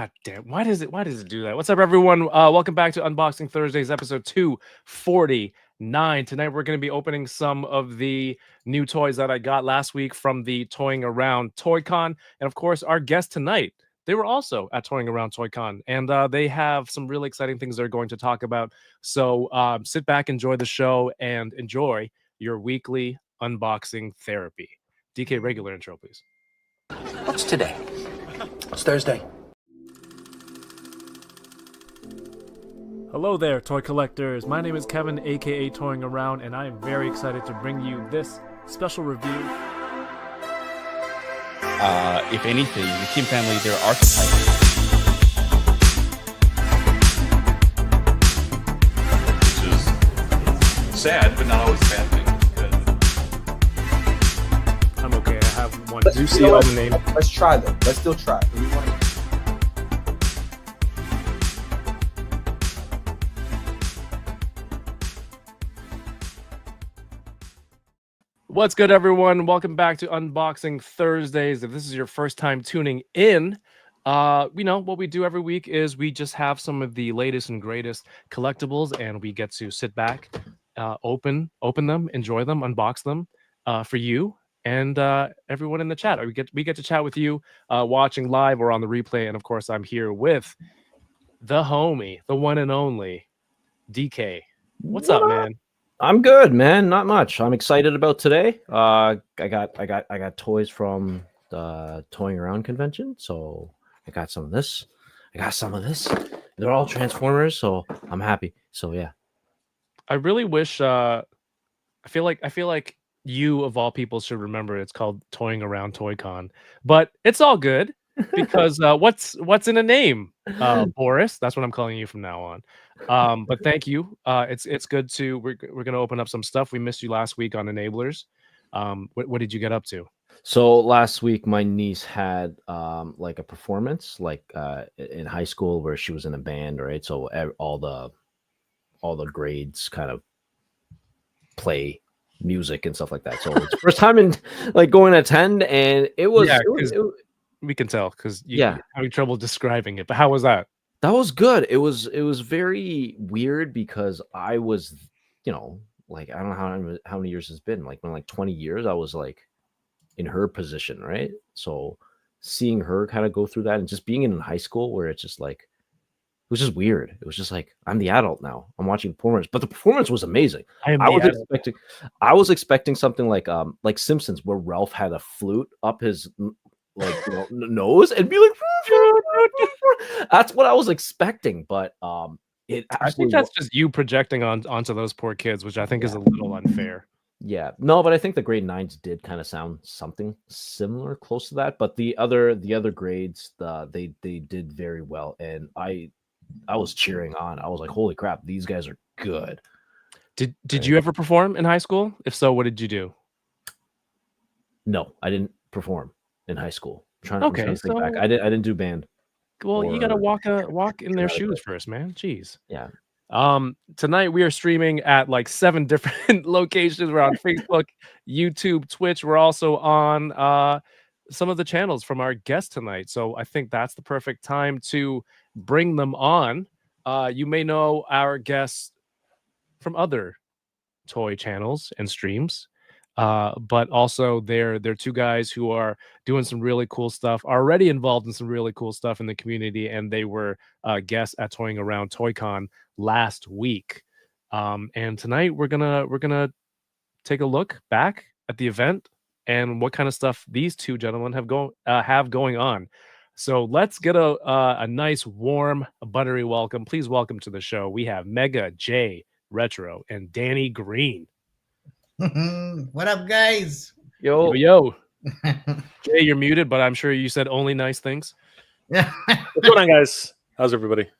God damn, why does it do that? What's up, everyone? Welcome back to Unboxing Thursdays, episode 249. Tonight we're going to be opening some of the new toys that I got last week from the Toying Around ToyCon. And of course, our guest tonight, they were also at Toying Around ToyCon, and they have some really exciting things they're going to talk about. So sit back, enjoy the show, and enjoy your weekly unboxing therapy. DK, regular intro, please. What's today? It's Thursday. Hello there, toy collectors. My name is Kevin, aka Toying Around, and I am very excited to bring you this special review. If anything, the Kim family, they're archetypes. Which is sad, but not always a bad thing. I'm okay. I have one. Do you see all the name? Let's try them. Let's still try. What's good, everyone? Welcome back to Unboxing Thursdays. If this is your first time tuning in, what we do every week is we just have some of the latest and greatest collectibles, and we get to sit back, open them, enjoy them, unbox them for you and everyone in the chat. We get to chat with you watching live or on the replay, and of course, I'm here with the homie, the one and only DK. What's up, man? I'm good, man. Not much. I'm excited about today. I got toys from the Toying Around convention, so I got some of this. They're all Transformers, so I'm happy. So yeah. I really wish. I feel like you of all people should remember it's called Toying Around ToyCon, but it's all good because what's in a name? Boris. That's what I'm calling you from now on. But thank you. It's good to we're gonna open up some stuff. We missed you last week on enablers. What did you get up to? So last week my niece had like a performance in high school where she was in a band, right? So all the grades kind of play music and stuff like that. So it's first time in like going to attend, and it was we can tell because you're having trouble describing it. But how was that? That was good. It was very weird because I was, like, I don't know how many years it's been. Like, when 20 years, I was like in her position, right? So seeing her kind of go through that and just being in high school where it's just like, it was just weird. It was just like, I'm the adult now. I'm watching performance, but the performance was amazing. I was expecting something like Simpsons, where Ralph had a flute up his nose and be like, that's what I was expecting, but I think that's just you projecting onto those poor kids, which I think is a little unfair. Yeah, no, but I think the grade 9s did kind of sound something similar, close to that. But the other grades, they did very well, and I was cheering on. I was like, holy crap, these guys are good. Did you ever perform in high school? If so, what did you do? No, I didn't perform in high school. I'm trying to think back. I didn't do band. Well, you gotta walk in their shoes first, man. Jeez. Yeah. Tonight we are streaming at like 7 different locations. We're on Facebook, YouTube, Twitch. We're also on some of the channels from our guest tonight. So I think that's the perfect time to bring them on. You may know our guests from other toy channels and streams. But also they're two guys who are doing some really cool stuff, already involved in some really cool stuff in the community, and they were guests at Toying Around ToyCon last week. And tonight we're gonna take a look back at the event and what kind of stuff these two gentlemen have going on. So let's get a nice, warm, buttery welcome. Please welcome to the show. We have Mega J Retro and Danny Green. What up, guys? Yo. Jay, you're muted, but I'm sure you said only nice things. What's going on, guys? How's everybody?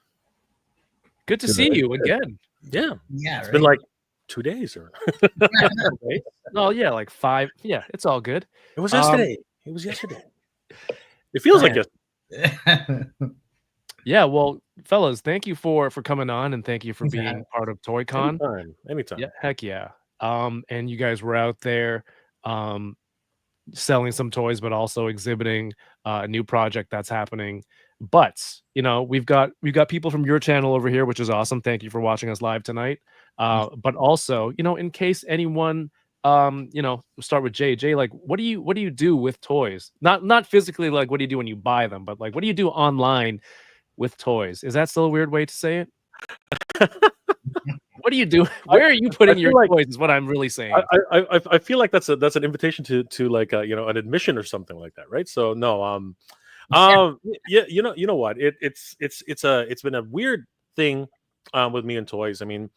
Good to see you again. Yeah. It's been like 2 days or oh yeah, like 5. Yeah, it's all good. It was yesterday. It was yesterday. It feels like yesterday. Yeah, well, fellas, thank you for coming on, and thank you for being part of ToyCon. Anytime. Yeah, heck yeah. And you guys were out there selling some toys, but also exhibiting a new project that's happening But we've got people from your channel over here, which is awesome. Thank you for watching us live tonight. But also, in case anyone, we'll start with Jay. Jay, like, what do you do with toys? Not physically, like, what do you do when you buy them, but like, what do you do online with toys? Is that still a weird way to say it? What do you do? Where are you putting your toys? Is what I'm really saying. I feel like that's an invitation to like an admission or something like that, right? So no, yeah, you know what? It's been a weird thing with me and toys. I mean,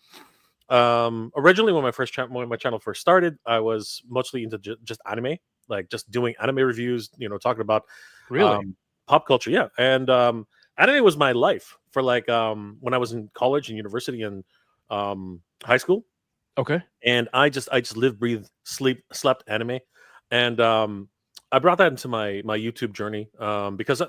originally when my channel first started, I was mostly into just anime, like just doing anime reviews, talking about really pop culture, yeah. And anime was my life for like when I was in college and university and high school. Okay. And I just lived, breathed, slept anime. And I brought that into my YouTube journey because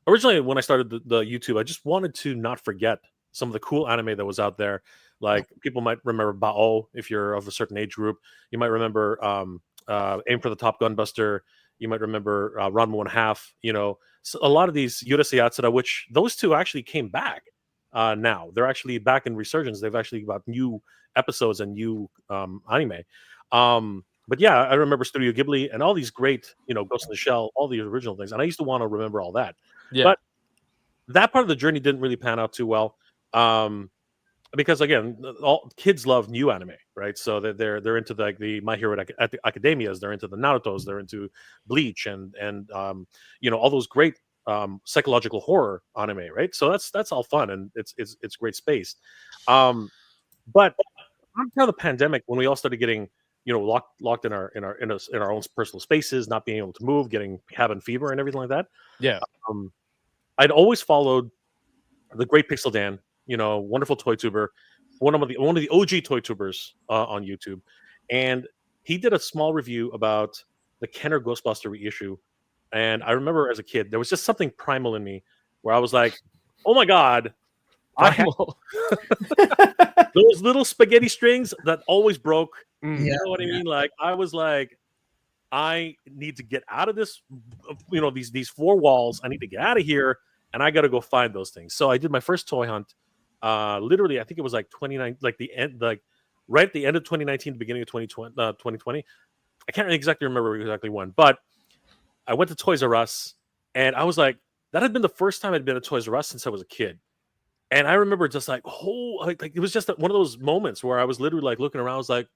originally when I started the YouTube, I just wanted to not forget some of the cool anime that was out there. Like people might remember Bao if you're of a certain age group. You might remember Aim for the Top Gunbuster. You might remember Ranma 1/2. So a lot of these Urusei Yatsura, which those two actually came back now. They're actually back in resurgence. They've actually got new episodes and new anime. But yeah, I remember Studio Ghibli and all these great, Ghost in the Shell, all the original things. And I used to want to remember all that. Yeah. But that part of the journey didn't really pan out too well. Because again, all kids love new anime, right? So they're into the My Hero Academias, they're into the Naruto's, they're into Bleach and all those great psychological horror anime, right? So that's all fun and it's great space. But after the pandemic, when we all started getting locked in our own personal spaces, not being able to move, getting cabin fever and everything like that. Yeah. I'd always followed the great Pixel Dan, wonderful toy tuber, one of the OG toy tubers on YouTube, and he did a small review about the Kenner Ghostbuster reissue. And I remember as a kid, there was just something primal in me where I was like, "Oh my god, I have those little spaghetti strings that always broke." You know what I mean? Like I was like, I need to get out of this, these four walls. I need to get out of here, and I got to go find those things. So I did my first toy hunt. Literally, I think it was like 29, like the end, like right at the end of 2019, the beginning of 2020. I can't exactly remember exactly when, but I went to Toys R Us, and I was like, that had been the first time I'd been to Toys R Us since I was a kid. And I remember just like, like it was just one of those moments where I was literally like looking around. I was like,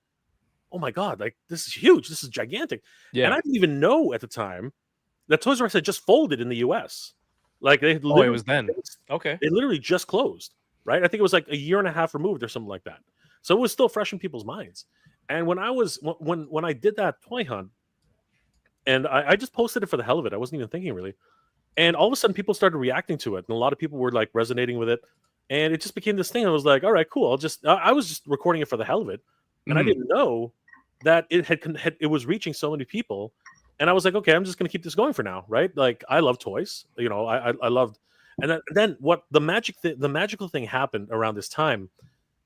oh my god, like this is huge, this is gigantic. Yeah. And I didn't even know at the time that Toys R Us had just folded in the US. Like they it was then. Okay. They literally just closed, right? I think it was like a year and a half removed or something like that. So it was still fresh in people's minds. And when I did that toy hunt, and I just posted it for the hell of it, I wasn't even thinking really. And all of a sudden people started reacting to it, and a lot of people were like resonating with it. And it just became this thing. I was like, all right, cool. I was just recording it for the hell of it. And I didn't know that it was reaching so many people. And I was like, okay, I'm just going to keep this going for now, right? Like, I love toys. I loved. And then what the magical thing happened around this time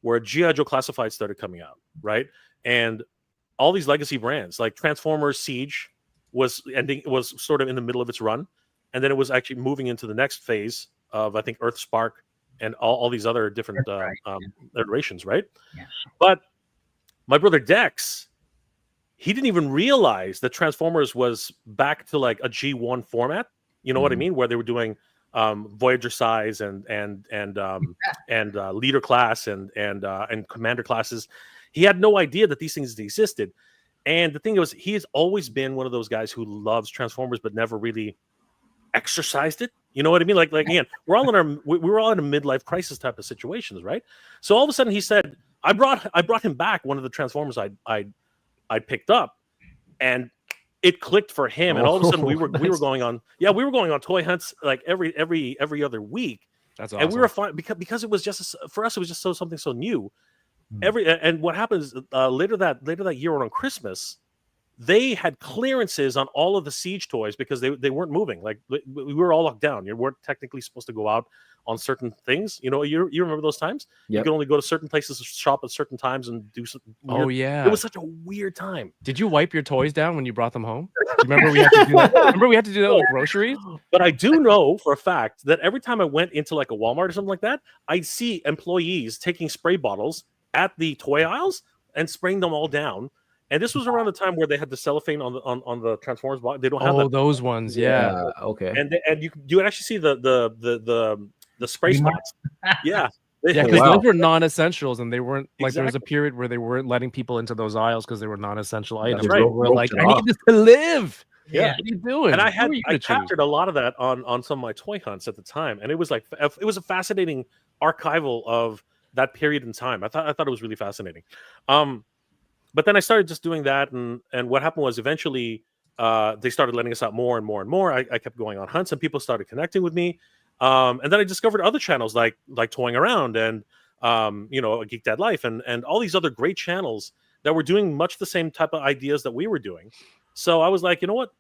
where G.I. Joe Classified started coming out, right? And all these legacy brands like Transformers Siege was sort of in the middle of its run. And then it was actually moving into the next phase of, I think, Earth Spark and all these other different iterations, right? Yes. But my brother Dex, he didn't even realize that Transformers was back to like a G1 format. You know what I mean? Where they were doing Voyager size and leader class and commander classes. He had no idea that these things existed. And the thing was, he has always been one of those guys who loves Transformers, but never really exercised it. You know what I mean? Like again, we were all in a midlife crisis type of situations, right? So all of a sudden he said, I brought him back one of the Transformers I picked up, and it clicked for him. And all of a sudden we were going on toy hunts like every other week. That's awesome. And we were fine because it was just for us, it was just something so new. And what happens later that year on Christmas, they had clearances on all of the Siege toys because they weren't moving. Like we were all locked down. You weren't technically supposed to go out on certain things. You know, you remember those times? You could only go to certain places, shop at certain times, and do some. Oh yeah, it was such a weird time. Did you wipe your toys down when you brought them home? Remember we had to do that. Remember we had to do that with groceries. But I do know for a fact that every time I went into like a Walmart or something like that, I'd see employees taking spray bottles at the toy aisles and spraying them all down. And this was around the time where they had the cellophane on the Transformers box. They don't have that. Those ones, yeah. Okay. And you would actually see the spray spots. Yeah. Yeah, because those were non-essentials, and they weren't like there was a period where they weren't letting people into those aisles because they were non-essential items. Right. We're like, I need this to live. Yeah. What are you doing? And I captured a lot of that on some of my toy hunts at the time, and it was a fascinating archival of that period in time. I thought it was really fascinating. But then I started just doing that, and what happened was eventually they started letting us out more and more and more. I kept going on hunts, and people started connecting with me. And then I discovered other channels like Toying Around and A Geek Dad Life and all these other great channels that were doing much the same type of ideas that we were doing. So I was like, you know what?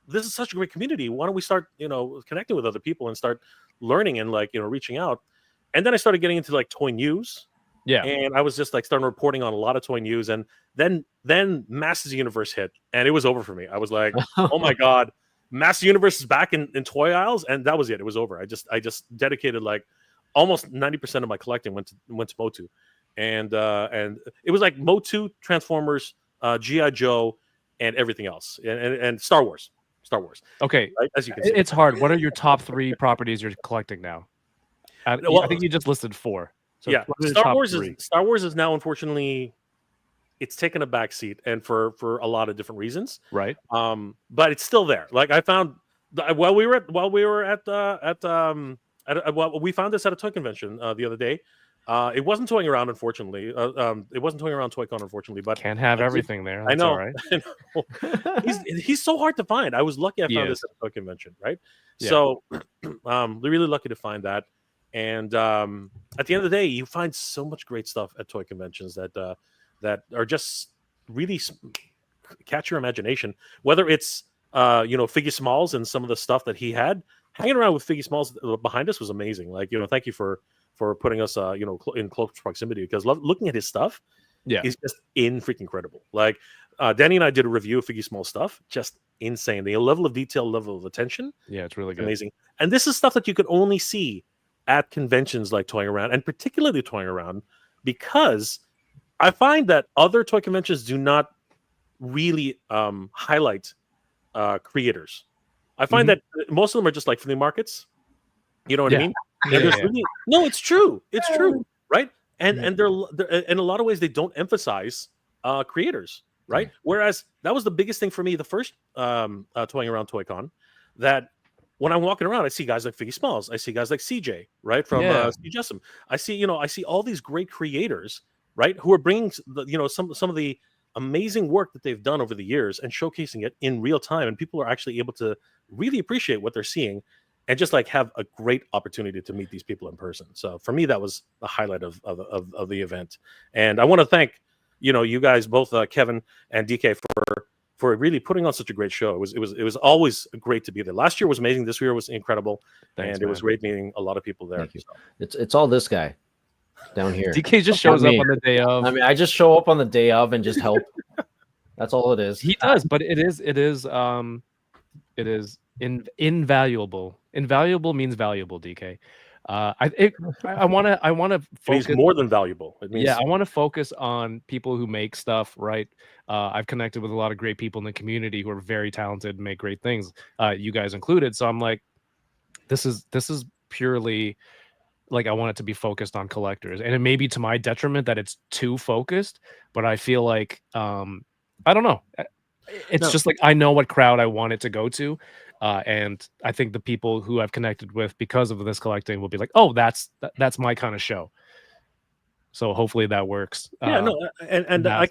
This is such a great community. Why don't we start, connecting with other people and start learning and reaching out? And then I started getting into like toy news. Yeah. And I was just like starting reporting on a lot of toy news. And then Masters Universe hit, and it was over for me. I was like, oh my God, Masters Universe is back in toy aisles. And that was it. It was over. I just dedicated like almost 90% of my collecting went to Motu. And it was like Motu, Transformers, G.I. Joe, and everything else. And Star Wars. Okay. Right? As you can see. It's hard. What are your top 3 properties you're collecting now? I think you just listed 4. So yeah, Star Wars is now, unfortunately, it's taken a back seat, and for a lot of different reasons. Right. But it's still there. Like I found while we were we found this at a toy convention the other day. It wasn't Toying Around, unfortunately. It wasn't Toying Around ToyCon, unfortunately. But can't have everything there. That's I know. All right. I know. He's so hard to find. I was lucky I found this at a toy convention, right? Yeah. So, really lucky to find that. And at the end of the day, you find so much great stuff at toy conventions that are just really catch your imagination. Whether it's Figgy Smalls and some of the stuff that he had hanging around with Figgy Smalls behind us was amazing. Like thank you for putting us in close proximity, because looking at his stuff is just freaking incredible. Like Danny and I did a review of Figgy Small stuff, just insane. The level of detail, level of attention, it's really good, amazing. And this is stuff that you could only see at conventions like Toying Around, and particularly Toying Around, because I find that other toy conventions do not really highlight creators. I find that most of them are just like flea markets. You know what I mean? Really, no, it's true. It's true, right? And they're in a lot of ways they don't emphasize creators, right? Whereas that was the biggest thing for me the first Toying Around ToyCon, that when I'm walking around, I see guys like Figgy Smalls, I see guys like CJ, right, from CJ. I see all these great creators, right, who are bringing some of the amazing work that they've done over the years and showcasing it in real time, and people are actually able to really appreciate what they're seeing and just like have a great opportunity to meet these people in person. So for me, that was the highlight of the event. And I want to thank you guys both, Kevin and DK, for really putting on such a great show. It was always great to be there. Last year was amazing. This year was incredible. It was great meeting a lot of people there. So. It's all this guy down here. DK just shows up on the day of. I mean, I just show up on the day of and just help. That's all it is. He does, but it is invaluable. Invaluable means valuable, DK. I want to focus. He's more than valuable. It means I want to focus on people who make stuff, right? I've connected with a lot of great people in the community who are very talented and make great things, you guys included. So I'm like, this is purely like, I want it to be focused on collectors, and it may be to my detriment that it's too focused, but I feel like I don't know. It's just like, I know what crowd I want it to go to. And I think the people who I've connected with because of this collecting will be like, oh, that's my kind of show. So hopefully that works. And I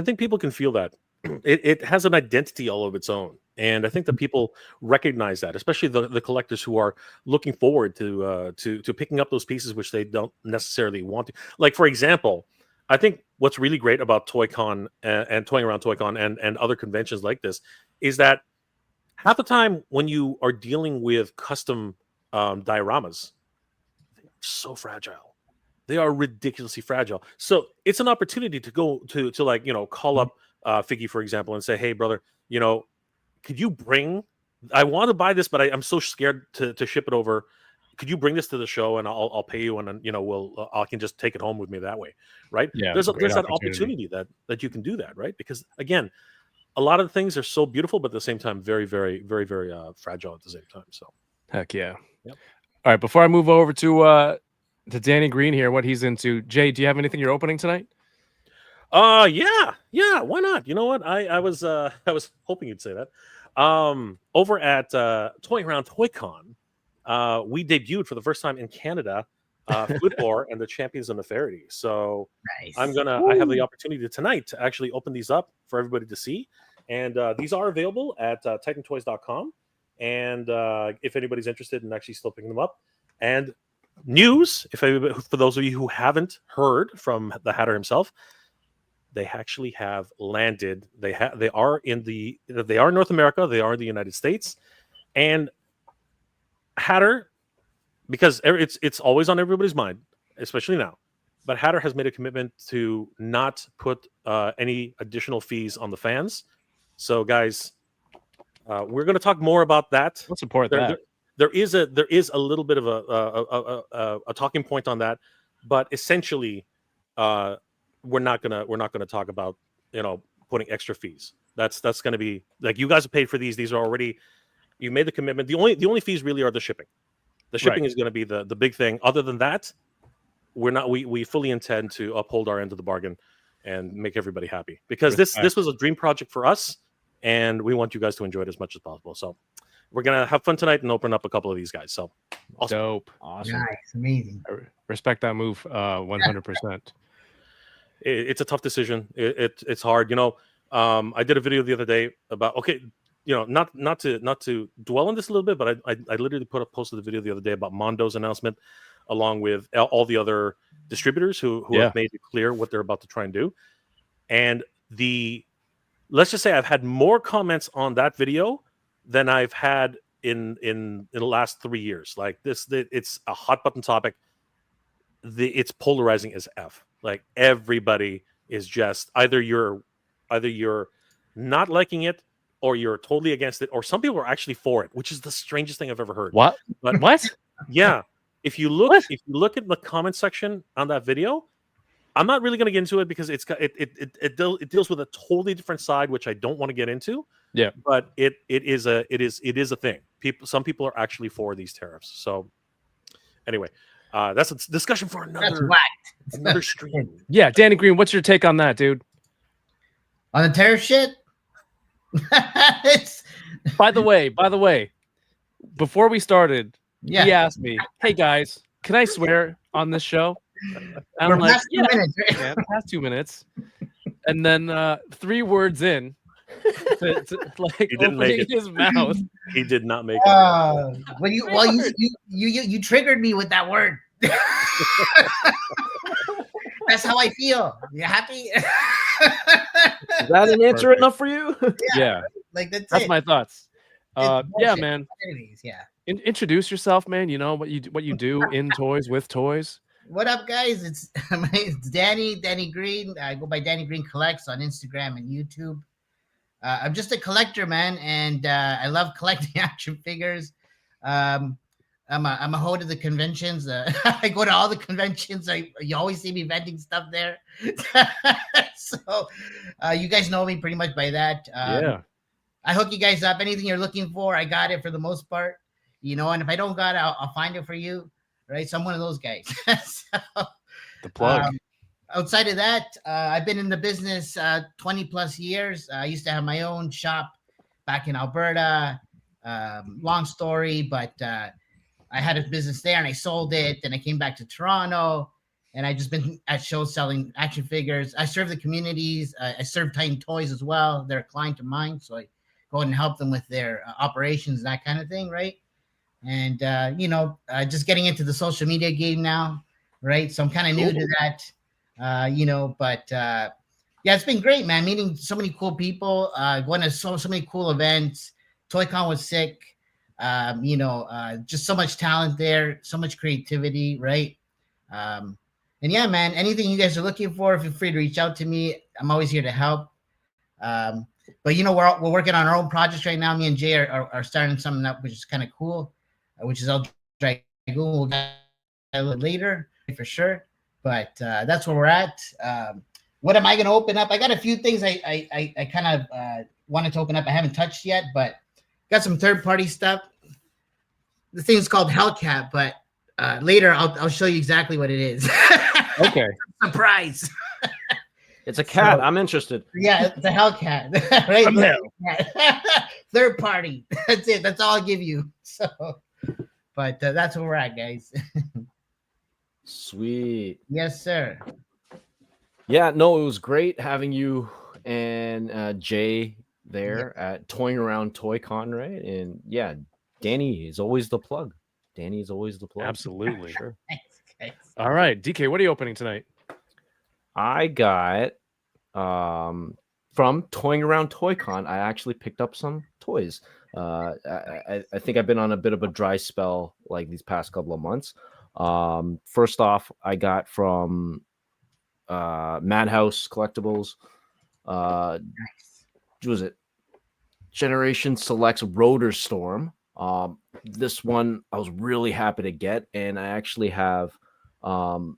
think people can feel that. It has an identity all of its own. And I think that people recognize that, especially the collectors who are looking forward to picking up those pieces which they don't necessarily want to. Like, for example, I think what's really great about ToyCon and Toying Around ToyCon and other conventions like this is that half the time when you are dealing with custom dioramas, they're so fragile. They are ridiculously fragile. So it's an opportunity to go to like, call up Figgy, for example, and say, hey, brother, could you bring, I want to buy this, but I'm so scared to ship it over. Could you bring this to the show and I'll pay you, and then I can just take it home with me that way, right? Yeah, there's it's a great that opportunity that you can do that, right? Because again, a lot of the things are so beautiful, but at the same time, very, very, very, very fragile at the same time. So heck yeah. Yep. All right, before I move over to Danny Green here, what he's into, Jay, do you have anything you're opening tonight? Yeah, why not? You know what? I was hoping you'd say that. Over at Toying Around ToyCon, we debuted for the first time in Canada, Flipor and the Champions of Nefarity. So Nice. I have the opportunity tonight to actually open these up for everybody to see. And these are available at titantoys.com. And if anybody's interested in actually still picking them up. And news, for those of you who haven't heard from the Hatter himself, they actually have landed. They are in North America. They are in the United States. And Hatter, because it's always on everybody's mind, especially now, but Hatter has made a commitment to not put any additional fees on the fans. So, guys, we're going to talk more about that. Let's support that. There is a little bit of a talking point on that, but essentially, we're not gonna talk about putting extra fees. That's going to be like, you guys have paid for these. These are already, you made the commitment. The only fees really are the shipping. The shipping is going to be the big thing. Other than that, we fully intend to uphold our end of the bargain and make everybody happy, because this was a dream project for us, and we want you guys to enjoy it as much as possible. So we're gonna have fun tonight and open up a couple of these guys. So awesome. Dope. Awesome. Nice, amazing. I respect that move 100%. It's a tough decision. It's hard. I did a video the other day about, not to dwell on this a little bit, but I literally posted a video the other day about Mondo's announcement, along with all the other distributors who have made it clear what they're about to try and do. And let's just say I've had more comments on that video than I've had in the last 3 years. Like it's a hot button topic. It's polarizing as F. Like, everybody is just either you're not liking it, or you're totally against it, or some people are actually for it, which is the strangest thing I've ever heard. What? But What? Yeah, if you look at the comment section on that video, I'm not really going to get into it because it deals with a totally different side, which I don't want to get into. Yeah, but it is a thing. Some people are actually for these tariffs. So anyway, that's a discussion for another stream. Yeah, Danny Green, what's your take on that, dude? On the tariff shit? By the way, before we started, Yeah. he asked me, "Hey guys, can I swear on this show?" And I'm We're like, past 2 minutes, right? "Yeah, past 2 minutes." And then 3 words in, like, He didn't make opening it. his mouth. He did not make it. You triggered me with that word. That's how I feel. You happy? Is that an answer Perfect. enough for you? Yeah, Like that's that's it. my thoughts. It's Yeah, bullshit. man. Anyways, yeah. Introduce yourself, man. You know what you do in toys with toys. What up, guys? It's Danny Green. I go by Danny Green Collects on Instagram and YouTube. I'm just a collector, man, and I love collecting action figures. I'm a hoe to the conventions. I go to all the conventions. You always see me vending stuff there. So you guys know me pretty much by that. Yeah. I hook you guys up. Anything you're looking for, I got it for the most part. And if I don't got it, I'll find it for you. Right? So I'm one of those guys. So, The plug. outside of that, I've been in the business 20 plus years. I used to have my own shop back in Alberta. Long story, but I had a business there and I sold it. Then I came back to Toronto and I just been at shows selling action figures. I serve the communities. I serve Titan Toys as well. They're a client of mine. So I go and help them with their operations, that kind of thing. Right. And, just getting into the social media game now. Right. So I'm kind of new to that. But yeah, it's been great, man. Meeting so many cool people, going to so many cool events. ToyCon was sick. Just so much talent there, so much creativity, right? And yeah, man, anything you guys are looking for, feel free to reach out to me. I'm always here to help. But we're working on our own projects right now. Me and Jay are starting something up, which is kind of cool, which is Dragoon. We'll get a little later for sure. But that's where we're at. What am I going to open up? I got a few things I kind of wanted to open up. I haven't touched yet, but got some third-party stuff. The thing's called Hellcat, but later I'll show you exactly what it is. Okay. Surprise. It's a cat. I'm interested. Yeah, it's a Hellcat. Right? Third party. That's it. That's all I'll give you. So, but that's where we're at, guys. Sweet. Yes, sir. Yeah, no, it was great having you and Jay there at Toying Around ToyCon, right? And yeah, Danny is always the plug. Danny is always the plug. Absolutely. Sure. Thanks. All right, DK, what are you opening tonight? I got from Toying Around ToyCon, I actually picked up some toys. I think I've been on a bit of a dry spell like these past couple of months. First off, I got from Madhouse Collectibles. What was it? Generation Selects Rotor Storm. This one I was really happy to get, and I actually have the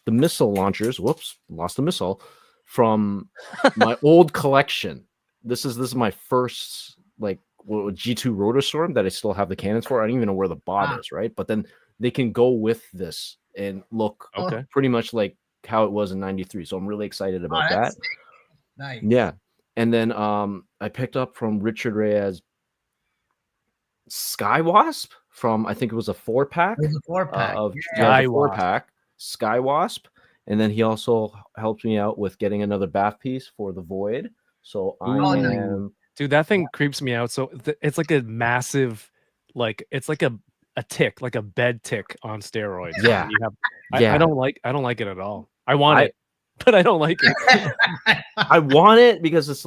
missile launchers. Whoops, lost the missile from my old collection. This is my first G2 Rotor Storm that I still have the cannons for. I don't even know where the bot is, right? But then they can go with this and look pretty much like how it was in '93. So I'm really excited about that. Sick. Nice. Yeah. And then I picked up from Richard Reyes Sky Wasp from, I think it was a 4-pack. There's a 4-pack. Of Sky 4-pack Sky Wasp. And then he also helped me out with getting another bath piece for the Void. So I am... Dude, that thing creeps me out. So it's like a massive, it's like a tick, like a bed tick on steroids. Yeah. I don't like it at all. I want it, but I don't like it. I want it because it's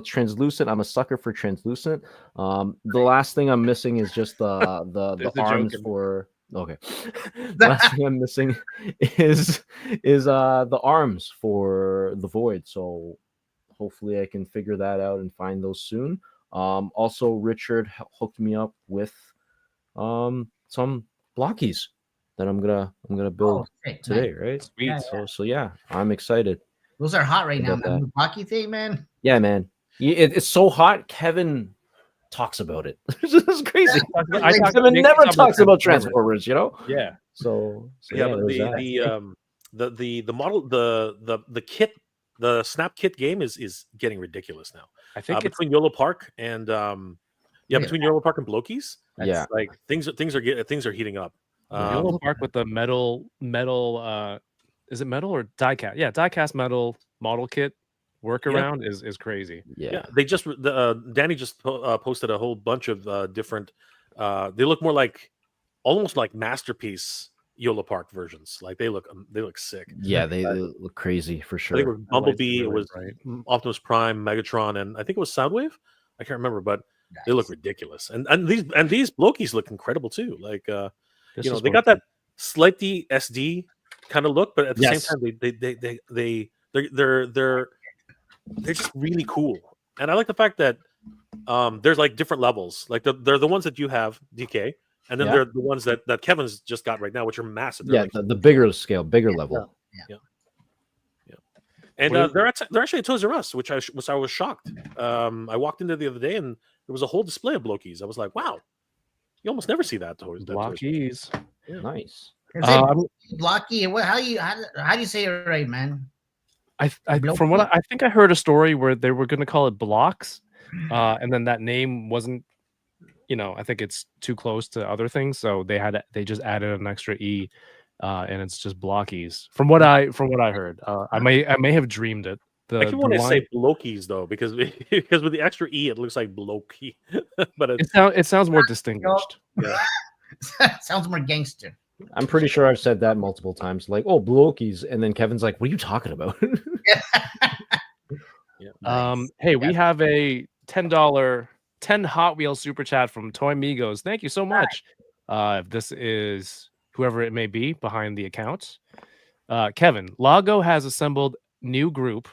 translucent. I'm a sucker for translucent. The last thing I'm missing is just the arms for. Okay, last thing I'm missing is the arms for the Void. So hopefully I can figure that out and find those soon. Also, Richard hooked me up with some blockies that I'm gonna build today, right? Sweet. Yeah. So yeah, I'm excited. Those are hot right now. About The hockey thing, man. Yeah, man. It's so hot. Kevin talks about it. It's crazy. Kevin never talks about Transformers, Yeah. So yeah, but the model, the kit, the Snap Kit game is getting ridiculous now. I think between Yolo Park and between Yolo Park and Blokies, yeah, like things are heating up. Yolo Park with the metal. Is it metal or die-cast? Yeah, die-cast metal model kit workaround is crazy. Yeah. They just Danny just posted a whole bunch of different. They look more like almost like masterpiece Yolo Park versions. Like they look sick. Yeah, they look crazy for sure. I think it was Bumblebee, it was Optimus Prime, Megatron, and I think it was Soundwave. I can't remember, but they look ridiculous. And these Blokies look incredible too. Like they got that slightly SD kind of look, but at the same time they're just really cool. And I like the fact that there's like different levels. Like they're the ones that you have, DK, and then they're the ones that Kevin's just got right now, which are massive. They're the bigger scale, bigger level. Yeah. And they're actually at Toys R Us, which I was shocked. I walked into the other day and there was a whole display of Blokies. I was like, wow, you almost never see that toys. Blockies. Yeah. Nice. Blocky. How do you say it right, man? I think I heard a story where they were going to call it blocks, and then that name wasn't. I think it's too close to other things, so they just added an extra e, and it's just blockies. From what I heard, I may have dreamed it. I keep wanting to say Blokies though, because with the extra e, it looks like Bloki, but it sounds more distinguished. Yeah. Sounds more gangster. I'm pretty sure I've said that multiple times. Like, oh, Blokies, and then Kevin's like, "What are you talking about?" Nice. Hey, we have a $10 10 Hot Wheels super chat from Toy Migos. Thank you so much. This is whoever it may be behind the account. Kevin, Lago has assembled new group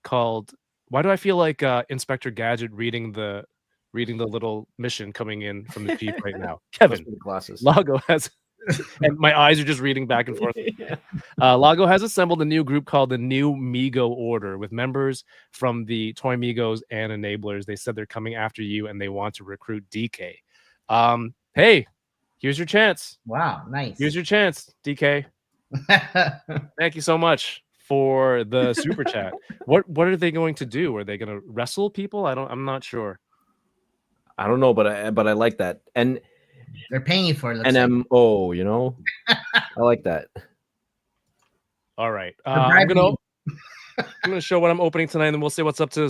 called. Why do I feel like Inspector Gadget reading the little mission coming in from the chief right now? Kevin, The glasses. Lago has, and my eyes are just reading back and forth. Yeah. Lago has assembled a new group called the New Migo Order with members from the Toy Migos and Enablers. They said they're coming after you and they want to recruit DK. Hey, here's your chance. Wow, nice. Here's your chance, DK. Thank you so much for the super chat. What are they going to do? Are they going to wrestle people? I'm not sure. I don't know, but I like that. And They're paying you for it. looks like. NMO, you know, I like that. All right. They're I'm bribing gonna show what I'm opening tonight, and then we'll say what's up to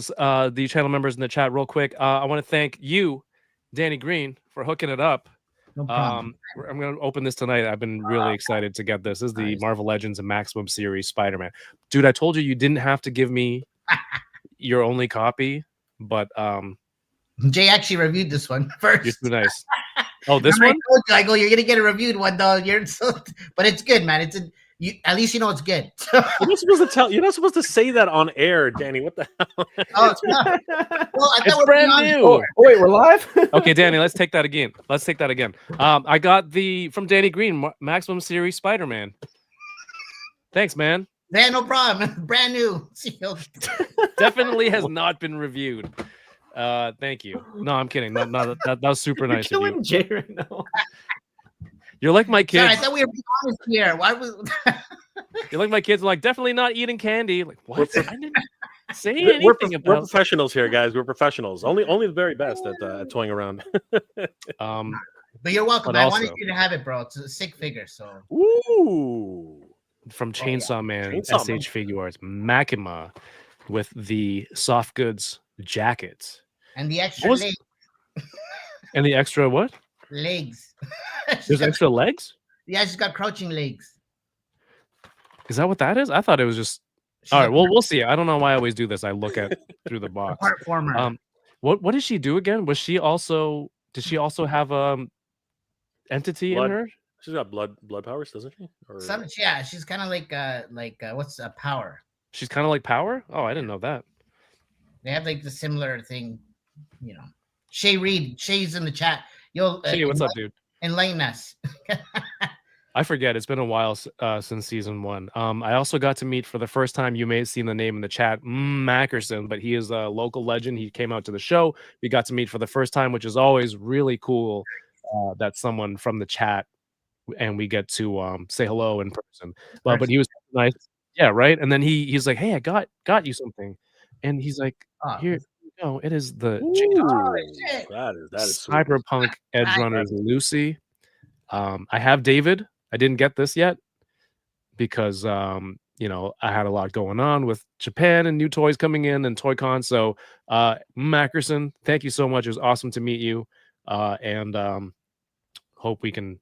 the channel members in the chat real quick. I want to thank you, Danny Green, for hooking it up. No problem. I'm gonna open this tonight. I've been really excited to get this. This is the Nice. Marvel Legends and Maximum Series Spider-Man. Dude, I told you didn't have to give me your only copy, but Jay actually reviewed this one first. you're too nice. Oh, this Remember one? I go, you're gonna get a reviewed one, though. But it's good, man. At least you know it's good. You're not supposed to tell. You're not supposed to say that on air, Danny. What the hell? Oh, it's not. Well, I It's thought we brand were on new. before. Oh wait, we're live. Okay, Danny, let's take that again. I got from Danny Green, Maximum Series Spider-Man. Thanks, man. Yeah, no problem. Brand new. Definitely has not been reviewed. Thank you. No, I'm kidding. That was super nice of you. Killing Jay right now. You're like my Sorry, I kids. thought we were being honest here. Why was? You're like my kids. I'm like, definitely not eating candy. Like, what? I didn't say We're, anything we're about. professionals here, guys. We're professionals. Only the very best at toying around. But you're welcome. But I wanted also- you to have it, bro. It's a sick figure. So Ooh. From Chainsaw Man, Chainsaw Man. SH Figure Arts, Makima with the soft goods jacket and the extra What was- and the extra what? legs. There's extra legs. Yeah, she's got crouching legs. Is that what that is? I thought it was just. She's All a right. Well, we'll see. I don't know why I always do this. I look at through the box. platformer. What did she do again? Did she also have entity Blood. in her? She's got blood powers, doesn't she? Or... Yeah, she's kind of like what's a power? She's kind of like Power. Oh, I didn't know that. They have like the similar thing, you know. Shay Reed, Shay's in the chat. You'll Hey, what's up, dude? enlighten us. I forget. It's been a while since season 1. I also got to meet for the first time. You may have seen the name in the chat, Mackerson, but he is a local legend. He came out to the show. We got to meet for the first time, which is always really cool. That someone from the chat, and we get to say hello in person. But he was nice. Yeah, right. And then he's like, "Hey, I got you something," and he's like, Oh, "Here you go. It is the Ooh, shit. that is sweet. Cyberpunk Edge Runners Lucy." I have David. I didn't get this yet because you know, I had a lot going on with Japan and new toys coming in and ToyCon. So Mackerson, thank you so much. It was awesome to meet you. And hope we can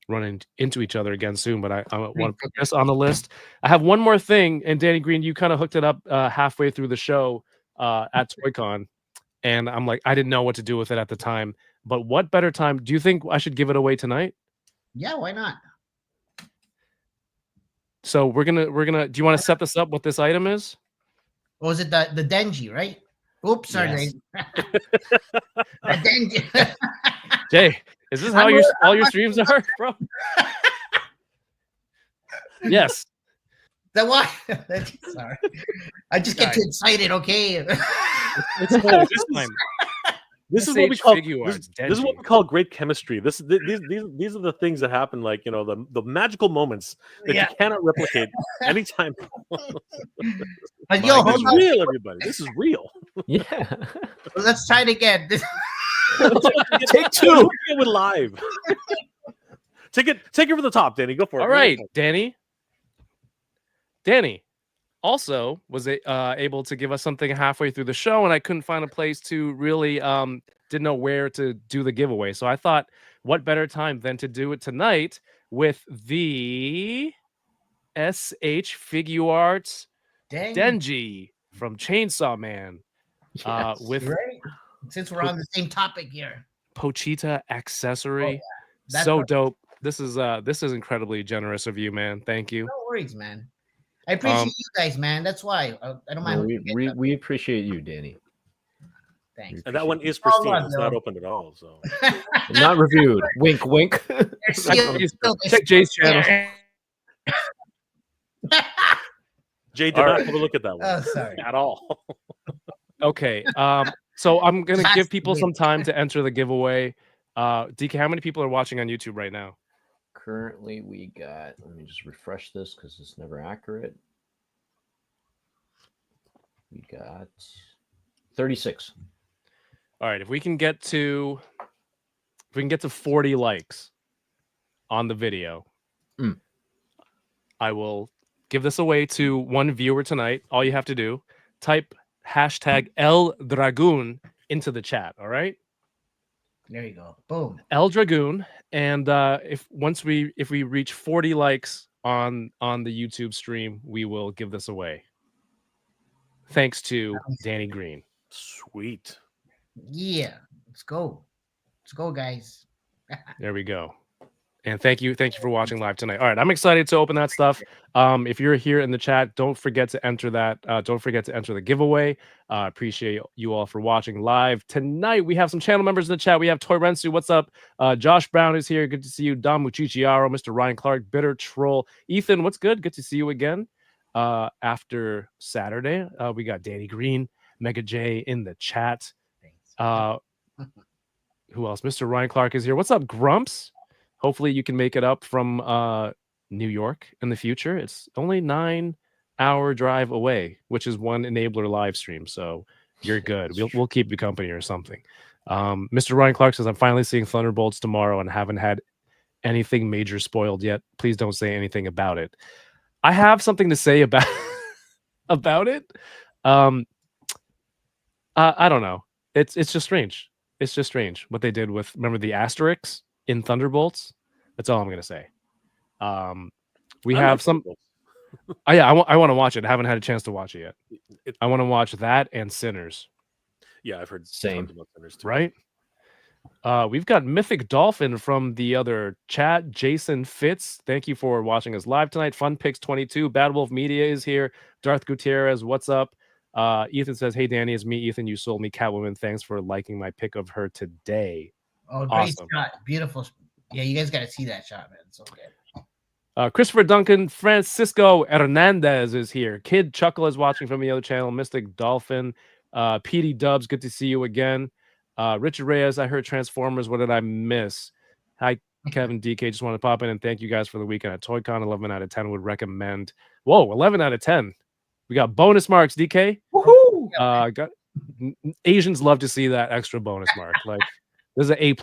run into each other again soon. But I want to put this on the list. I have one more thing, and Danny Green, you kind of hooked it up halfway through the show at ToyCon, and I'm like, I didn't know what to do with it at the time. But what better time? Do you think I should give it away tonight? Yeah, why not? So we're gonna. Do you want to set this up? What this item is? Or was it the Denji, right? Oops, sorry. Yes. The Denji. Jay, is this how all your streams are, bro? Yes. The what? Sorry. I just get too excited, okay? It's cool. This time. This is what we call figure arts, this is what we call great chemistry. These are the things that happen, like, you know, the magical moments that Yeah. you cannot replicate anytime. But yo, This is hold on. real, everybody. This is real. Yeah. Let's try it again. Take two. It with live. Take it from the top, Danny. Go for it. All right, Danny. Danny also was able to give us something halfway through the show, and I couldn't find a place to really didn't know where to do the giveaway. So I thought, what better time than to do it tonight with the SH Figure Arts Dang. Denji from Chainsaw Man. Yes. With Right. Since we're on the same topic here. Pochita accessory. Oh, yeah. That's So what- dope. This is incredibly generous of you, man. Thank you. No worries, man. I appreciate you guys, man. That's why I don't mind. No, when you get up. we appreciate you, Danny. Thanks. And that one is Oh, pristine. love, It's not Bill. opened at all. So Not reviewed. Wink, wink. Check Jay's channel. Jay did All not right. have a look at that one Oh, sorry. at all. Okay. So I'm gonna Last give people week. some time to enter the giveaway. DK, how many people are watching on YouTube right now? Currently, we got. Let me just refresh this because it's never accurate. We got 36. All right. If we can get to 40 likes on the video, Mm. I will give this away to one viewer tonight. All you have to do, type hashtag El Dragoon into the chat. All right. There you go. Boom. El Dragoon, and if we reach 40 likes on the YouTube stream, we will give this away. Thanks to Danny Green. Sweet. Yeah. Let's go. Let's go, guys. There we go. And thank you for watching live tonight. All right, I'm excited to open that stuff. If you're here in the chat, don't forget to enter that. Don't forget to enter the giveaway. Appreciate you all for watching live tonight. We have some channel members in the chat. We have Toy Rensu. What's up? Josh Brown is here. Good to see you. Dom Muchichiaro, Mr. Ryan Clark, Bitter Troll. Ethan, what's good? Good to see you again. After Saturday, we got Danny Green, Mega J in the chat. Thanks. Who else? Mr. Ryan Clark is here. What's up, Grumps? Hopefully you can make it up from New York in the future. It's only 9-hour drive away, which is one enabler live stream. So you're good. We'll keep you company or something. Mr. Ryan Clark says, I'm finally seeing Thunderbolts tomorrow and haven't had anything major spoiled yet. Please don't say anything about it. I have something to say about about it. I don't know. It's just strange. It's just strange what they did with, remember the asterisks in Thunderbolts? That's all I'm gonna say. We I have like some. Thunderbolts. Yeah, I want to watch it. I haven't had a chance to watch it yet. It- I want to watch that and Sinners. yeah, I've heard Same. tons about Sinners too. Right? We've got Mythic Dolphin from the other chat. Jason Fitz, thank you for watching us live tonight. Fun Picks 22. Bad Wolf Media is here. Darth Gutierrez, what's up? Ethan says, hey, Danny, it's me. Ethan, you sold me Catwoman. Thanks for liking my pick of her today. Oh, great Awesome. shot. Beautiful. Yeah, you guys got to see that shot, man. It's so good. Christopher Duncan, Francisco Hernandez is here. Kid Chuckle is watching from the other channel. Mystic Dolphin, PD Dubs, good to see you again. Richard Reyes, I heard Transformers. What did I miss? Hi, Kevin DK. Just want to pop in and thank you guys for the weekend at ToyCon. 11 out of 10 would recommend. Whoa, 11 out of 10. We got bonus marks, DK. Woohoo! Asians love to see that extra bonus mark. Like, there's an A++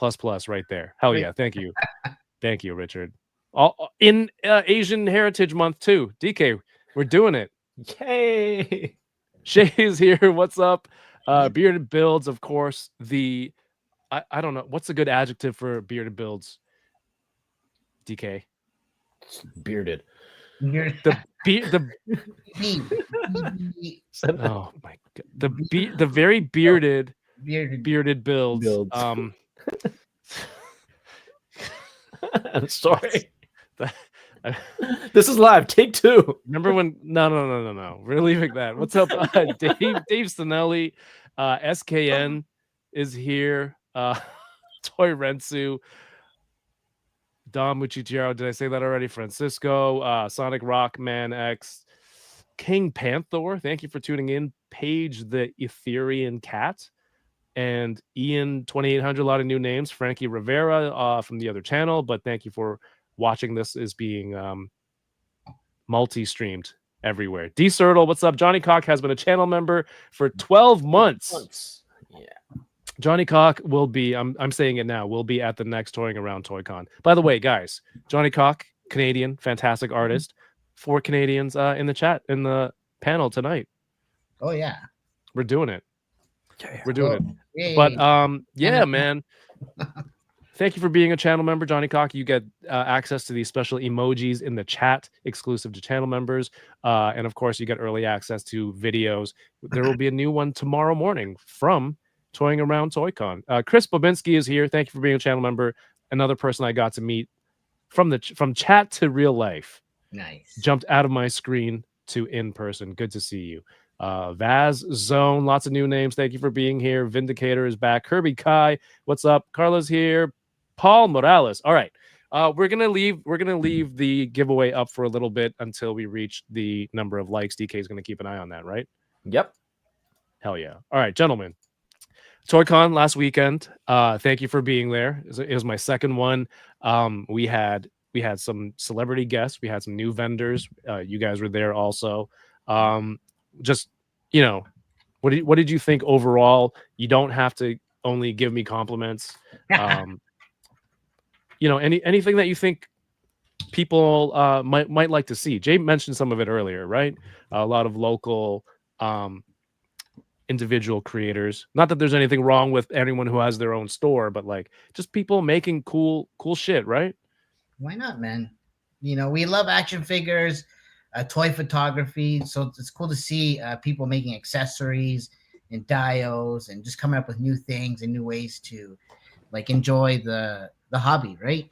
right there. Hell yeah. Thank you. Thank you, Richard. All in Asian Heritage Month too. DK, we're doing it. Yay! Shay is here. What's up? Bearded Builds, of course. I don't know. What's a good adjective for bearded builds? DK. Bearded. You're The me. oh my god. The very bearded Bearded. builds. Builds. I'm sorry. This is live. Take two. Remember when? No. We're leaving that. What's up, Dave Stinelli? SKN is here. Toy Rensu. Dom Muchichiro. Did I say that already? Francisco. Sonic Rockman X. King Panther. Thank you for tuning in. Paige the Etherean Cat. And Ian 2800. A lot of new names. Frankie Rivera from the other channel. But thank you for watching. This is being multi-streamed everywhere. D Sertle, what's up? Johnny Cock has been a channel member for 12 months. Yeah. Johnny Cock will be, I'm saying it now, will be at the next Touring Around ToyCon. By the way, guys, Johnny Cock, Canadian, fantastic artist. 4 Canadians in the chat, in the panel tonight. Oh yeah. We're doing it. We're doing it. Yay. But yeah, man. thank you for being a channel member, Johnny Cock. You get access to these special emojis in the chat, exclusive to channel members, and of course, you get early access to videos. There will be a new one tomorrow morning from Toying Around ToyCon. Chris Babinski is here. Thank you for being a channel member. Another person I got to meet from chat to real life. Nice. Jumped out of my screen to in person. Good to see you. Vaz Zone, lots of new names. Thank you for being here. Vindicator is back. Kirby Kai, what's up? Carla's here. Paul Morales. All right. We're gonna leave the giveaway up for a little bit until we reach the number of likes. DK is gonna keep an eye on that, right? Yep. Hell yeah. All right, gentlemen. ToyCon last weekend. Thank you for being there. It was my second one. We had some celebrity guests. We had some new vendors. You guys were there also. Just, what did you think overall? You don't have to only give me compliments. Anything that you think people might like to see. Jay mentioned some of it earlier, right? A lot of local individual creators. Not that there's anything wrong with anyone who has their own store, but like just people making cool shit, right? Why not, man? We love action figures, toy photography, so it's cool to see people making accessories and dials and just coming up with new things and new ways to like enjoy the hobby, right?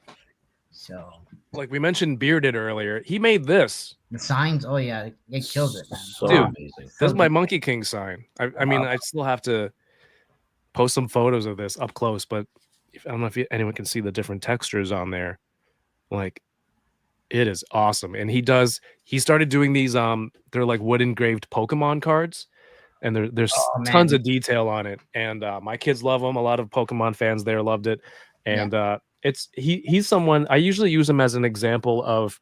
So like we mentioned Bearded earlier, he made this. The signs, oh yeah, it kills it, man. So Dude, amazing. This is my Monkey King sign. I mean, I still have to post some photos of this up close, but I don't know if anyone can see the different textures on there. Like, it is awesome. And he started doing these, they're like wood engraved Pokemon cards, and there's tons of detail on it. And my kids love them. A lot of Pokemon fans there loved it. And he's someone, I usually use him as an example of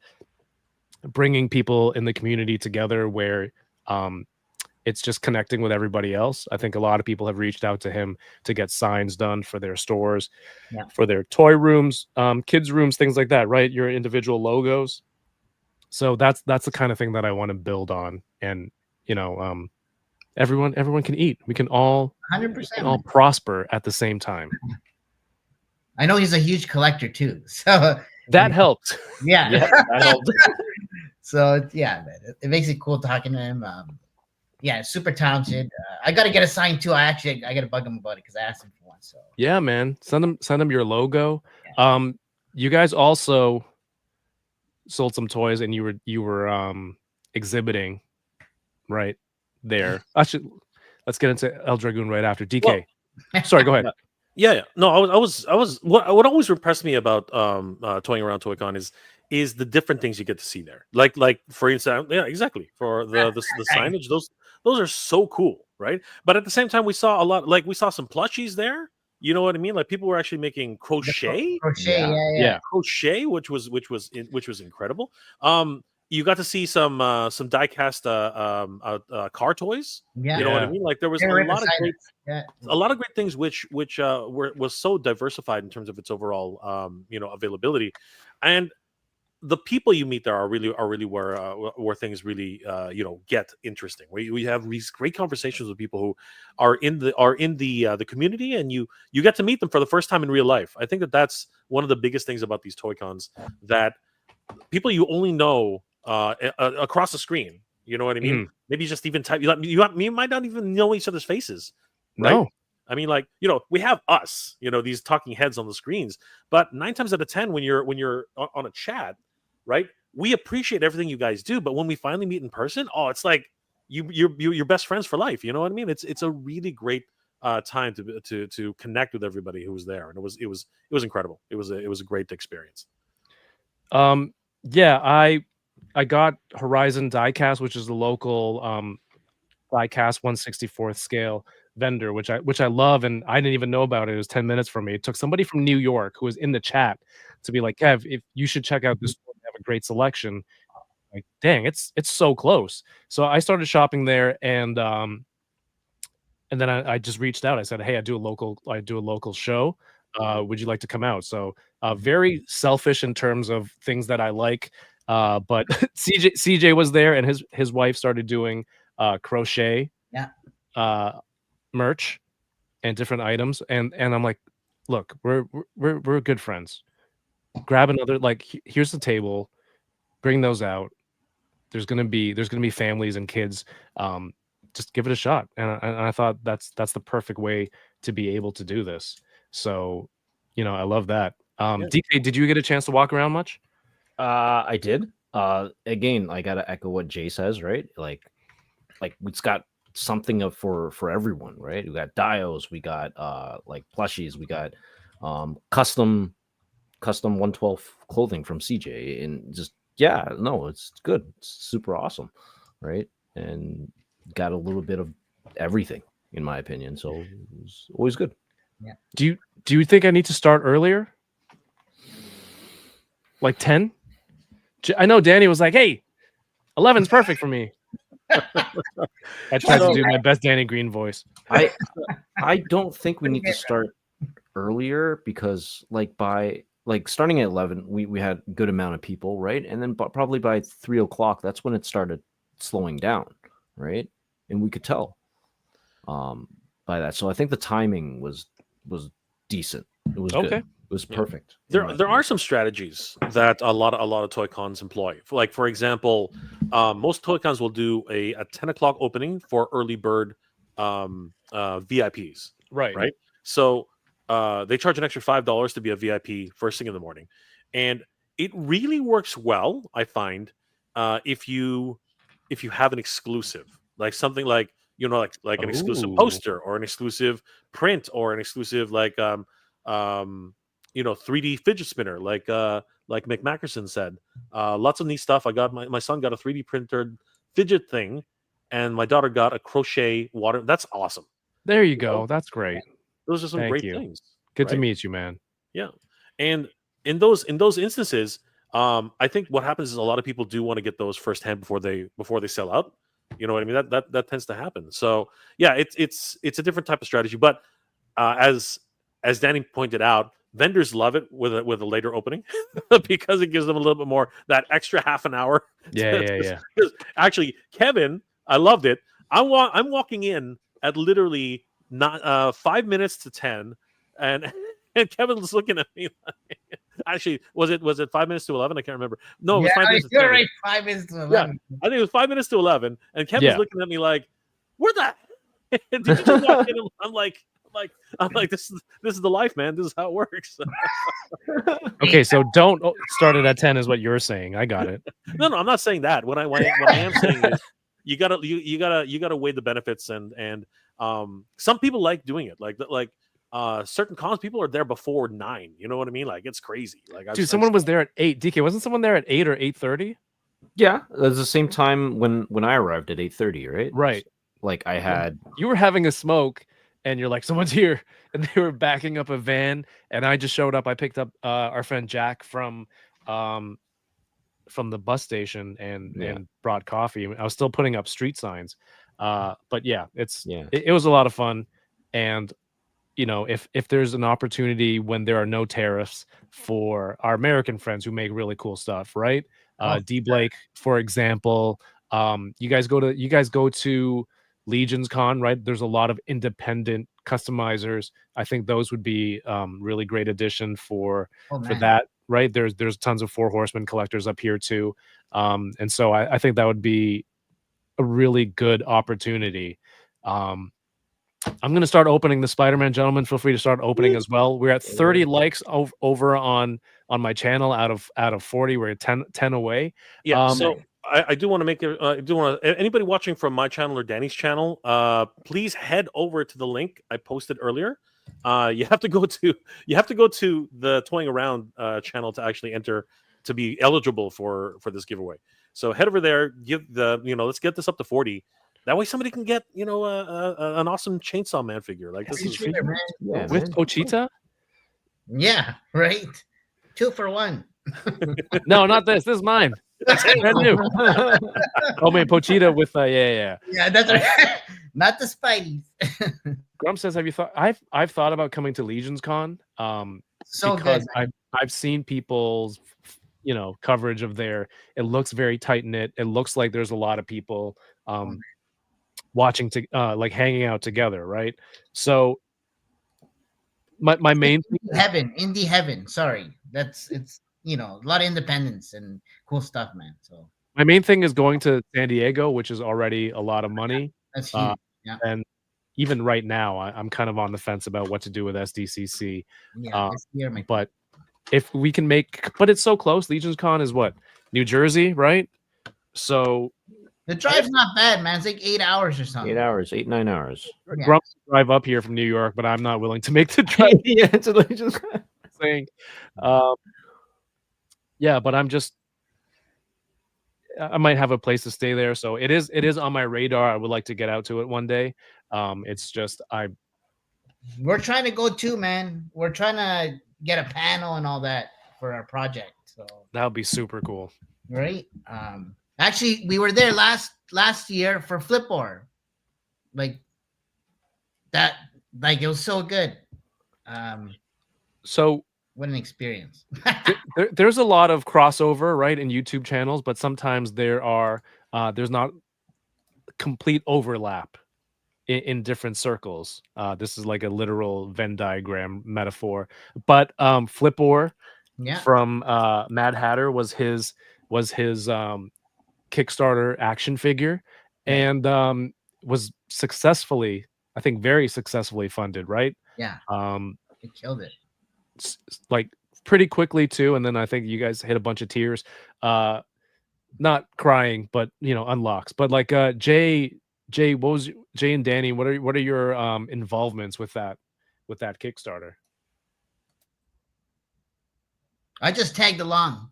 bringing people in the community together where it's just connecting with everybody else. I think a lot of people have reached out to him to get signs done for their stores, for their toy rooms, kids rooms, things like that, right? Your individual logos. So that's the kind of thing that I want to build on. And everyone can eat. We can all 100% prosper at the same time. I know he's a huge collector too, so that helped. Yeah, that helped. So yeah, it makes it cool talking to him. Super talented. I got to get a sign too. I got to bug him about it because I asked him for one. So yeah, man, send him your logo. Yeah. You guys also sold some toys, and you were exhibiting right there. Let's get into El Dragoon right after. DK. Well, sorry, go ahead. Yeah. No, I was what always impressed me about Toying Around ToyCon is the different things you get to see there. Like for instance, yeah, exactly. For the signage, those are so cool, right? But at the same time, we saw a lot. Like we saw some plushies there. You know what I mean? Like people were actually making crochet, crochet, which was incredible. You got to see some die-cast car toys. Yeah. You know what I mean? Like there was a lot of great things which was so diversified in terms of its overall availability. And the people you meet there are really where things really get interesting. We have these great conversations with people who are in the community, and you get to meet them for the first time in real life. I think that's one of the biggest things about these toy cons, that people you only know across the screen. You know what I mean? Maybe just even type. You might not even know each other's faces. Right? No. I mean, like, we have us, these talking heads on the screens, but 9 times out of 10, when you're on a chat, right, we appreciate everything you guys do, but when we finally meet in person, it's like you're best friends for life. You know what I mean? It's a really great time to connect with everybody who was there, and it was incredible. It was a great experience. I got Horizon Diecast, which is the local diecast 1/64th scale vendor, which I love, and I didn't even know about it. It was 10 minutes from me. It took somebody from New York who was in the chat to be like, Kev, if you should check out this store, they have a great selection. Like, dang, it's so close. So I started shopping there, and then I just reached out. I said, hey, I do a local show. Would you like to come out? So very selfish in terms of things that I like. But CJ was there, and his wife started doing crochet merch and different items, and I'm like, look, we're good friends. Grab another, like, here's the table, bring those out. There's gonna be families and kids. Just give it a shot. And I thought that's the perfect way to be able to do this. So, I love that. DK, did you get a chance to walk around much? I did. Again, I gotta echo what Jay says, right? Like it's got something of for everyone, right? We got dios, we got like plushies, we got custom 112 clothing from CJ, and just it's good. It's super awesome, right? And got a little bit of everything, in my opinion. So it was always good. Yeah. Do you think I need to start earlier? Like 10? I know Danny was like, "Hey, 11's perfect for me." I tried to do my best Danny Green voice. I don't think we need to start earlier, because by starting at 11, we had a good amount of people, right? And then probably by 3 o'clock, that's when it started slowing down, right? And we could tell by that. So I think the timing was decent. It was Okay. good. It was perfect. There are some strategies that a lot of toy cons employ. Like, for example, most toy cons will do a 10 o'clock opening for early bird VIPs. Right. So they charge an extra $5 to be a VIP first thing in the morning, and it really works well, I find, if you have an exclusive, like something like like an exclusive poster or an exclusive print or an exclusive 3D fidget spinner, like McMackerson said. Lots of neat stuff. I got my son got a 3D printed fidget thing, and my daughter got a crochet water. That's awesome. There you go. That's great. Those are some Thank great you. things. Good to right? meet you, man. Yeah. And in those instances, I think what happens is a lot of people do want to get those firsthand before they sell out. You know what I mean? That tends to happen. So yeah, it's a different type of strategy. But as Danny pointed out, vendors love it with a later opening because it gives them a little bit more, that extra half an hour. Yeah. Actually, Kevin, I loved it. I'm walking in at literally not 5 minutes to 10, and Kevin was looking at me like, actually, was it 5 minutes to 11? I can't remember. No, it was 5 minutes to 10. You're right. 5 minutes to 11. Yeah, I think it was 5 minutes to 11, and Kevin's looking at me like, "Where the? Did you just walk in?" I'm like, this is the life, man. This is how it works. Okay, so don't start it at 10 is what you're saying. I got it. No, I'm not saying that. What I am saying is you gotta weigh the benefits, and some people like doing it. Like certain cons, people are there before 9. You know what I mean? Like, it's crazy. Like, someone was there at 8. DK, wasn't someone there at 8 or 8:30? Yeah, it was the same time when I arrived at 8:30, right? Right. Like, I had You were having a smoke, and you're like, "Someone's here," and they were backing up a van, and I just showed up. I picked up our friend Jack from the bus station and brought coffee. I was still putting up street signs, but yeah, it was a lot of fun. And if there's an opportunity when there are no tariffs for our American friends who make really cool stuff, right? D Blake, for example, you guys go to Legion's Con, right? There's a lot of independent customizers. I think those would be really great addition for that, right? There's tons of Four Horsemen collectors up here too, and so I think that would be a really good opportunity. I'm going to start opening the Spider-Man. Gentlemen, feel free to start opening as well. We're at 30 likes over on my channel out of 40. We're at 10 away. Yeah. So I do want to make anybody watching from my channel or Danny's channel, please head over to the link I posted earlier. You have to go to the Toying Around channel to actually enter to be eligible for this giveaway. So head over there, let's get this up to 40. That way somebody can get, an awesome Chainsaw Man figure. Like, this is with Pochita? Yeah, right. 2 for 1. No, not this. This is mine. That's brand new. Oh man, Pochita with Yeah, that's right. Not the Spidey. Grump says, "Have you thought?" I've thought about coming to Legion's Con. So because good. I've seen people's coverage of there. It looks very tight knit. It looks like there's a lot of people watching hanging out together, right? So my main thing, Indie heaven. Sorry, it's a lot of independence and cool stuff, man. So my main thing is going to San Diego, which is already a lot of money. that's huge. Yeah, And even right now, I'm kind of on the fence about what to do with SDCC. this year, my But if we can but it's so close. Legion's Con is what? New Jersey, right? So the drive's not bad, man. It's like 8 hours or something. 8 hours, 9 hours. Yeah. Grumps drive up here from New York, but I'm not willing to make the drive. Yeah, it's a Legion's Saying, yeah, but I might have a place to stay there, so it is on my radar. I would like to get out to it one day. It's just We're trying to go too, man. We're trying to get a panel and all that for our project. So that would be super cool. right. Actually, we were there last year for Flip-Or. Like that, like it was so good. So What an experience. there's a lot of crossover, right, in YouTube channels, but sometimes there's not complete overlap in different circles. This is like a literal Venn diagram metaphor. But Flip-Or Yeah. from Mad Hatter was his Kickstarter action figure, and was successfully, I think, very successfully funded, right? Yeah. It killed it. Like pretty quickly too, and then I think you guys hit a bunch of tears, not crying, but unlocks. But like Jay, what was Jay and Danny? What are your involvements with that Kickstarter? I just tagged along.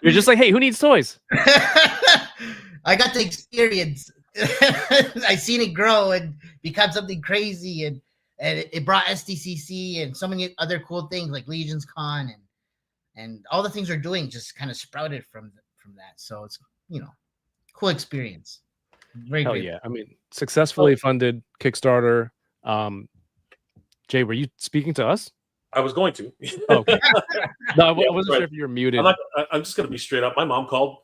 You're just like, hey, who needs toys? I got the experience. I seen it grow and become something crazy, and it brought SDCC and so many other cool things like Legion's Con and all the things we're doing just kind of sprouted from that. So it's cool experience. Very Hell good. yeah! I mean, successfully funded Kickstarter. Jay, were you speaking to us? I was going to. Oh, okay. No, I Yeah, wasn't right. sure if you were muted. I'm just going to be straight up. My mom called.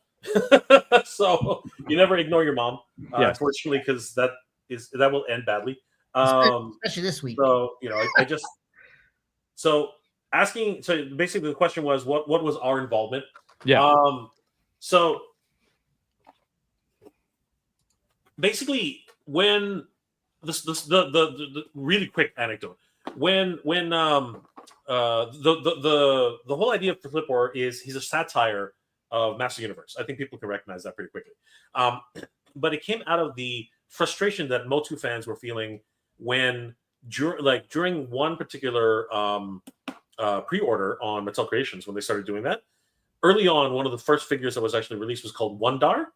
So you never ignore your mom, Yes. unfortunately, because that will end badly. Especially this week. So I just asking. So basically, the question was, what was our involvement? Yeah. So basically, when the really quick anecdote, when the whole idea for Flip-Or is he's a satire of Master Universe. I think people can recognize that pretty quickly. But it came out of the frustration that Motu fans were feeling when during one particular pre-order on Mattel Creations, when they started doing that. Early on, one of the first figures that was actually released was called Wondar.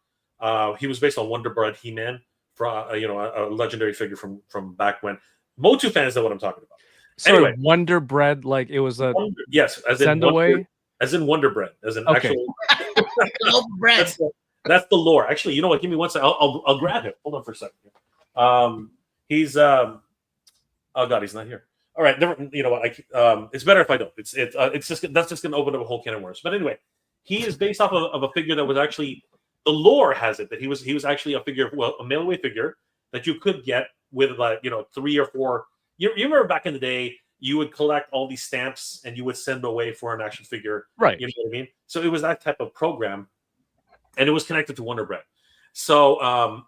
He was based on Wonder Bread He-Man, a legendary figure from back when. Motu fans know what I'm talking about. Sorry, Anyway, Wonder Bread, like it was a yes, as in send away. As in Wonder Bread, as in Okay. actual. Bread. That's the lore. Actually, you know what? Give me one second. I'll grab him. Hold on for a second. He's oh god, he's not here. All right, you know what? It's better if I don't. It's just that's just gonna open up a whole can of worms. But anyway, he is based off of a figure that was actually, the lore has it that he was actually a figure, a mail away figure that you could get with 3 or 4. You remember back in the day, you would collect all these stamps and you would send away for an action figure. Right. You know what I mean? So it was that type of program, and it was connected to Wonder Bread. So a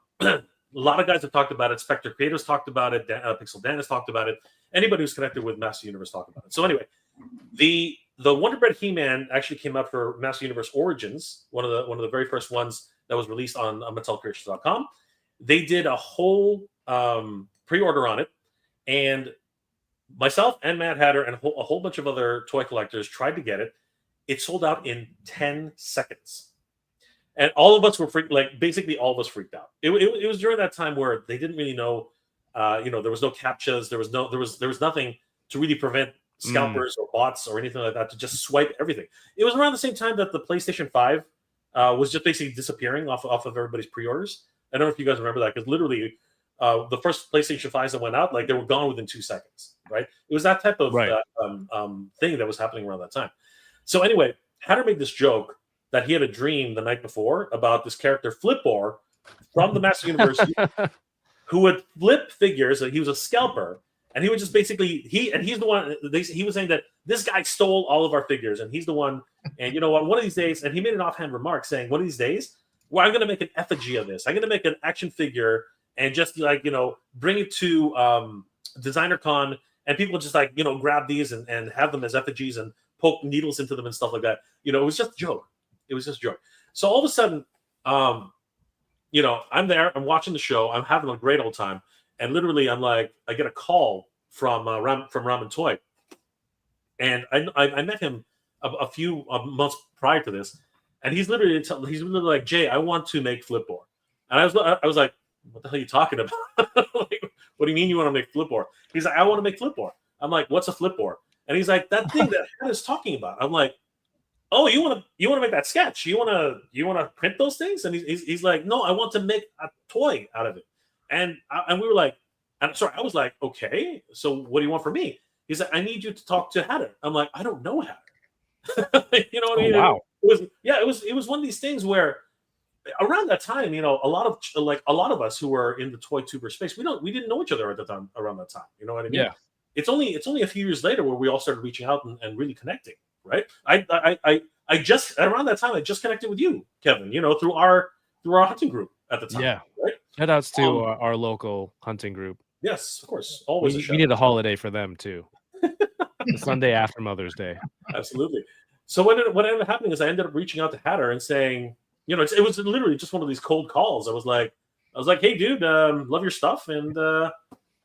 lot of guys have talked about it. Spectre Creators talked about it. Pixel Dan has talked about it. Anybody who's connected with Master Universe talked about it. So anyway, the Wonder Bread He-Man actually came out for Master Universe Origins, one of the very first ones that was released on MattelCreations.com. They did a whole pre-order on it, and myself and Mad Hatter and a whole bunch of other toy collectors tried to get it. It sold out in 10 seconds. And all of us were basically all of us freaked out. It was during that time where they didn't really know, there was no captchas, there was nothing to really prevent scalpers or bots or anything like that to just swipe everything. It was around the same time that the PlayStation 5 was just basically disappearing off of everybody's pre-orders. I don't know if you guys remember that, because literally the first PlayStation 5s that went out, they were gone within 2 seconds, right? It was that type of thing that was happening around that time. So anyway, Hatter made this joke that he had a dream the night before about this character Flip-Or from the Master Universe who would flip figures. He was a scalper, and he would just basically he's the one. He was saying that this guy stole all of our figures, and he's the one. And you know what? One of these days, and he made an offhand remark saying, "One of these days, well, I'm going to make an effigy of this. I'm going to make an action figure and just like bring it to Designer Con, and people just like grab these and have them as effigies and poke needles into them and stuff like that. It was just a joke. It was just a joke. So all of a sudden, I'm there. I'm watching the show. I'm having a great old time. And literally, I'm like, I get a call from Ramen Toy, and I met him a few months prior to this, and he's literally like, Jay, I want to make Flip-Or, and I was like, what the hell are you talking about? Like, what do you mean you want to make Flip-Or? He's like, I want to make Flip-Or. I'm like, what's a Flip-Or? And he's like, that thing that Hannah is talking about. I'm like, oh, you want to make that sketch? You want to print those things? And he's like, no, I want to make a toy out of it. And we were like, I'm sorry, I was like, okay, so what do you want from me? He's like, I need you to talk to Hatter. I'm like, I don't know Hatter. You know what I mean? Wow. It was one of these things where around that time, a lot of us who were in the toy tuber space, we didn't know each other at the time around that time. You know what I mean? Yeah. It's only a few years later where we all started reaching out and really connecting, right? I just around that time I just connected with you, Kevin, through our hunting group at the time. Yeah. Right? Shout outs to our local hunting group. Yes, of course. Always we need a holiday for them too. The Sunday after Mother's Day. Absolutely. So what ended up happening is I ended up reaching out to Hatter and saying, it was literally just one of these cold calls. I was like, hey dude, love your stuff, and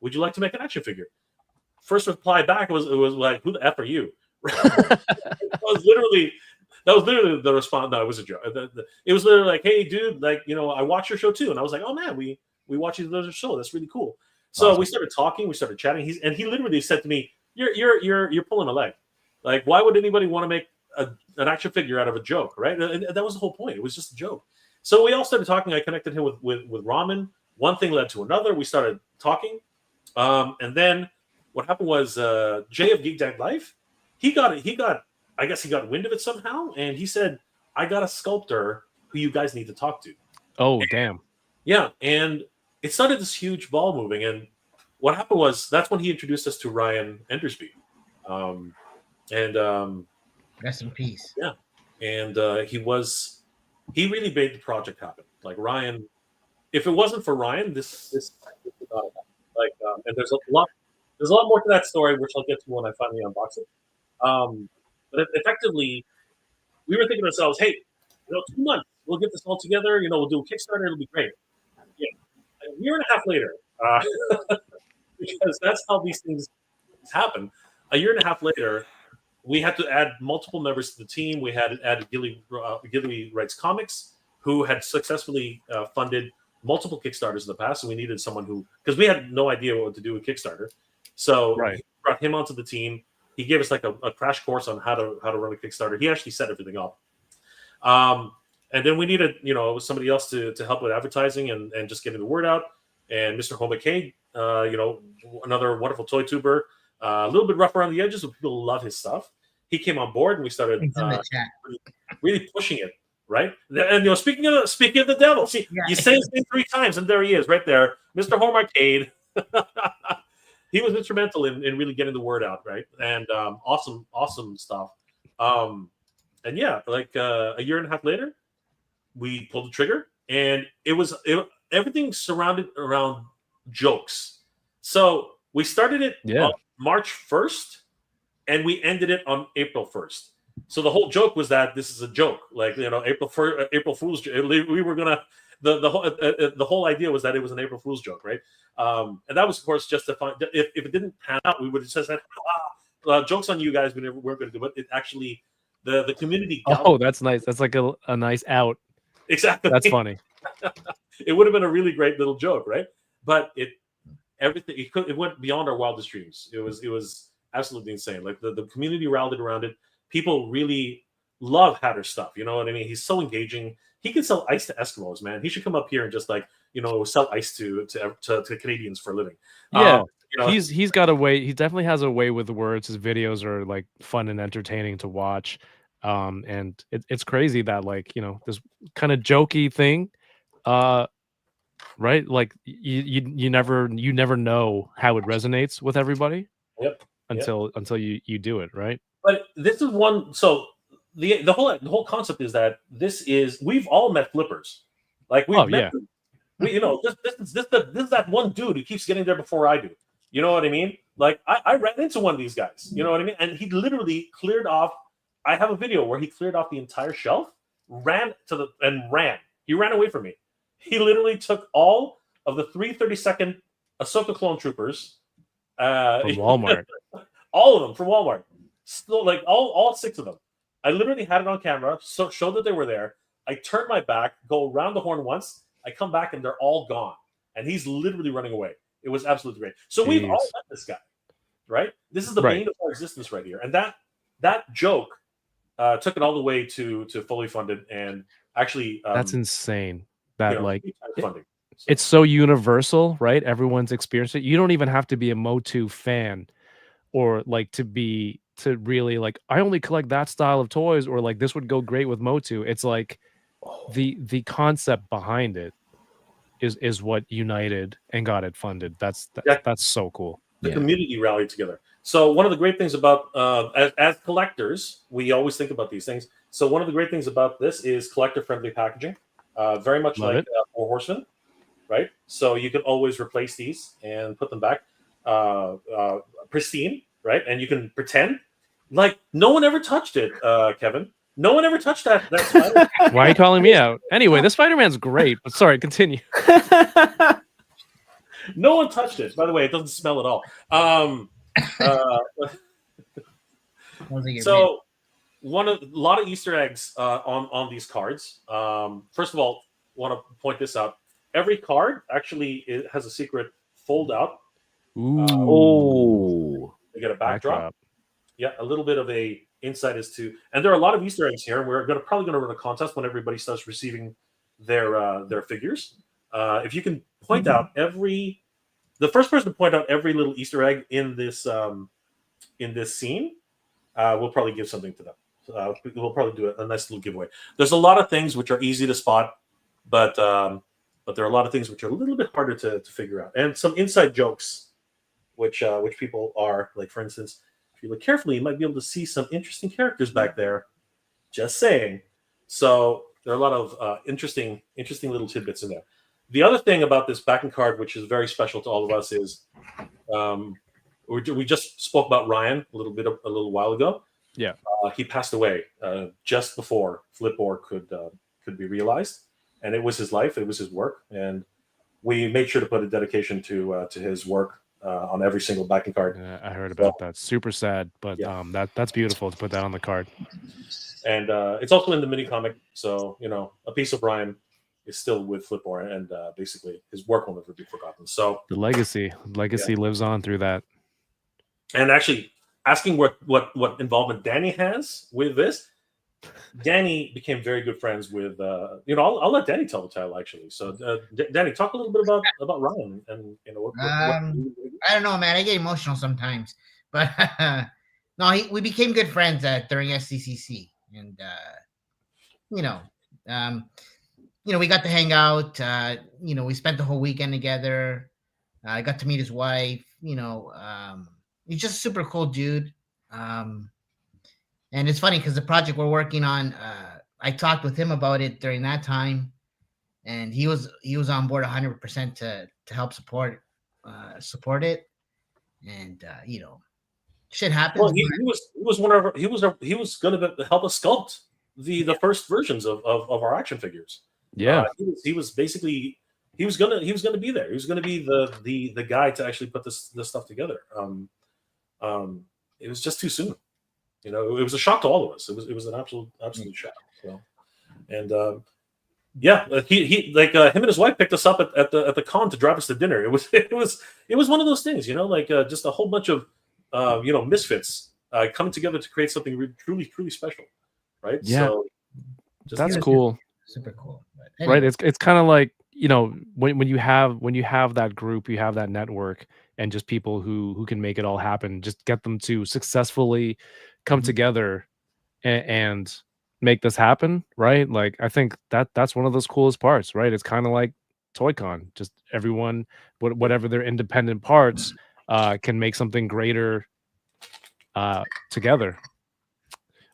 would you like to make an action figure? First reply back was like, who the F are you? That was literally the response. No, it was a joke. It was literally like, hey dude, like, I watch your show too. And I was like, oh man, we watch each other's show. That's really cool. So awesome. We started talking, we started chatting. He literally said to me, you're pulling a leg. Like, why would anybody want to make an action figure out of a joke, right? And that was the whole point. It was just a joke. So we all started talking. I connected him with Ramen. One thing led to another. We started talking. And then what happened was Jay of Geek Tag Life, I guess he got wind of it somehow, and he said, I got a sculptor who you guys need to talk to. Oh, damn. Yeah, and it started this huge ball moving, and what happened was that's when he introduced us to Ryan Endersby. Rest in peace. Yeah, and he really made the project happen. Like Ryan, if it wasn't for Ryan, this would not have happened. Like, and there's a lot more to that story, which I'll get to when I finally unbox it. But effectively, we were thinking to ourselves, hey, 2 months, we'll get this all together. We'll do a Kickstarter. It'll be great. Yeah, a year and a half later, because that's how these things happen. A year and a half later, we had to add multiple members to the team. We had added Gilly Writes Comics, who had successfully funded multiple Kickstarters in the past. So we needed someone because we had no idea what to do with Kickstarter. So we brought him onto the team. He gave us like a crash course on how to run a Kickstarter. He actually set everything up. And then we needed, somebody else to help with advertising and just getting the word out. And Mr. Home McCabe, another wonderful toy tuber, a little bit rough around the edges, but people love his stuff. He came on board, and we started really pushing it, right? And speaking of the devil, see, you say his name 3 times, and there he is, right there, Mr. Home Arcade. He was instrumental in really getting the word out, right? And awesome stuff. And yeah, like a year and a half later, we pulled the trigger, and everything surrounded around jokes. So we started it on March 1st, and we ended it on April 1st. So the whole joke was that this is a joke, like April Fool's joke. We were gonna the whole idea was that it was an April Fool's joke, right? And that was, of course, just to find if it didn't pan out, we would have just said, jokes on you guys. We weren't going to do it. It actually the community. Oh, that's nice. That's like a nice out. Exactly. That's funny. It would have been a really great little joke, right? But it went beyond our wildest dreams. It was absolutely insane. Like the community rallied around it. People really love Hatter stuff. You know what I mean? He's so engaging. He can sell ice to Eskimos, man. He should come up here and just sell ice to Canadians for a living. Yeah. He's got a way. He definitely has a way with the words. His videos are like fun and entertaining to watch. And it's crazy that this kind of jokey thing right? Like you never know how it resonates with everybody. Yep. Until you do it, right? But this is one. So the whole concept is that we've all met flippers. Like we've met. Yeah. This is that one dude who keeps getting there before I do. You know what I mean? Like I ran into one of these guys. You know what I mean? And he literally cleared off. I have a video where he cleared off the entire shelf, ran. He ran away from me. He literally took all of the 332nd Ahsoka clone troopers from Walmart. All of them from Walmart. Still, like all 6 of them. I literally had it on camera, so showed that they were there. I turned my back, go around the horn once. I come back and they're all gone. And he's literally running away. It was absolutely great. So we've all met this guy, right? This is the bane of our existence right here. And that joke took it all the way to fully funded, and actually that's insane. That funding. It's so universal, right? Everyone's experienced it. You don't even have to be a Motu fan or like to really like, I only collect that style of toys, or like this would go great with Motu. It's like the concept behind it is what united and got it funded. That's so cool. The community rallied together. So one of the great things about as collectors, we always think about these things. So one of the great things about this is collector-friendly packaging, very much like Four Horsemen, right? So you can always replace these and put them back pristine, right? And you can pretend like no one ever touched it, Kevin. No one ever touched that Spider. Why are you calling me out? Anyway, this Spider-Man's great, but sorry, continue. No one touched it. By the way, it doesn't smell at all. So a lot of Easter eggs on these cards. First of all, want to point this out. Every card actually has a secret fold out. Ooh. They get a backdrop. Yeah, a little bit of a insight as to, and there are a lot of Easter eggs here. And we're probably going to run a contest when everybody starts receiving their figures. If you can point out the first person to point out every little Easter egg in this scene, we'll probably give something to them. We'll probably do a nice little giveaway. There's a lot of things which are easy to spot, but there are a lot of things which are a little bit harder to figure out, and some inside jokes, which people are like. For instance, if you look carefully, you might be able to see some interesting characters back there. Just saying. So there are a lot of interesting little tidbits in there. The other thing about this backing card, which is very special to all of us, is we just spoke about Ryan a little while ago. Yeah, he passed away just before Flip-Or could be realized, and it was his life, it was his work, and we made sure to put a dedication to his work on every single backing card. Yeah, I heard about that. Super sad, but that's beautiful to put that on the card. And it's also in the mini comic, so a piece of Ryan is still with Flip-Or, and basically his work will never be forgotten. So the legacy lives on through that. And actually, asking what involvement Danny has with this, Danny became very good friends with. I'll let Danny tell the tale actually. So, Danny, talk a little bit about Ryan and what I don't know, man. I get emotional sometimes, but no, we became good friends during SCCC, and we got to hang out. We spent the whole weekend together. I got to meet his wife. He's just a super cool dude. And it's funny because the project we're working on, I talked with him about it during that time, and he was on board 100% to help support it. And shit happens. Well, he was going to help us sculpt the first versions of our action figures. Yeah, he was basically he was gonna be there. He was gonna be the guy to actually put this stuff together. It was just too soon. It was a shock to all of us. It was an absolute shock. So, and he him and his wife picked us up at the con to drive us to dinner. It was one of those things, just a whole bunch of misfits coming together to create something truly special, right? Yeah, so that's cool. Super cool, anyway. Right? It's kind of like when you have that group, you have that network, and just people who can make it all happen. Just get them to successfully come together and make this happen, right? Like I think that's one of those coolest parts, right? It's kind of like ToyCon. Just everyone, whatever their independent parts, can make something greater together.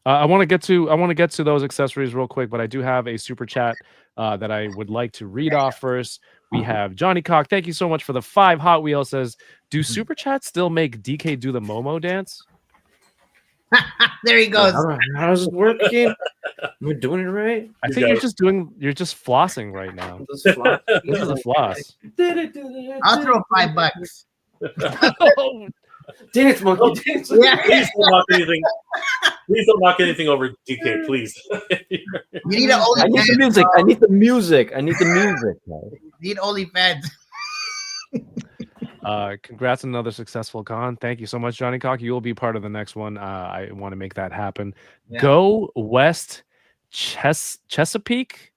I want to get to those accessories real quick, but I do have a super chat that I would like to read off first. We have Johnny Cock. Thank you so much for the 5 Hot Wheels. Says, do super chats still make DK do the Momo dance? There he goes. How's it working? We're doing it right. I think you're just flossing right now. This is a floss. I'll throw $5. Dance monkey. Dance. Yeah. Please don't knock anything. Please don't knock anything over DK, please. You need an I need the OnlyFans. music. I need the music. I need the music. You need OnlyFans. Congrats on another successful con. Thank you so much, Johnny Cock. You will be part of the next one. I want to make that happen. Yeah. Go West Chesapeake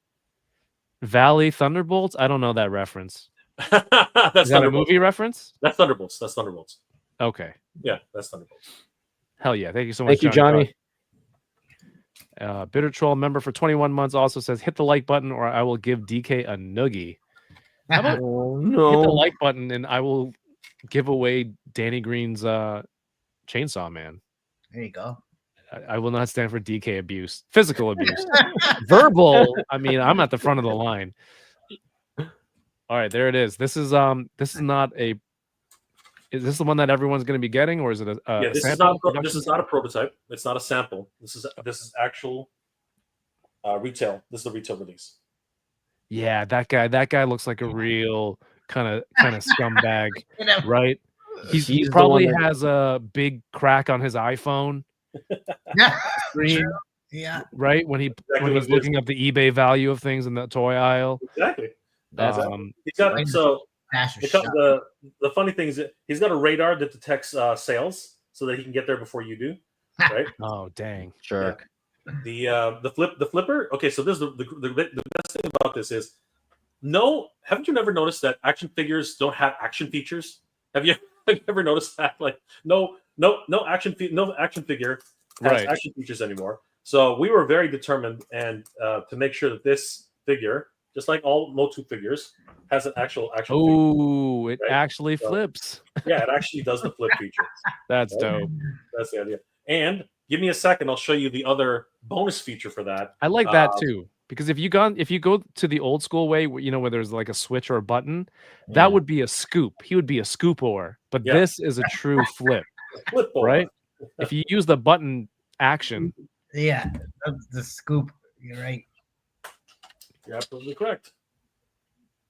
Valley Thunderbolts. I don't know that reference. That's Is that a Thunderbolts. movie reference? That's Thunderbolts. That's Thunderbolts. Okay. Yeah, that's Thunderbolts. Hell yeah. Thank you so much. Thank you, Johnny. Bitter Troll member for 21 months also says, hit the like button or I will give DK a noogie. How about Oh hit the no! like button and I will give away Danny Green's Chainsaw Man. There you go. I will not stand for DK abuse, physical abuse, verbal. I mean, I'm at the front of the line. All right, there it is. This is not a. Is this the one that everyone's going to be getting, or is it a? Yeah, this is not a prototype. It's not a sample. This is actual retail. This is the retail release. Yeah, that guy looks like a real kind of scumbag, You know, right? He He's the probably one that- has a big crack on his iPhone screen, yeah. right? When he's what it is. looking up the eBay value of things in the toy aisle. Exactly. That's He's got Faster the funny thing is that he's got a radar that detects sales, so that he can get there before you do. Right. Oh dang! sure. The flipper. Okay, so this is the best thing about this is haven't you never noticed that action figures don't have action features? Have you ever noticed that? Like no action figure has Right. action features anymore. So we were very determined and to make sure that this figure, just like all Motu figures, has an actual figure. Oh, it Right. actually So- flips. Yeah, it actually does the flip feature. That's Right. dope. That's the idea. And give me a second, I'll show you the other bonus feature for that. I like that too because if you go to the old school way, where there's like a switch or a button, that would be a scoop. He would be a scoop-or, but Yeah. this is a true flip, Flip ball. right? If you use the button action, Yeah. That's the scoop. You're right. You're absolutely correct.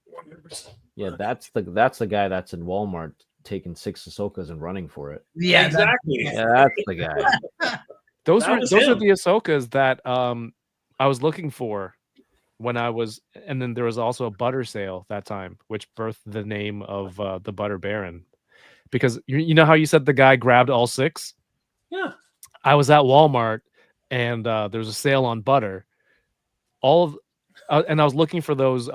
100%. Yeah, that's the guy that's in Walmart taking 6 Ahsokas and running for it. Yeah. Exactly. Yeah, that's the guy. those That are was the him. Ahsokas that I was looking for when I was, and then there was also a butter sale that time, which birthed the name of the Butter Baron, because you know how you said the guy grabbed all 6. Yeah. I was at Walmart and there was a sale on butter. And I was looking for those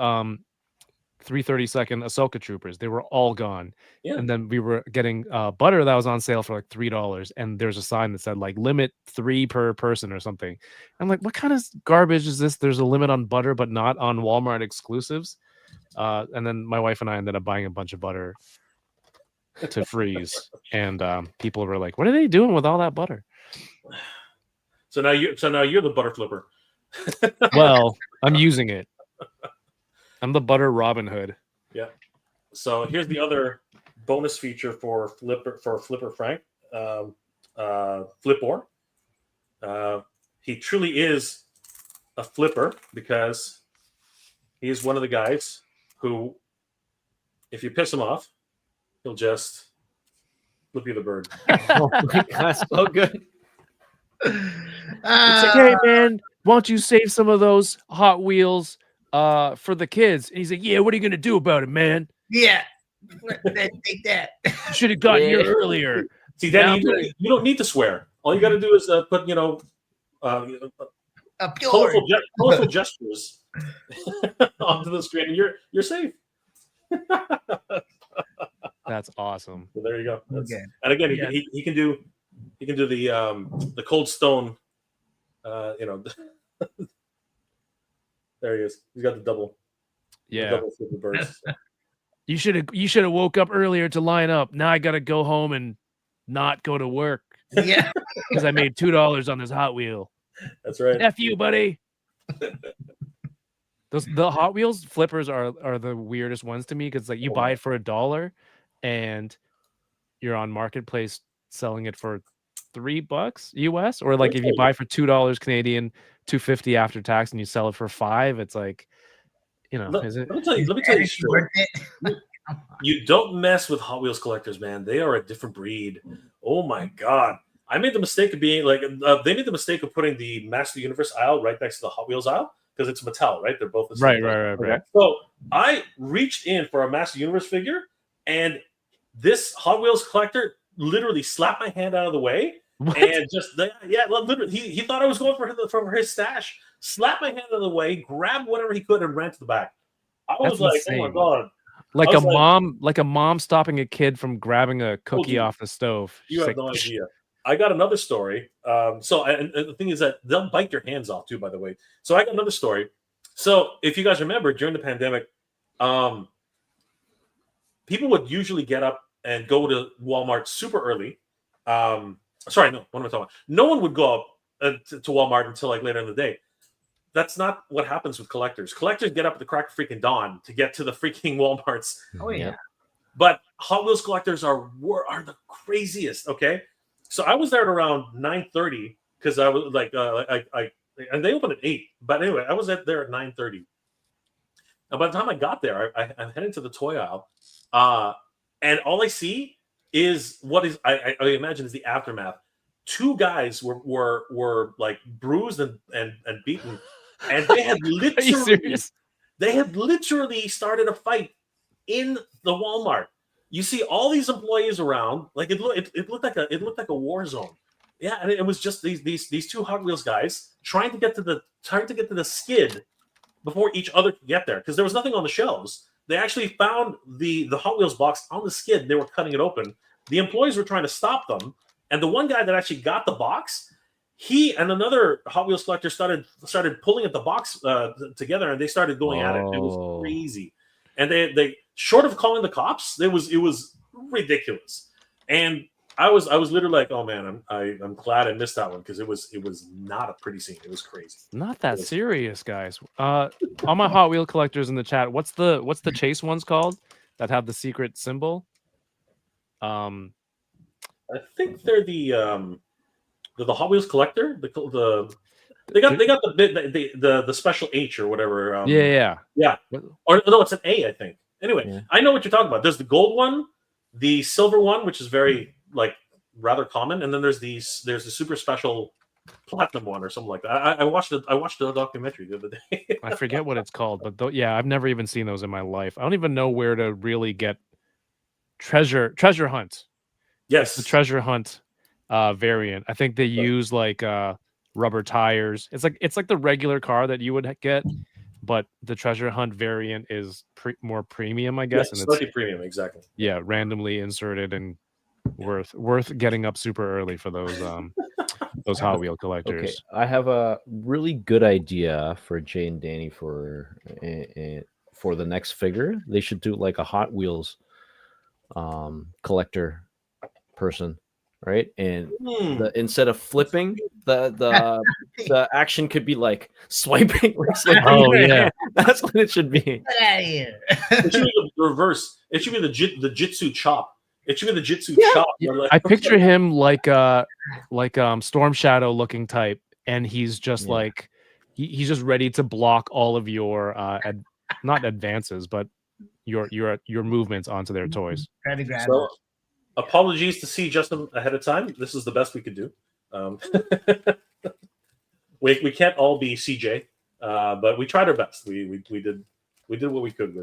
330-second Ahsoka troopers. They were all gone. Yeah. And then we were getting butter that was on sale for like $3. And there's a sign that said like limit 3 per person or something. I'm like, what kind of garbage is this? There's a limit on butter, but not on Walmart exclusives. And then my wife and I ended up buying a bunch of butter to freeze. And people were like, what are they doing with all that butter? So now you're the butter flipper. Well, I'm using it. I'm the butter Robin Hood. Yeah. So here's the other bonus feature for Flipper Frank, Flip-Or. He truly is a flipper because he is one of the guys who, if you piss him off, he'll just flip you the bird. Oh my god, so good. It's like, hey man, why don't you save some of those Hot Wheels for the kids? And he's like, yeah, what are you gonna do about it, man? Yeah. Take that. You should have gotten here earlier. See, Danny, you don't need to swear. All you got to do is put, A pure. colorful gestures onto the screen, and you're safe. That's awesome. So there you go. Okay. And again, Yeah. he can do the cold stone. There he is. He's got the double. Yeah. double flippy birds. You should have woke up earlier to line up. Now I gotta go home and not go to work Yeah. because I made $2 on this Hot Wheel. That's right. F you, buddy. The Hot Wheels flippers are the weirdest ones to me because like you buy it for $1 and you're on Marketplace selling it for $3 US, or like if you buy for $2 Canadian, $2.50 after tax, and you sell it for $5, it's like, you know, is it? Let me tell you straight. You don't mess with Hot Wheels collectors, man. They are a different breed. Oh my god. I made the mistake of being like they made the mistake of putting the Master Universe aisle right next to the Hot Wheels aisle because it's Mattel, right? They're both the same. Right. So I reached in for a Master Universe figure, and this Hot Wheels collector literally slapped my hand out of the way. What? And just literally, he thought I was going for his stash. Slapped my hand out of the way, grabbed whatever he could, and ran to the back. I was That's like, insane. "Oh my god!" Like a mom stopping a kid from grabbing a cookie off the stove. You have no idea. I got another story. And the thing is that they'll bite your hands off too, by the way. So I got another story. So if you guys remember, during the pandemic, people would usually get up and go to Walmart super early. Sorry, no, what am I talking about? No one would go up to Walmart until like later in the day. That's not what happens with collectors. Collectors get up at the crack of freaking dawn to get to the freaking Walmarts. Oh yeah. But Hot Wheels collectors are the craziest. Okay, so I was there at around 9:30 because I was like, and they open at 8. But anyway, I was there at 9:30. And by the time I got there, I'm heading to the toy aisle, and all I see is what is I imagine is the aftermath. 2 guys were like bruised and beaten, and they had literally started a fight in the Walmart. You see all these employees around, like it looked like a war zone. Yeah, and it was just these 2 Hot Wheels guys trying to get to the skid before each other could get there because there was nothing on the shelves. They actually found the Hot Wheels box on the skid. They were cutting it open. The employees were trying to stop them, and the one guy that actually got the box, he and another Hot Wheels collector started pulling at the box together, and they started going at it. It was crazy, and they short of calling the cops, it was ridiculous. And I was literally like, oh man, I'm glad I missed that one because it was not a pretty scene. It was crazy. Not that serious, guys. All my Hot Wheel collectors in the chat, what's the chase ones called that have the secret symbol? I think they're the Hot Wheels collector. They got the special H or whatever. Yeah. Or no, it's an A, I think. Anyway, I know what you're talking about. There's the gold one, the silver one, which is very like rather common, and then there's the super special platinum one or something like that. I watched the documentary the other day. I forget what it's called, but yeah, I've never even seen those in my life. I don't even know where to really get treasure hunt. Yes, it's the treasure hunt variant. I think they use like rubber tires. It's like the regular car that you would get, but the treasure hunt variant is more premium, I guess. Yeah, and slightly premium, exactly. Yeah, randomly inserted and worth getting up super early for those Hot Wheel collectors. Okay, I have a really good idea for Jay and Danny for the next figure. They should do like a Hot Wheels collector person, right? And instead of flipping, the action could be like swiping. Oh yeah, that's what it should be. Get out of here. It should be the reverse. It should be the jitsu chop. It should be the jitsu chop. I picture him like Storm Shadow looking type, and he's just like he's just ready to block all of your not advances, but your movements onto their toys. Try to grab So, apologies to see Justin ahead of time. This is the best we could do. We can't all be CJ, but we tried our best. We did what we could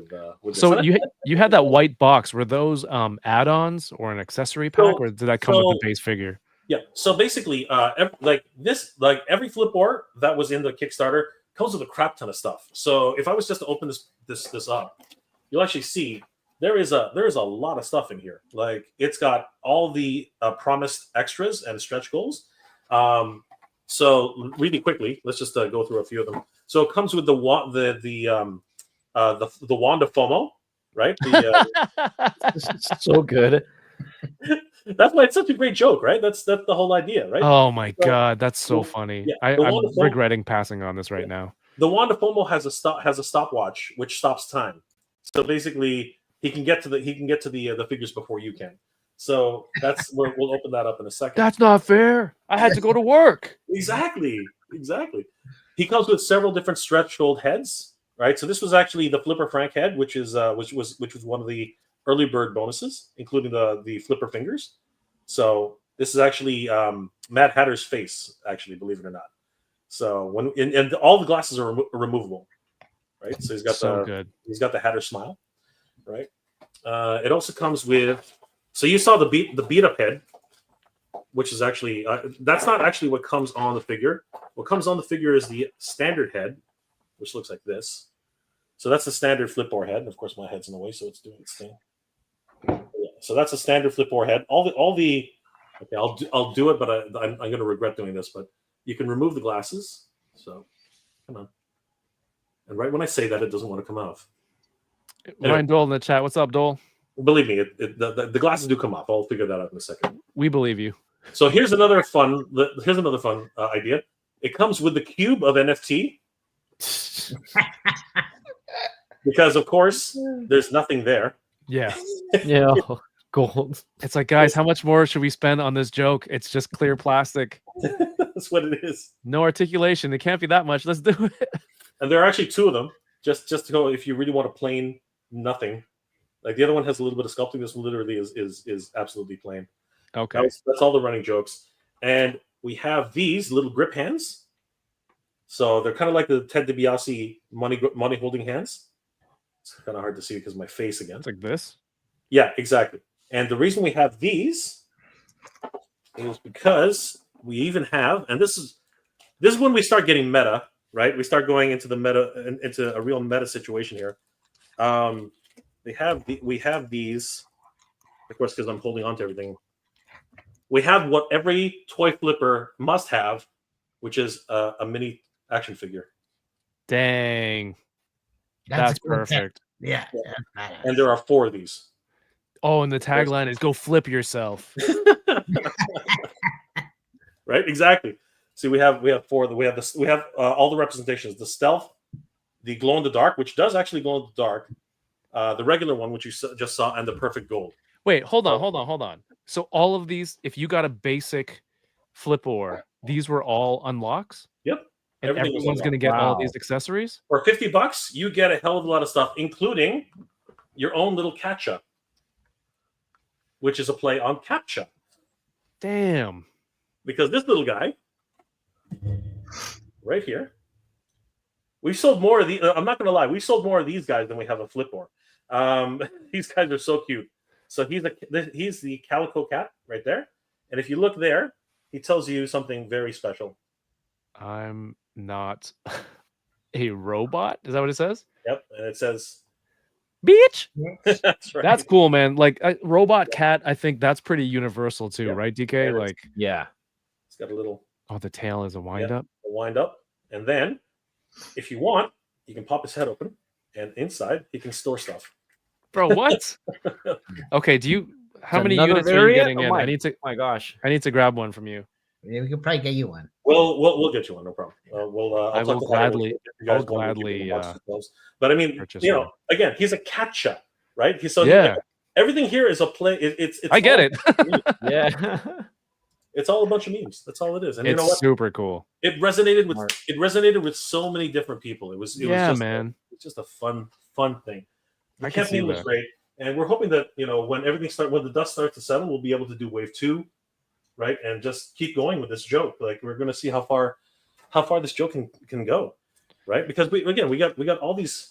with So this. you had that white box. Were those add-ons or an accessory pack, or did that come with the base figure? Yeah. So basically, every Flip-Or that was in the Kickstarter comes with a crap ton of stuff. So if I was just to open this up, you'll actually see there is a lot of stuff in here. Like it's got all the promised extras and stretch goals. So really quickly, let's just go through a few of them. So it comes with the the wand of FOMO, right? The, So good. that's why it's such a great joke, right? That's the whole idea, right? Oh my So, god, that's so well, funny. yeah, I'm the wand of FOMO, regretting passing on this right now. the wand of FOMO has a stopwatch which stops time. So basically, he can get to the figures before you can. So we'll open that up in a second. That's not fair. I had to go to work. Exactly. He comes with several different stretch gold heads, right? So this was actually the Flipper Frank head, which was one of the early bird bonuses, including the Flipper fingers. So this is actually Mad Hatter's face, actually, believe it or not. So and all the glasses are removable, right? So he's got the Hatter smile, right? It also comes with. So you saw the beat up head, which is actually that's not actually what comes on the figure. What comes on the figure is the standard head, which looks like this. So that's the standard Flip-Or head. And of course, my head's in the way, so it's doing its thing. Yeah, so that's a standard Flip-Or head. Okay, I'll do it, but I'm going to regret doing this. But you can remove the glasses. So come on. And right when I say that, it doesn't want to come off. Ryan Dole in the chat. What's up, Dole? Believe me, the glasses do come off. I'll figure that out in a second. We believe you. So here's another fun idea. It comes with the cube of NFT. Because of course there's nothing there. Yeah. Yeah. Gold. It's like, guys, how much more should we spend on this joke? It's just clear plastic. That's what it is. No articulation. It can't be that much. Let's do it. And there are actually two of them. Just to go if you really want a plain nothing. Like the other one has a little bit of sculpting. This one literally is absolutely plain. Okay. That's all the running jokes. And we have these little grip hands. So they're kind of like the Ted DiBiase money holding hands. It's kind of hard to see because of my face again. It's like this. Yeah, exactly. And the reason we have these is because we even have, and this is when we start getting meta, right? We start going into the meta, into a real meta situation here. We have these, of course, because I'm holding on to everything. We have what every toy flipper must have, which is a mini action figure. Dang. That's perfect. Yeah. And there are 4 of these. Oh, and the tagline is "Go flip yourself." Right, exactly. See, we have 4. We have all the representations: the stealth, the glow in the dark, which does actually glow in the dark, the regular one, which you just saw, and the perfect gold. Wait, hold on. So all of these, if you got a basic Flip-Or, these were all unlocks? Yep. And everyone's going to get all these accessories? For $50, you get a hell of a lot of stuff, including your own little catch-up, which is a play on CAPTCHA. Damn. Because this little guy, right here, we sold more of these. I'm not going to lie. We sold more of these guys than we have a Flip-Or. These guys are so cute. So he's the calico cat right there. And if you look there, he tells you something very special. I'm not a robot. Is that what it says? Yep. And it says, bitch. That's right. That's cool, man. Like a robot cat, I think that's pretty universal too, right, DK? Yeah, like, yeah. It's got a little. Oh, the tail is a wind up. A wind up. And then, if you want, you can pop his head open, and inside he can store stuff. Bro, what? Okay, how many Another units are you variant? getting in? Oh my gosh. I need to grab one from you. Yeah, we could probably get you one. We'll get you one, no problem. I'll gladly. But I mean, again, he's a catch-up, right? Everything here is a play. It's I get it. Yeah. It's all a bunch of memes. That's all it is. And it's you know what? Super cool. It resonated with so many different people. It was just a fun thing. The campaign was great, and we're hoping that when the dust starts to settle, we'll be able to do wave 2, right? And just keep going with this joke. Like we're going to see how far this joke can go, right? Because we got all these.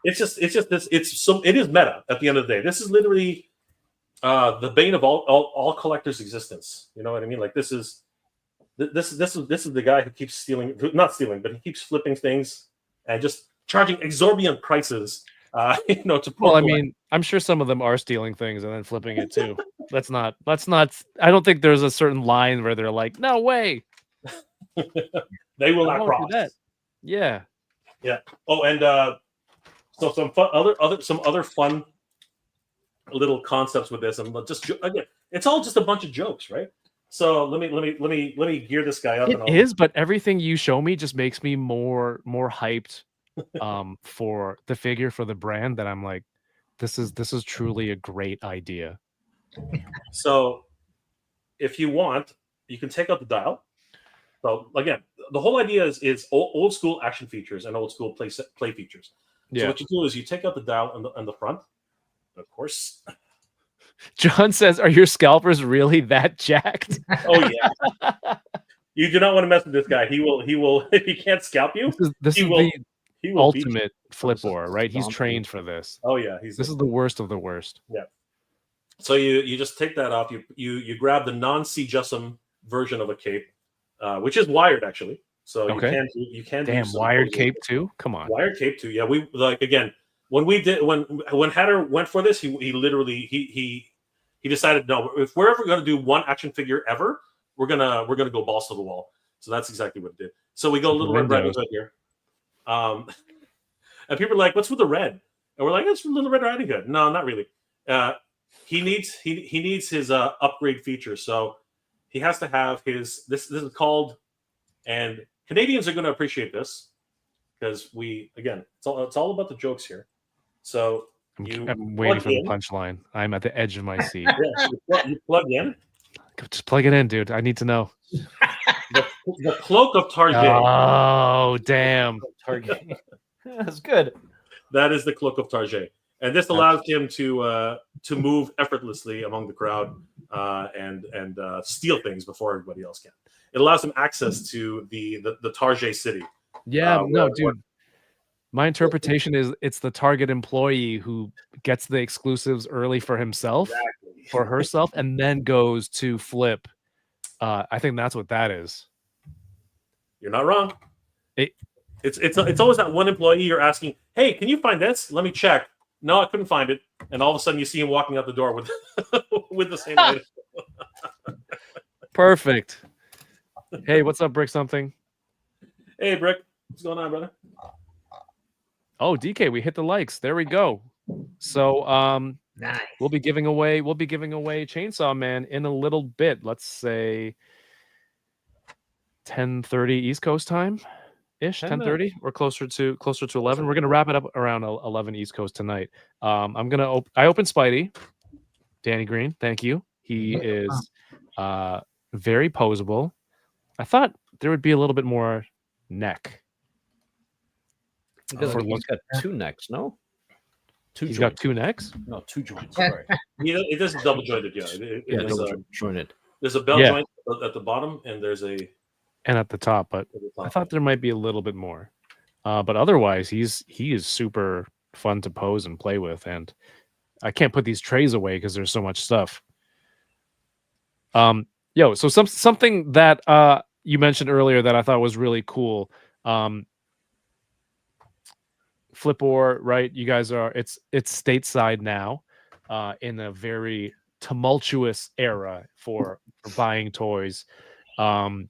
It is meta at the end of the day. This is literally the bane of all collectors' existence. You know what I mean? Like this is the guy who keeps not stealing, but he keeps flipping things and just charging exorbitant prices. To well, I mean, I'm sure some of them are stealing things and then flipping it too. Let's not. I don't think there's a certain line where they're like, "No way." They will not cross that. Yeah. Oh, and So some other fun little concepts with this, and just again, it's all just a bunch of jokes, right? So let me gear this guy up. It is, but everything you show me just makes me more hyped for the figure, for the brand, that I'm like, this is truly a great idea. So if you want, you can take out the dial. So again, the whole idea is old school action features and old school play features. Yeah. So what you do is you take out the dial on the front, of course. John says, "Are your scalpers really that jacked?" Oh yeah. You do not want to mess with this guy. He will. If he can't scalp you, This he is will. the He will beat you. ultimate Flip-Or, right? He's trained for this. Oh yeah, This is the worst of the worst. Yeah. So you just take that off. You grab the non-C-Jusum version of a cape, which is wired actually. So Okay. you can Damn, do some wired posing. cape too? Come on. Wired cape too. Yeah, we like again when Hatter went for this, he literally he decided, no, if we're ever going to do one action figure ever, we're gonna go balls to the wall. So that's exactly what it did. So we go Little Red Riding Hood here, and people are like, "What's with the red?" And we're like, "It's Little Red Riding Hood." No, not really. He needs his upgrade feature, so he has to have his this is called, and Canadians are going to appreciate this because it's all about the jokes here. So I'm waiting for the punchline. I'm at the edge of my seat. Yeah, you plug in. Just plug it in, dude. I need to know. The cloak of Target. Oh, damn. Target. That's good. That is the cloak of Target, and this allows him to move effortlessly among the crowd and steal things before everybody else can. It allows him access to the Target city. Yeah, no, dude. My interpretation is it's the Target employee who gets the exclusives early for himself, for herself, and then goes to Flip. I think that's what that is. You're not wrong. It's always that one employee you're asking, "Hey, can you find this? Let me check." No, I couldn't find it, and all of a sudden you see him walking out the door with with the same item. Perfect. Hey, what's up, Brick Something? Hey, Brick, what's going on, brother? Oh, DK, we hit the likes. There we go. So, Nice. we'll be giving away Chainsaw Man in a little bit. Let's say 10:30 East Coast time ish, 10:30 or closer to 11. We're going to wrap it up around 11 East Coast tonight. I open Spidey, Danny Green. Thank you. He is very poseable. I thought there would be a little bit more neck. Because he's got two necks, no? He's got two necks? No, two joints. Sorry. It isn't double jointed, yeah. It is double jointed. There's a bell joint at the bottom, and there's and at the top, but I thought there might be a little bit more. But otherwise, he is super fun to pose and play with, and I can't put these trays away because there's so much stuff. So something that you mentioned earlier that I thought was really cool. Flip-Or, right? You guys it's stateside now, in a very tumultuous era for buying toys. And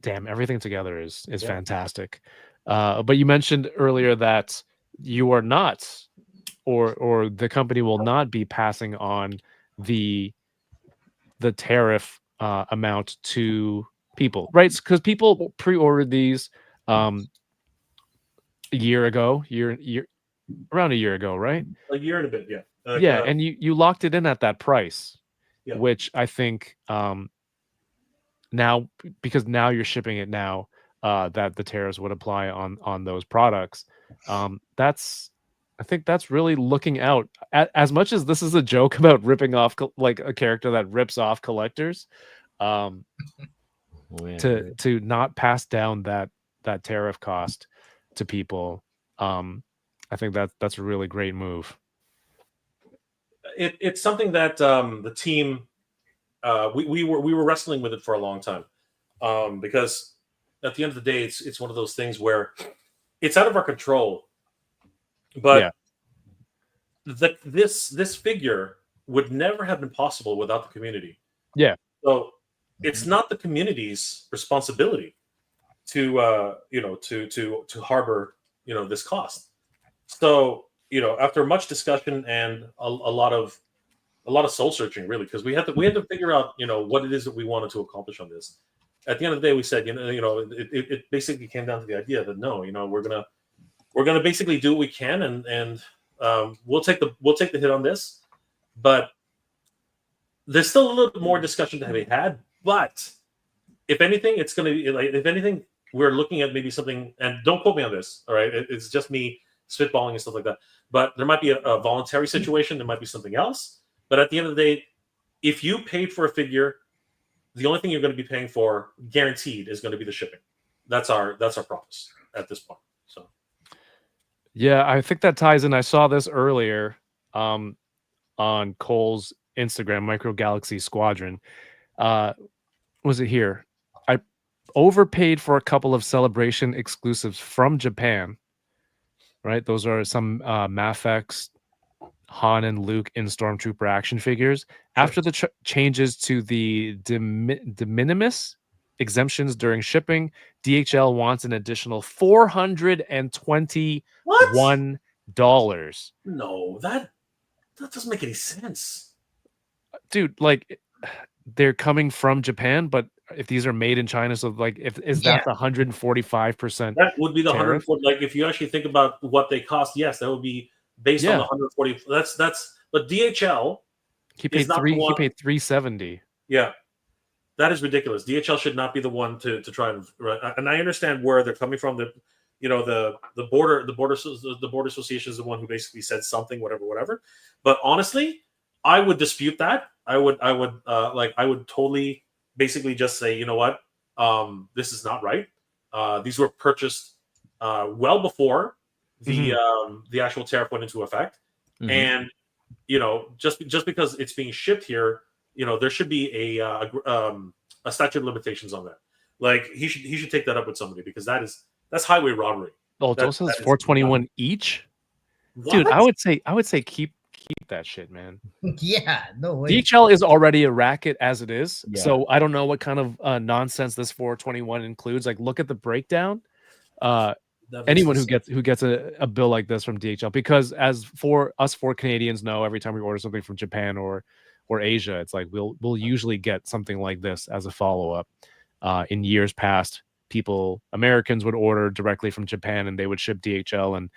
everything together is fantastic. But you mentioned earlier that you are not, or the company will not be passing on the tariff amount to people, right? Because people pre-ordered these around a year ago, right? a year and a bit, yeah. And you locked it in at that price, which I think now, because now you're shipping it now, that the tariffs would apply on those products. I think that's really looking out. As much as this is a joke about ripping off like a character that rips off collectors, to not pass down that tariff cost to people, I think that's a really great move. It's something that the team we were wrestling with it for a long time, because at the end of the day, it's one of those things where it's out of our control. But this figure would never have been possible without the community. Yeah. So it's not the community's responsibility to harbor this cost. So after much discussion and a lot of soul searching, really, because we had to figure out what it is that we wanted to accomplish on this. At the end of the day, we said it basically came down to the idea that no, we're gonna basically do what we can, and we'll take the hit on this, but there's still a little bit more discussion to be had. But if anything, it's going to be like, if anything, we're looking at maybe something, and don't quote me on this, all right? It's just me spitballing and stuff like that. But there might be a voluntary situation. There might be something else. But at the end of the day, if you paid for a figure, the only thing you're going to be paying for, guaranteed, is going to be the shipping. That's our promise at this point. So, yeah, I think that ties in. I saw this earlier on Cole's Instagram, Micro Galaxy Squadron. Was it here? I overpaid for a couple of Celebration exclusives from Japan. Right, those are some Mafex, Han and Luke in Stormtrooper action figures. After the changes to the de minimis exemptions during shipping, DHL wants an additional $421. No, that doesn't make any sense, dude. Like, they're coming from Japan, but if these are made in China, so like, is that the 145%? That would be the 140. Like, if you actually think about what they cost, yes, that would be based on the 140. That's. But DHL, he paid He paid $370. Yeah, that is ridiculous. DHL should not be the one to try and. And I understand where they're coming from. The border association is the one who basically said something, whatever. But honestly, I would dispute that. I would totally basically just say, you know what, this is not right. These were purchased well before the actual tariff went into effect, and just because it's being shipped here, there should be a statute of limitations on that. Like, he should take that up with somebody, because that's highway robbery. Oh, those are $421 each, what? Dude. I would say keep that shit, man. Yeah, no way. DHL is already a racket as it is, so I don't know what kind of nonsense this 421 includes. Like, look at the breakdown. Anyone who gets a bill like this from DHL, because as for us, four Canadians know, every time we order something from Japan or Asia, it's like we'll usually get something like this as a follow-up. In years past, Americans would order directly from Japan, and they would ship DHL, and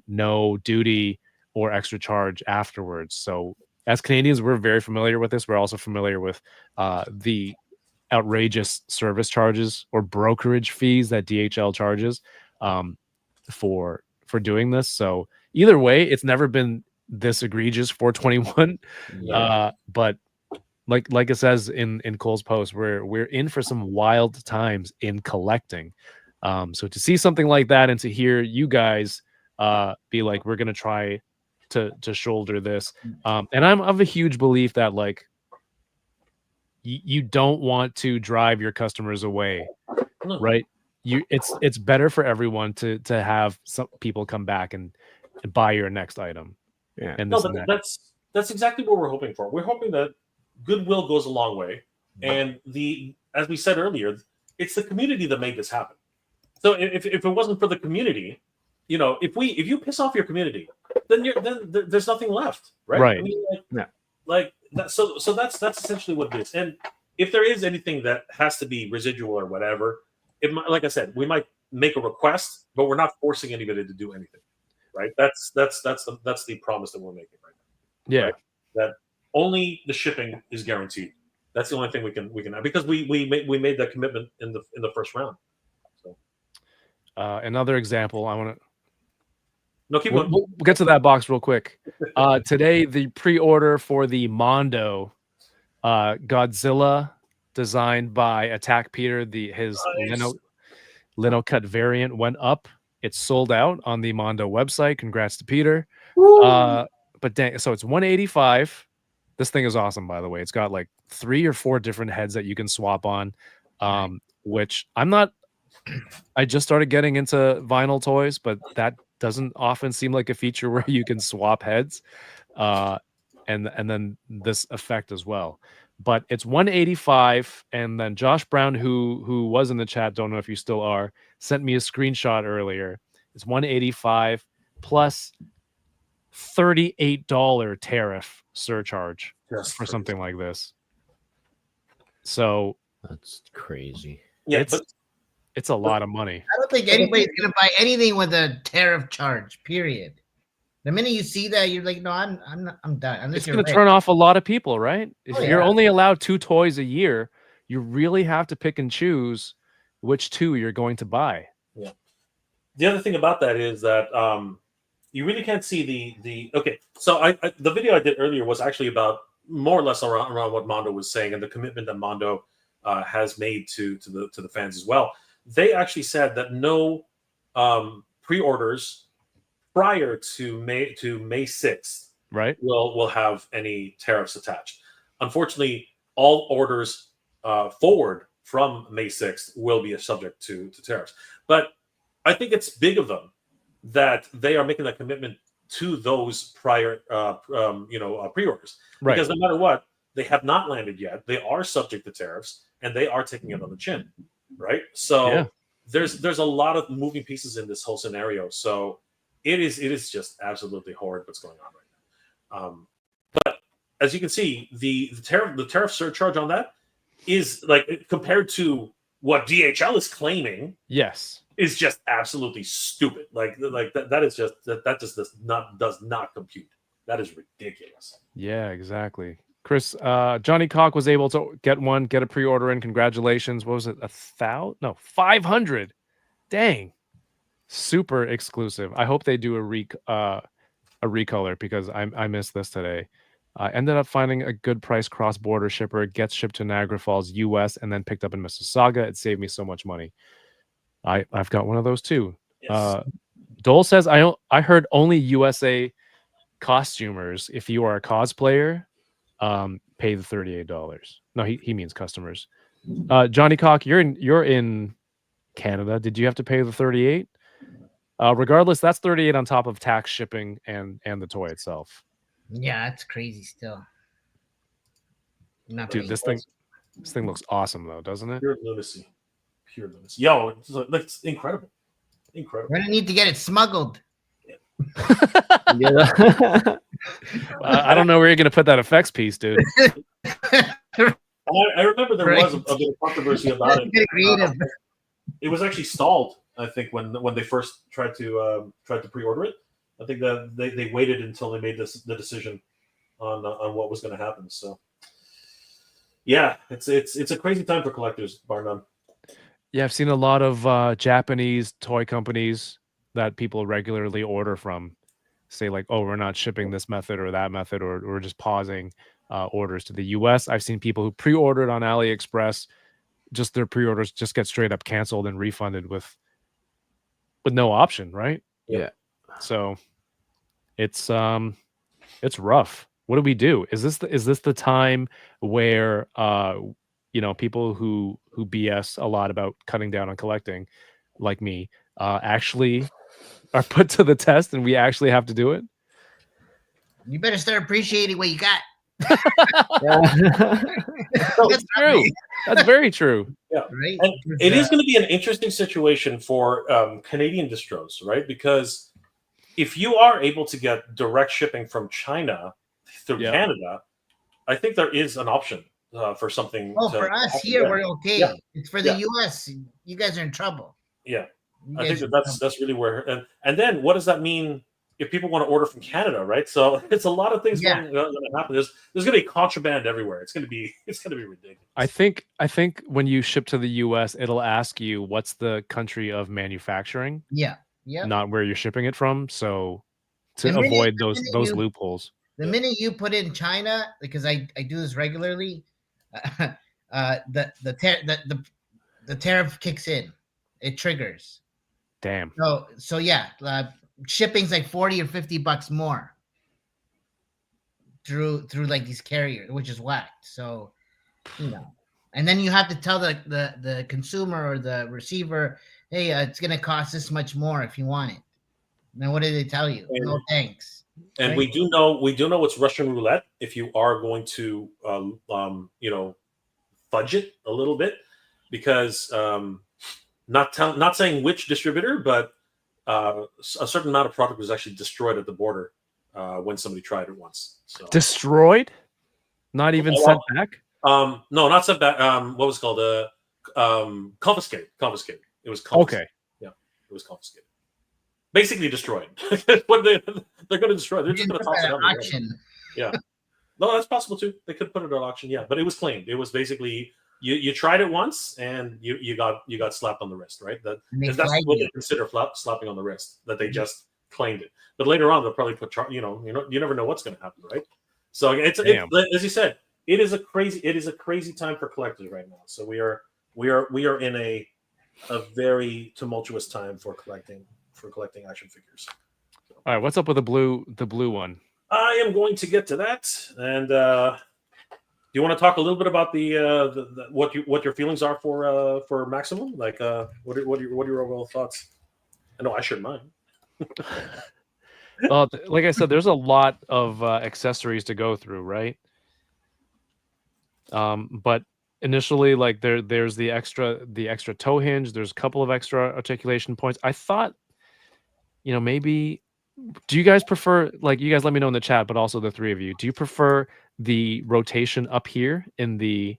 no duty or extra charge afterwards. So as Canadians, we're very familiar with this. We're also familiar with the outrageous service charges or brokerage fees that DHL charges for doing this. So either way, it's never been this egregious, 421. But like it says in Cole's post, we're in for some wild times in collecting. So to see something like that, and to hear you guys be like, we're gonna try to shoulder this, and I'm of a huge belief that, like, you don't want to drive your customers away, right? It's better for everyone to have some people come back and buy your next item. Yeah, and that's exactly what we're hoping for. We're hoping that goodwill goes a long way, and as we said earlier, it's the community that made this happen. So if it wasn't for the community, if you piss off your community, then there's nothing left, right? Right. I mean, like that. So that's essentially what it is. And if there is anything that has to be residual or whatever, like I said, we might make a request, but we're not forcing anybody to do anything, right? That's the promise that we're making right now. Yeah. Right? That only the shipping is guaranteed. That's the only thing we can have, because we made that commitment in the first round. So another example, I want to. No, keep going. We'll get to that box real quick. Today, the pre-order for the Mondo Godzilla, designed by Attack Peter, his Lino cut variant, went up. It's sold out on the Mondo website. Congrats to Peter. But dang, so it's $185. This thing is awesome, by the way. It's got like 3 or 4 different heads that you can swap on, which I just started getting into vinyl toys, but that doesn't often seem like a feature where you can swap heads, and then this effect as well. But it's $185, and then Josh Brown, who was in the chat, don't know if you still are, sent me a screenshot earlier, It's $185 plus $38 tariff surcharge for something like this. So That's crazy. Yeah, it's a lot of money. I don't think anybody's gonna buy anything with a tariff charge. Period. The minute you see that, you're like, no, I'm done. Unless It's you're going to rich. turn off a lot of people, right? If Oh, you're yeah. only allowed 2 toys a year, you really have to pick and choose which 2 you're going to buy. Yeah. The other thing about that is that you really can't see the okay. So I the video I did earlier was actually about more or less around what Mondo was saying and the commitment that Mondo has made to the fans as well. They actually said that no pre-orders prior to May 6th, right, will have any tariffs attached. Unfortunately, all orders forward from May 6th will be subject to tariffs. But I think it's big of them that they are making that commitment to those prior pre-orders, right? Because no matter what, they have not landed yet. They are subject to tariffs, and they are taking it on the chin, right? So Yeah. there's a lot of moving pieces in this whole scenario. So it is just absolutely horrid what's going on right now. But as you can see, the tariff surcharge on that is like compared to what DHL is claiming. Yes, is just absolutely stupid. Like that is just that just does not compute. That is ridiculous. Yeah, exactly. Chris, Johnny Cock was able to get a pre-order in. Congratulations. What was it? 1,000? No, 500. Dang. Super exclusive. I hope they do a recolor because I missed this today. I ended up finding a good price cross-border shipper. It gets shipped to Niagara Falls, US, and then picked up in Mississauga. It saved me so much money. I've got one of those too. Yes. Dole says I heard only USA costumers, if you are a cosplayer, pay the $38. No, he means customers. Johnny Cock, you're in Canada. Did you have to pay the 38? Regardless, that's 38 on top of tax, shipping, and the toy itself. Yeah, that's crazy still. Not Dude, this thing looks awesome though, doesn't it? Pure lunacy. Yo, it's incredible. Incredible. We're gonna need to get it smuggled. Yeah. I don't know where you're gonna put that effects piece, dude. I remember there was a bit of controversy about it. Get creative. It was actually stalled, I think, when they first tried to pre-order it. I think that they waited until they made the decision on what was going to happen. So, yeah, it's a crazy time for collectors, bar none. Yeah, I've seen a lot of Japanese toy companies that people regularly order from say like, oh, we're not shipping this method or that method, or we're just pausing orders to the US. I've seen people who pre-ordered on AliExpress, just their pre-orders just get straight up canceled and refunded with no option, right? Yeah. So it's rough. What do we do? Is this the time where people who BS a lot about cutting down on collecting, like me, actually are put to the test and we actually have to do it? You better start appreciating what you got. That's true. That's very true. Yeah, right. And it is going to be an interesting situation for Canadian distros, right? Because if you are able to get direct shipping from China through Canada, I think there is an option for something. Well, for us here, we're okay. Yeah. It's for the US. You guys are in trouble. Yeah, I think that's really where. And then what does that mean if people want to order from Canada, right? So it's a lot of things going to happen. There's going to be contraband everywhere. It's going to be ridiculous. I think when you ship to the US, it'll ask you what's the country of manufacturing. Yeah. Yeah. Not where you're shipping it from. So to avoid those loopholes. The minute you put in China, because I do this regularly, the tariff kicks in. It triggers. Damn. So yeah, shipping's like $40 or $50 more through like these carriers, which is whacked. So and then you have to tell the consumer or the receiver, hey, it's gonna cost this much more if you want it. And then what did they tell you? No thanks. And right? we do know it's Russian roulette if you are going to fudge it a little bit, because not saying which distributor, but a certain amount of product was actually destroyed at the border when somebody tried it once. So Destroyed? Not even sent back? no, not sent back. What was it called? Confiscated. Confiscated. It was confiscated. Okay. Yeah, it was confiscated. Basically destroyed. What they're going to destroy. They're just going to toss it out. Auction. Yeah. No, that's possible too. They could put it on auction. Yeah, but it was claimed. It was basically you tried it once and you got slapped on the wrist, right? That's what they consider slapping on the wrist. That they just claimed it. But later on, they'll probably put you never know what's going to happen, right? So it's as you said, it is a crazy time for collectors right now. So we are in a very tumultuous time for collecting action figures. All right, what's up with the blue one? I am going to get to that, and do you want to talk a little bit about the what your feelings are for Maximum? Like, what are your overall thoughts? I know I shared mine. Like I said, there's a lot of accessories to go through, right? But initially, like there's the extra toe hinge. There's a couple of extra articulation points. I thought, maybe. Do you guys prefer, like, you guys let me know in the chat, but also the three of you, do you prefer the rotation up here in the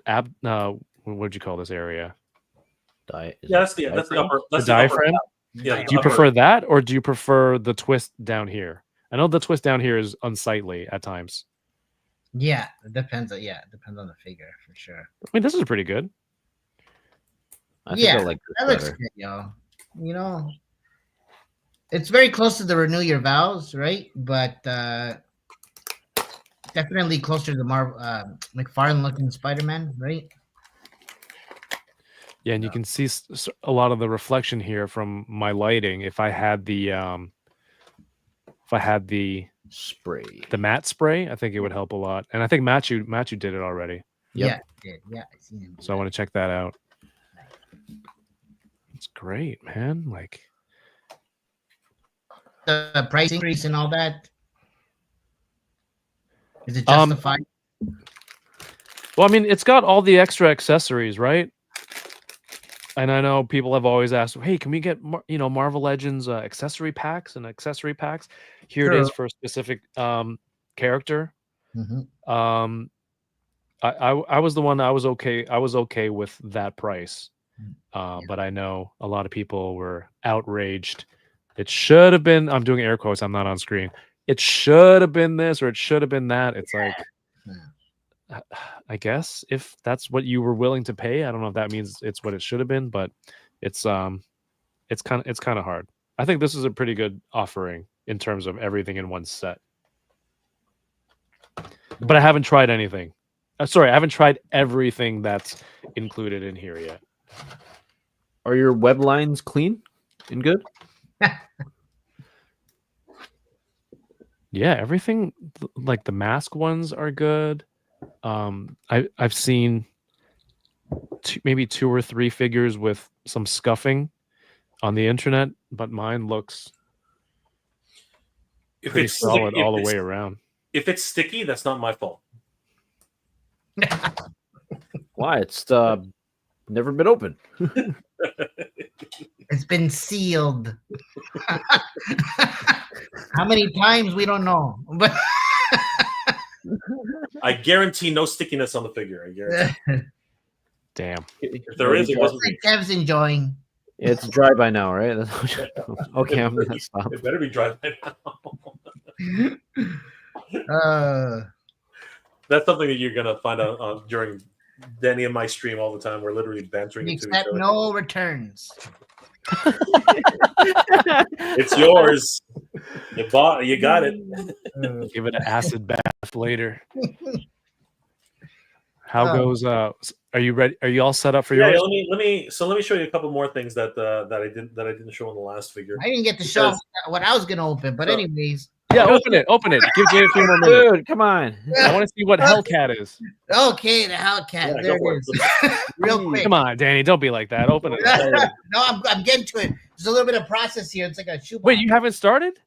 what'd you call this area? That's the upper. That's the diaphragm. Yeah. Do you prefer that, or do you prefer the twist down here? I know the twist down here is unsightly at times. Yeah, it depends. It depends on the figure for sure. I mean, this is pretty good. I think I like this that looks better. good, yo. It's very close to the Renew Your Vows, right? But definitely closer to the McFarlane looking Spider-Man, right? Yeah, and you can see a lot of the reflection here from my lighting. If I had the spray, the matte spray, I think it would help a lot. And I think Matthew did it already. Yep. Yeah, I seen him. So I want to check that out. It's great, man. Like the price increase and all that. Is it justified? Well, I mean, it's got all the extra accessories, right? And I know people have always asked, "Hey, can we get Marvel Legends accessory packs and accessory packs?" Here it is for a specific character. Mm-hmm. I was the one. I was okay with that price, but I know a lot of people were outraged. It should have been. I'm doing air quotes. I'm not on screen. It should have been this, or it should have been that. It's like, I guess if that's what you were willing to pay, I don't know if that means it's what it should have been, but it's kind of hard. I think this is a pretty good offering in terms of everything in one set. But I haven't tried anything. Sorry, I haven't tried everything that's included in here yet. Are your web lines clean and good? Yeah, everything like the mask ones are good. I've seen maybe 2 or 3 figures with some scuffing on the internet, but mine looks pretty solid all the way around. If it's sticky, that's not my fault. Why? It's never been open. It's been sealed. How many times we don't know, but I guarantee no stickiness on the figure. I guarantee. Damn. If there is, it wasn't. Like Kev's enjoying. It's dry by now, right? Okay, I'm gonna stop. It better be dry by now. That's something that you're gonna find out during Danny and my stream all the time. We're literally bantering into each Except other. no returns. It's yours. You got it. Give it an acid bath later. How goes? Are you ready? Are you all set up for yours? Yeah, let me show you a couple more things that I didn't show in the last figure. I didn't get to show what I was gonna open, but anyways. Yeah, open it. It gives you a few more minutes. Dude, come on. I want to see what Hellcat is. Okay, the Hellcat. Yeah, there it is. Real quick. Come on, Danny. Don't be like that. Open it. No, I'm getting to it. There's a little bit of process here. It's like a shoe. Wait, you haven't started?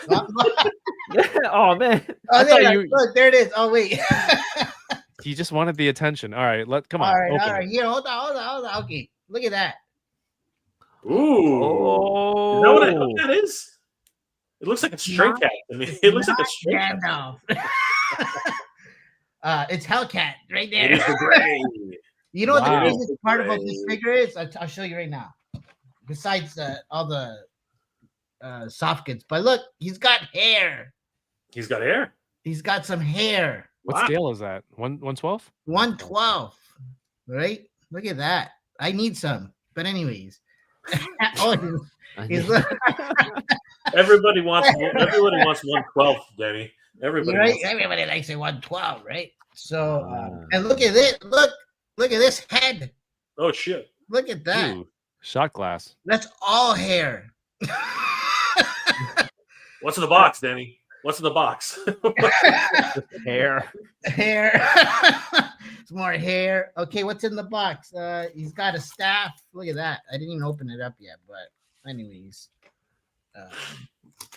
Oh man. Look, there it is. Oh wait. You just wanted the attention. All right, come on. All right. Yeah, hold on. Okay, look at that. Ooh. Is that what a Hellcat is? It looks like a stray cat. I mean, it looks like a stray cat. Gandalf. It's Hellcat right there. It is the gray. You know what the Wow. craziest part about this figure is? I'll show you right now. Besides all the soft goods, but look, he's got hair. He's got hair. He's got some hair. What scale is that? 112? 112. Right? Look at that. I need some. But anyways. He's Everybody wants 112, Danny. Everybody right? wants. Everybody likes a 112, right? So and look at this. Look at this head. Oh shit. Look at that. Ooh, shot glass. That's all hair. What's in the box, Danny? What's in the box? Hair. Hair. It's more hair. Okay, what's in the box? He's got a staff. Look at that. I didn't even open it up yet, but anyways,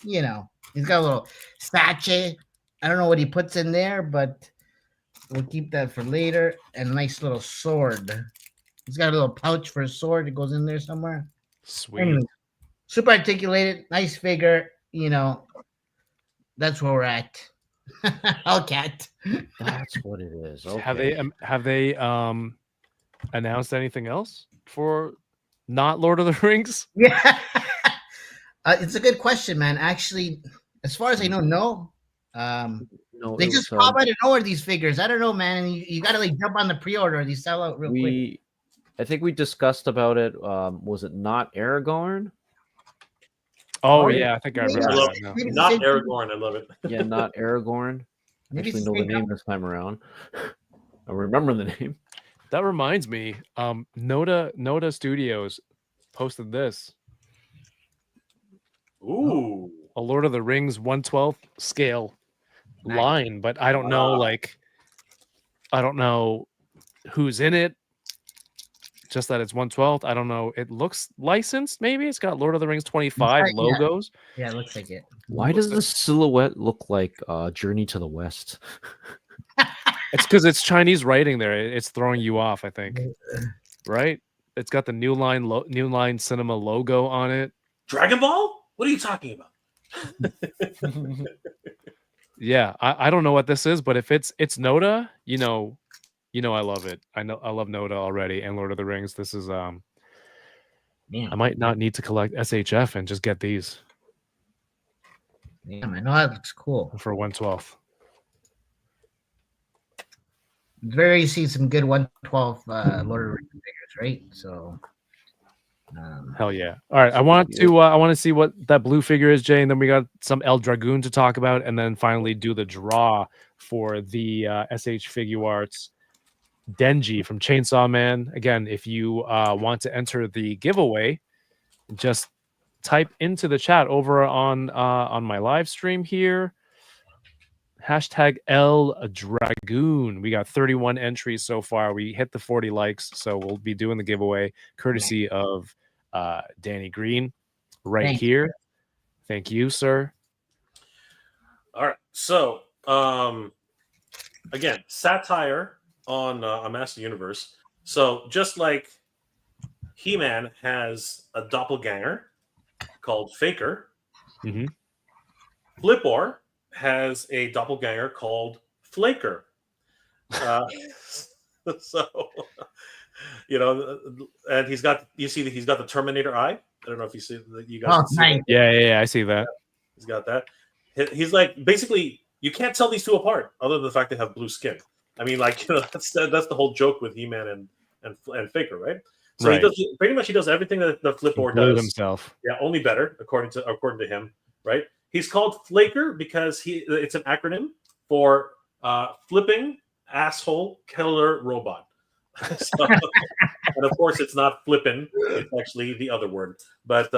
you know, he's got a little sachet. I don't know what he puts in there, but we'll keep that for later. And a nice little sword. He's got a little pouch for a sword. It goes in there somewhere. Sweet. Anyways, super articulated, nice figure. You know, that's where we're at. Hellcat. That's what it is. Okay. Have they announced anything else for not Lord of the Rings? Yeah. It's a good question, man. Actually, as far as I know, no. No, They it just was, pop out of nowhere, these figures. I don't know, man. And you got to like jump on the pre-order. These sell out real quick. I think we discussed about it. Was it not Aragorn? Oh yeah, I think I remember I love that now. Maybe Not the same- Aragorn. I love it. Yeah, not Aragorn. maybe Actually it's know the the same name this time around. I remember the name. That reminds me, Noda Studios posted this. Ooh. A Lord of the Rings 112th scale Nice. line, but I don't know, I don't know who's in it. Just that it's 112th. I don't know. It looks licensed, maybe. It's got Lord of the Rings 25 Yeah. logos. Yeah, it looks like it. Why does the silhouette look like Journey to the West? It's because it's Chinese writing there. It's throwing you off, I think. Right? It's got the New Line Cinema logo on it. Dragon Ball? What are you talking about? Yeah, I don't know what this is, but if it's Noda, you know I love it. I love Noda already, and Lord of the Rings. This is I might not need to collect SHF and just get these Damn, I know that looks cool. for 112th. It's very see some good 112 Lord of the Rings figures, right? So Hell yeah! All right, I want to see what that blue figure is, Jay, and then we got some El Dragoon to talk about, and then finally do the draw for the SH Figure Arts Denji from Chainsaw Man. Again, if you want to enter the giveaway, just type into the chat over on my live stream here. Hashtag El Dragoon. We got 31 entries so far. We hit the 40 likes, so we'll be doing the giveaway courtesy of Danny Green right here. Thank you, sir. All right. So, again, satire on Master Universe. So, just like He-Man has a doppelganger called Faker, Flip-Or has a doppelganger called Flaker. So, and he's got the Terminator eye. I don't know if you see that. You guys see nice. that. Yeah, I see that. He's got that. He's like, basically, you can't tell these two apart other than the fact they have blue skin. I mean, like, that's the whole joke with He-Man and Faker, right? So Right. He does everything that the Flip-Or Blew does. himself. Yeah, only better according to him, right? He's called Flaker because it's an acronym for flipping asshole killer robot. So, and of course, it's not flippin'; it's actually the other word. But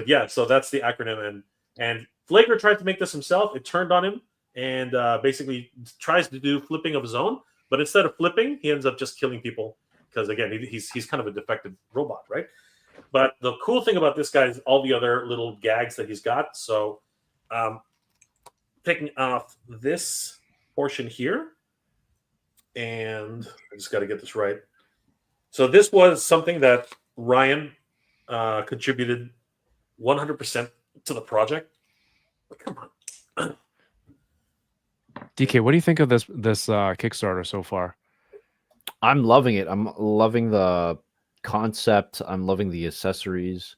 yeah, so that's the acronym. And Flaker tried to make this himself. It turned on him, and basically tries to do flipping of his own. But instead of flipping, he ends up just killing people because again, he's kind of a defective robot, right? But the cool thing about this guy is all the other little gags that he's got. So, picking off this portion here, and I just got to get this right. So this was something that Ryan contributed 100% to the project. Come on. DK, what do you think of this Kickstarter so far? I'm loving it. I'm loving the concept. I'm loving the accessories.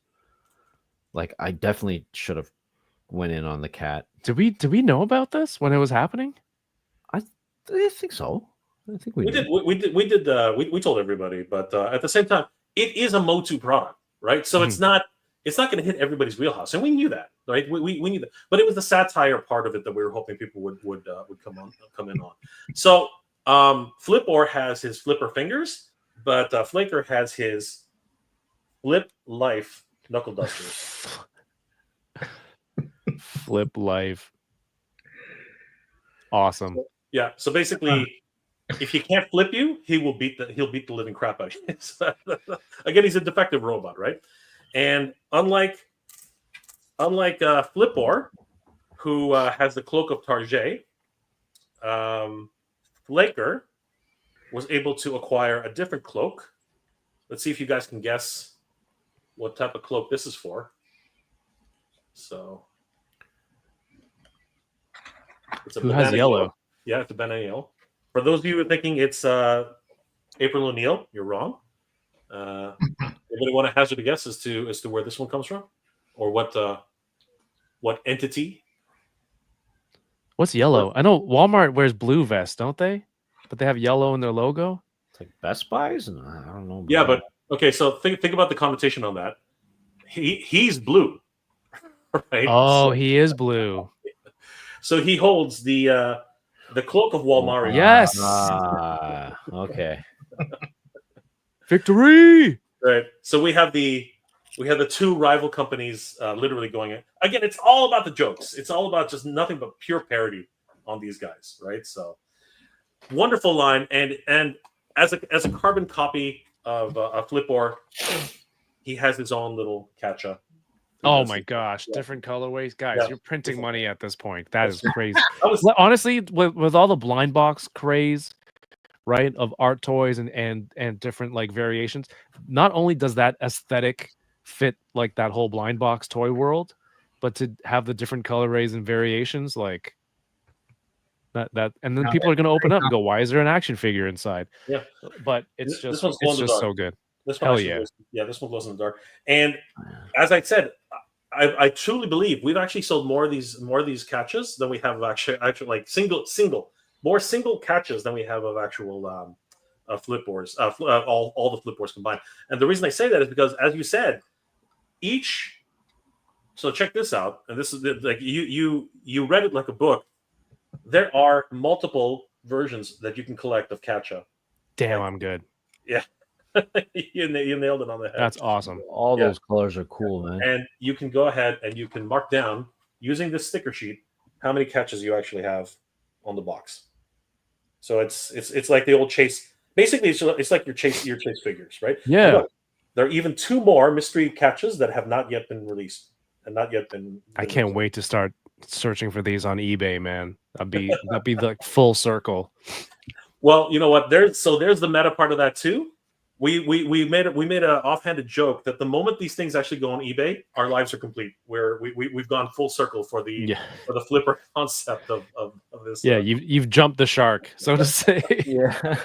Like, I definitely should have went in on the cat. Did we know about this when it was happening? I think so. I think We told everybody, but at the same time, it is a Motu product, right? So it's not going to hit everybody's wheelhouse, and we knew that, right? We knew that, but it was the satire part of it that we were hoping people would come in on. So Flip-Or has his flipper fingers, but Flaker has his Flip Life knuckle dusters. Flip Life. Awesome. Yeah. So basically, if he can't flip you, he'll beat the living crap out of you. So, again, he's a defective robot, right? And unlike Flip-Or, who has the cloak of Tarjay, Flaker was able to acquire a different cloak. Let's see if you guys can guess what type of cloak this is for. So, it's a Who has yellow? Yeah, it's a banana yellow. For those of you who are thinking it's April O'Neil, you're wrong. Anybody want to hazard a guess as to where this one comes from, or what entity? What's yellow? I know Walmart wears blue vests, don't they? But they have yellow in their logo. It's like Best Buys, and I don't know. Yeah, but okay. So think about the connotation on that. He's blue, right? Oh, he is blue. So he holds the cloak of Walmart. Yes. Okay. Victory. Right. So we have the two rival companies literally going in. Again, it's all about the jokes. It's all about just nothing but pure parody on these guys, right? So wonderful line, and as a carbon copy of Flip-Or, he has his own little catcha. Oh my gosh, different colorways, guys! Yeah. You're printing money at this point. That is crazy. Honestly, with all the blind box craze, right, of art toys and different like variations, not only does that aesthetic fit like that whole blind box toy world, but to have the different colorways and variations, like that, and then people are going to open up and go, "Why is there an action figure inside?" Yeah, but it's this just so good. This one Hell yeah. This one glows in the dark. And as I said, I truly believe we've actually sold more of these catches than we have of actually like more single catches than we have of actual Flip-Ors, all the Flip-Ors combined. And the reason I say that is because, as you said, so check this out, and this is like you read it like a book. There are multiple versions that you can collect of catcha. Damn, I'm good. Yeah. you nailed it on the head. That's awesome. All those colors are cool, man. And you can go ahead and you can mark down using this sticker sheet how many catches you actually have on the box. So it's like the old chase. Basically, it's like your chase figures, right? Yeah. Look, there are even 2 more mystery catches that have not yet been released and not yet been. I can't wait to start searching for these on eBay, man. That'd be the full circle. Well, you know what? There's the meta part of that too. We made an offhanded joke that the moment these things actually go on eBay, our lives are complete. We've gone full circle for the flipper concept of this. Yeah, you've jumped the shark, so to say. Yeah.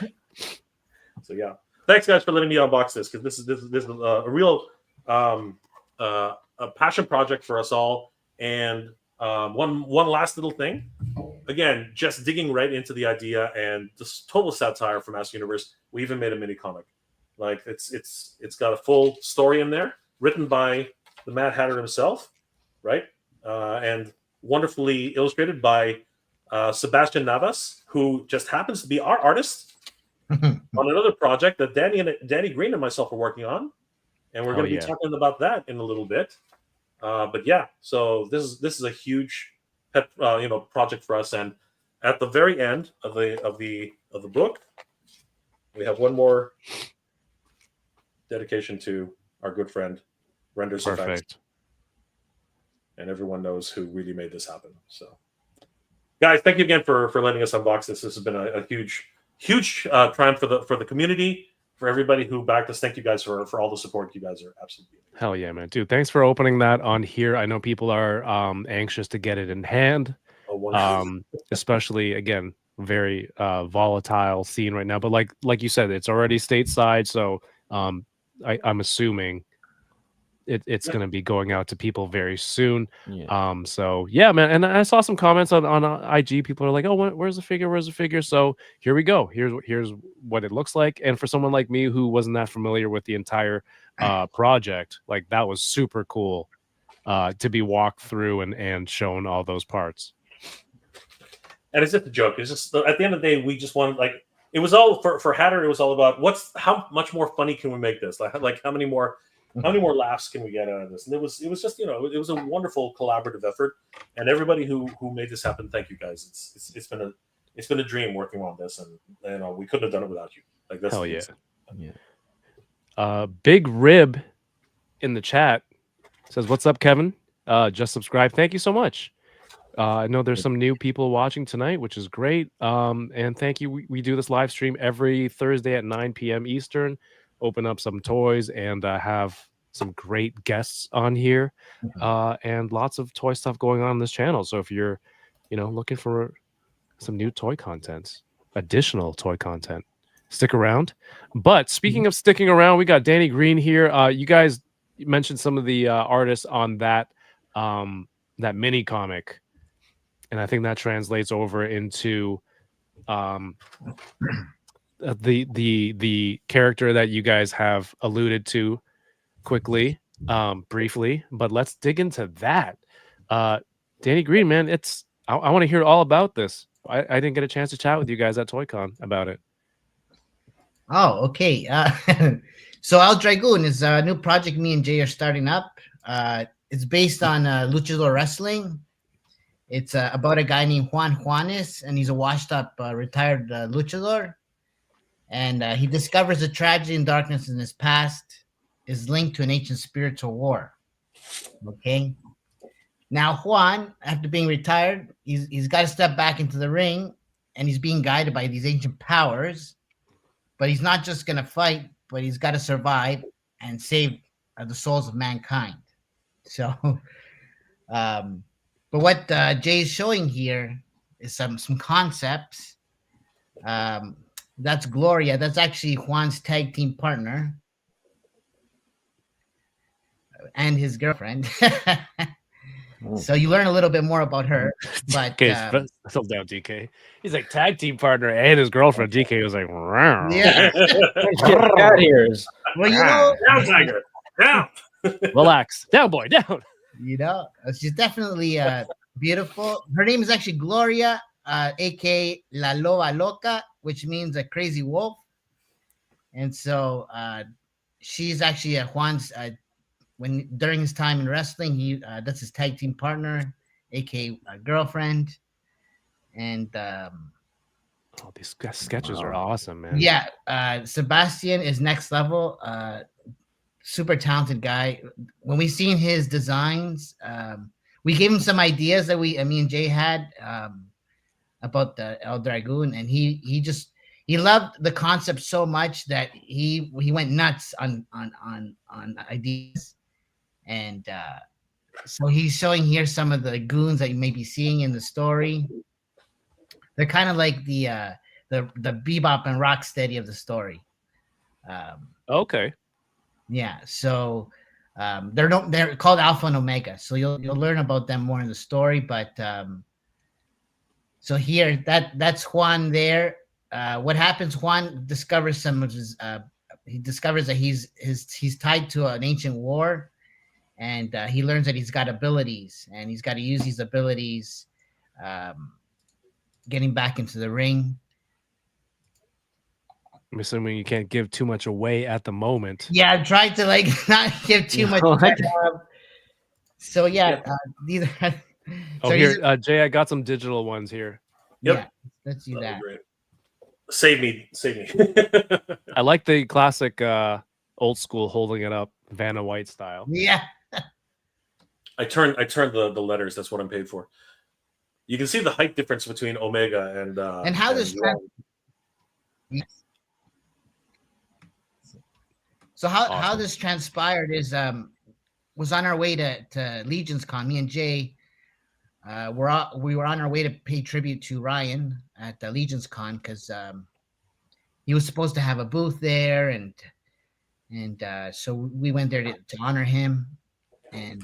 So yeah, thanks guys for letting me unbox this, because this is a real a passion project for us all. And one last little thing, again, just digging right into the idea and this total satire from Master Universe. We even made a mini comic. Like it's got a full story in there, written by the Mad Hatter himself, right? And wonderfully illustrated by Sebastian Navas, who just happens to be our artist on another project that Danny Green and myself are working on, and we're going to be talking about that in a little bit. But yeah, so this is a huge pet, project for us. And at the very end of the book, we have one more dedication to our good friend Renders Effects. Perfect. And everyone knows who really made this happen. So, guys, thank you again for letting us unbox this. This has been a huge triumph for the community, for everybody who backed us. Thank you guys for all the support. You guys are absolutely amazing. Hell yeah, man, dude! Thanks for opening that on here. I know people are anxious to get it in hand, Oh, wonderful. especially again, very volatile scene right now. But like you said, it's already stateside, so I'm assuming it's going to be going out to people very soon. Yeah. So yeah, man. And I saw some comments on IG. People are like, "Oh, where's the figure? Where's the figure?" So here we go. Here's what it looks like. And for someone like me who wasn't that familiar with the entire project, like that was super cool to be walked through and shown all those parts. And it's just a joke. It's just at the end of the day, we just wanted like it was all for Hatter. It was all about how much more funny can we make this? Like how many more laughs can we get out of this? And it was just it was a wonderful collaborative effort, and everybody who made this happen, thank you guys. It's been a dream working on this, and we couldn't have done it without you. Like that's hell yeah. Big Rib in the chat says, "What's up, Kevin? Just subscribe. Thank you so much. I know there's some new people watching tonight, which is great. And thank you. We do this live stream every Thursday at 9 p.m. Eastern. Open up some toys and have some great guests on here, and lots of toy stuff going on this channel. So if you're, looking for some new toy content, additional toy content, stick around. But speaking of sticking around, we got Danny Green here. You guys mentioned some of the artists on that mini comic, and I think that translates over into the character that you guys have alluded to quickly, briefly, but let's dig into that. Danny Green, man, I want to hear all about this. I didn't get a chance to chat with you guys at ToyCon about it. Oh, okay. So Al Dragoon is a new project me and Jay are starting up. It's based on luchador wrestling. It's about a guy named Juan Juanes, and he's a washed-up retired luchador. And he discovers the tragedy and darkness in his past is linked to an ancient spiritual war. Okay. Now, Juan, after being retired, he's got to step back into the ring, and he's being guided by these ancient powers. But he's not just going to fight, but he's got to survive and save the souls of mankind. So, but what Jay's showing here is some concepts. That's Gloria. That's actually Juan's tag team partner and his girlfriend. So you learn a little bit more about her. But settle down, DK. He's like tag team partner and his girlfriend. DK was like, wow. Yeah. Cat ears. Well, down, Tiger, down. Relax, down, boy, down. She's definitely beautiful. Her name is actually Gloria, aka La Loba Loca, which means a crazy wolf. And so she's actually Juan's during his time in wrestling, that's his tag team partner, aka girlfriend. And these sketches are awesome, man. Yeah, Sebastian is next level. Super talented guy. When we seen his designs, we gave him some ideas that me and Jay had about the El Dragoon, and he loved the concept so much that he went nuts on ideas. And so he's showing here some of the goons that you may be seeing in the story. They're kind of like the Bebop and Rocksteady of the story. Okay. Yeah. So they're called Alpha and Omega. So you'll learn about them more in the story. But so here that's Juan there. What happens? Juan discovers some of his. He discovers that he's tied to an ancient war. And he learns that he's got abilities, and he's got to use these abilities, getting back into the ring. I'm assuming you can't give too much away at the moment. Yeah, I tried to not give too much. So yeah, these are. Here, Jay, I got some digital ones here. Yep. Yeah, let's do that. Great. Save me. I like the classic old school holding it up, Vanna White style. Yeah. I turned the letters. That's what I'm paid for. You can see the height difference between Omega and how this. So how Awesome. this transpired is was on our way to Legion's Con. Me and Jay we were on our way to pay tribute to Ryan at the Legion's Con because he was supposed to have a booth there, and so we went there to honor him. And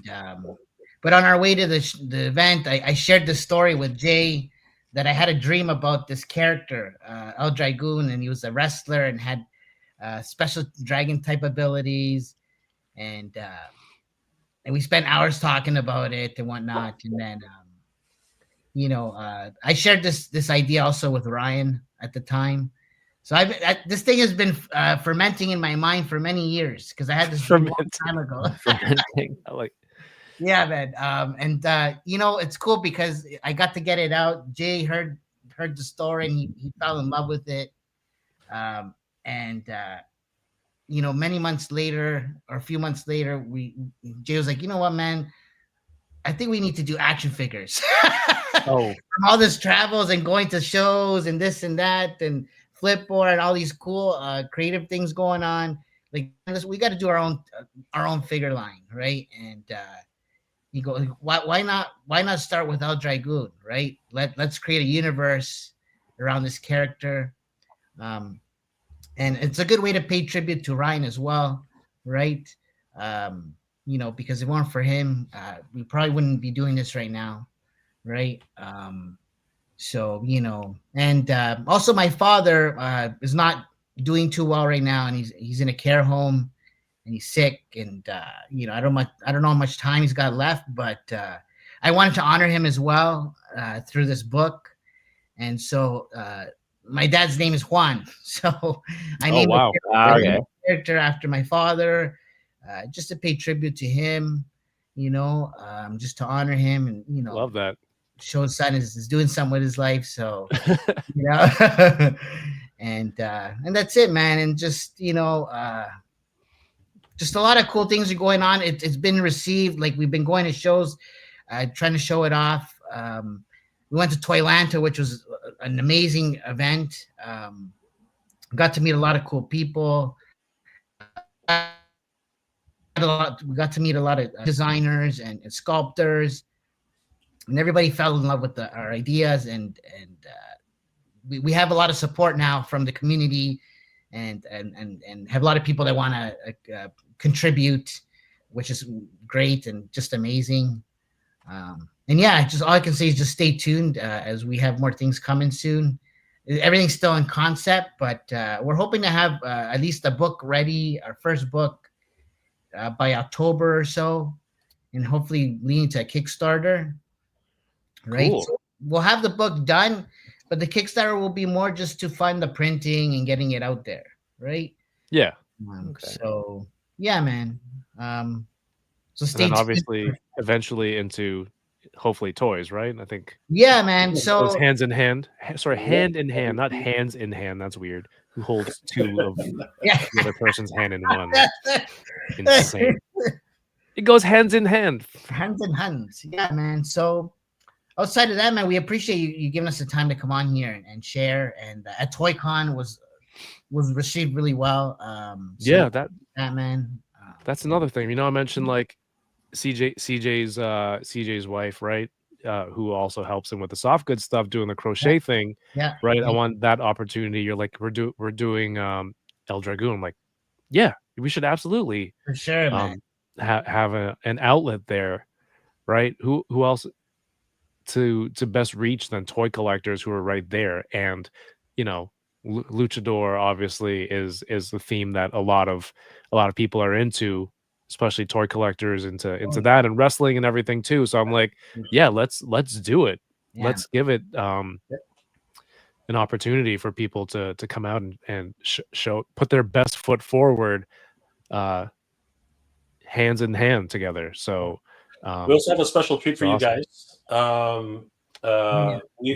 but on our way to the event, I shared the story with Jay that I had a dream about this character, El Dragoon, and he was a wrestler and had special dragon type abilities, and we spent hours talking about it and whatnot. And then I shared this idea also with Ryan at the time. So this thing has been fermenting in my mind for many years because I had this dream a long time ago. Fermenting. I like. Yeah, man. And it's cool because I got to get it out. Jay heard the story and he fell in love with it. Many months later or a few months later, Jay was like, you know what, man? I think we need to do action figures. Oh, From all this travels and going to shows and this and that and Flip-Or and all these cool creative things going on. Like we got to do our own figure line, right? And you go, why not start with El Dragoon, right? Let's create a universe around this character, and it's a good way to pay tribute to Ryan as well, right? Because if it weren't for him, we probably wouldn't be doing this right now, right? And also my father is not doing too well right now, and he's in a care home. And he's sick, and I don't know how much time he's got left, but I wanted to honor him as well through this book. And so my dad's name is Juan, so I named the character after my father, just to pay tribute to him, just to honor him, and love that. Show his son is doing something with his life, so and that's it, man, and just just a lot of cool things are going on. It's been received. Like we've been going to shows, trying to show it off. We went to Toylanta, which was an amazing event. Got to meet a lot of cool people. We got to meet a lot of designers and sculptors, and everybody fell in love with our ideas. And we have a lot of support now from the community, and have a lot of people that want to contribute, which is great and just amazing. Just all I can say is just stay tuned as we have more things coming soon. Everything's still in concept, but we're hoping to have at least a book ready, our first book, by October or so, and hopefully leading to a Kickstarter. Right, cool. So we'll have the book done, but the Kickstarter will be more just to fund the printing and getting it out there, right? Yeah. So yeah, man. So stay and then tuned. obviously eventually into hopefully toys, right? I think. Yeah, man. So those hand in hand, hand in hand, not hands in hand. That's weird. Who holds two of the other person's hand in one? Insane. It goes hands in hand. Hands in hands. Yeah, man. So outside of that, man, we appreciate you giving us the time to come on here and share. And at ToyCon was received really well. That man. That's another thing. I mentioned like CJ's wife, right? Who also helps him with the soft goods stuff, doing the crochet thing. Yeah. Right. I want that opportunity. You're like, we're doing El Dragoon. I'm like, yeah, we should absolutely for sure, man. Have an outlet there, right? Who else to best reach than toy collectors who are right there? And luchador obviously is the theme that a lot of people are into, especially toy collectors into that, and wrestling and everything too. So I'm like, yeah, let's do it. Yeah. Let's give it an opportunity for people to come out and show, put their best foot forward, hands in hand together. So we also have a special treat for you guys. You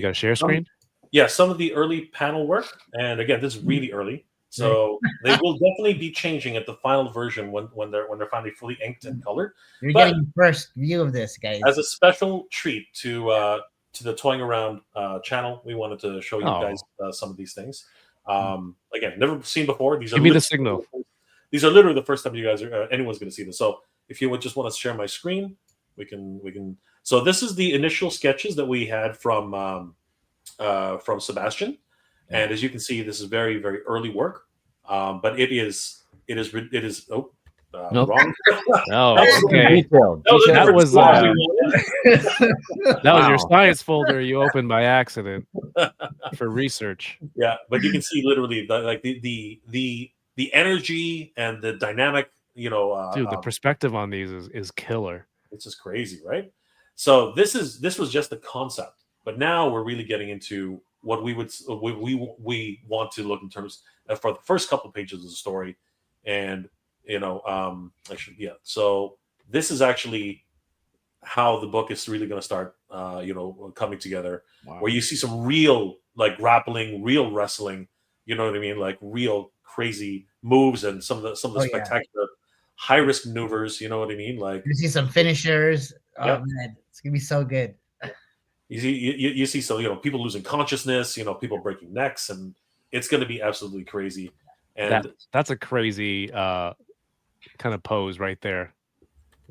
got a share screen? Yeah, some of the early panel work, and again, this is really early, so they will definitely be changing at the final version when they're finally fully inked and colored. You're getting the first view of this, guys. As a special treat to the Toying Around channel, we wanted to show you guys some of these things. Again, never seen before. These Give me the signal. these are literally the first time you guys are anyone's going to see this. So if you would just want to share my screen, we can. So this is the initial sketches that we had from Sebastian, and as you can see, this is very very early work, but it is. Oh, Nope. wrong. Oh, That okay. Detailed. That was, a That different was, slide we uh, wanted. That was your Wow. science folder you opened by accident for research. Yeah, but you can see literally the energy and the dynamic. Dude, the perspective on these is killer. It's just crazy, right? So this was just the concept, but now we're really getting into what we want to look in terms for the first couple of pages of the story, and So this is actually how the book is really going to start, coming together. Wow. Where you see some real like grappling, real wrestling. You know what I mean? Like real crazy moves and some of the spectacular high risk maneuvers. You know what I mean? Like You see some finishers. Oh Yep. man, it's gonna be so good. you see so people losing consciousness. People breaking necks, and it's going to be absolutely crazy. And That's a crazy kind of pose right there.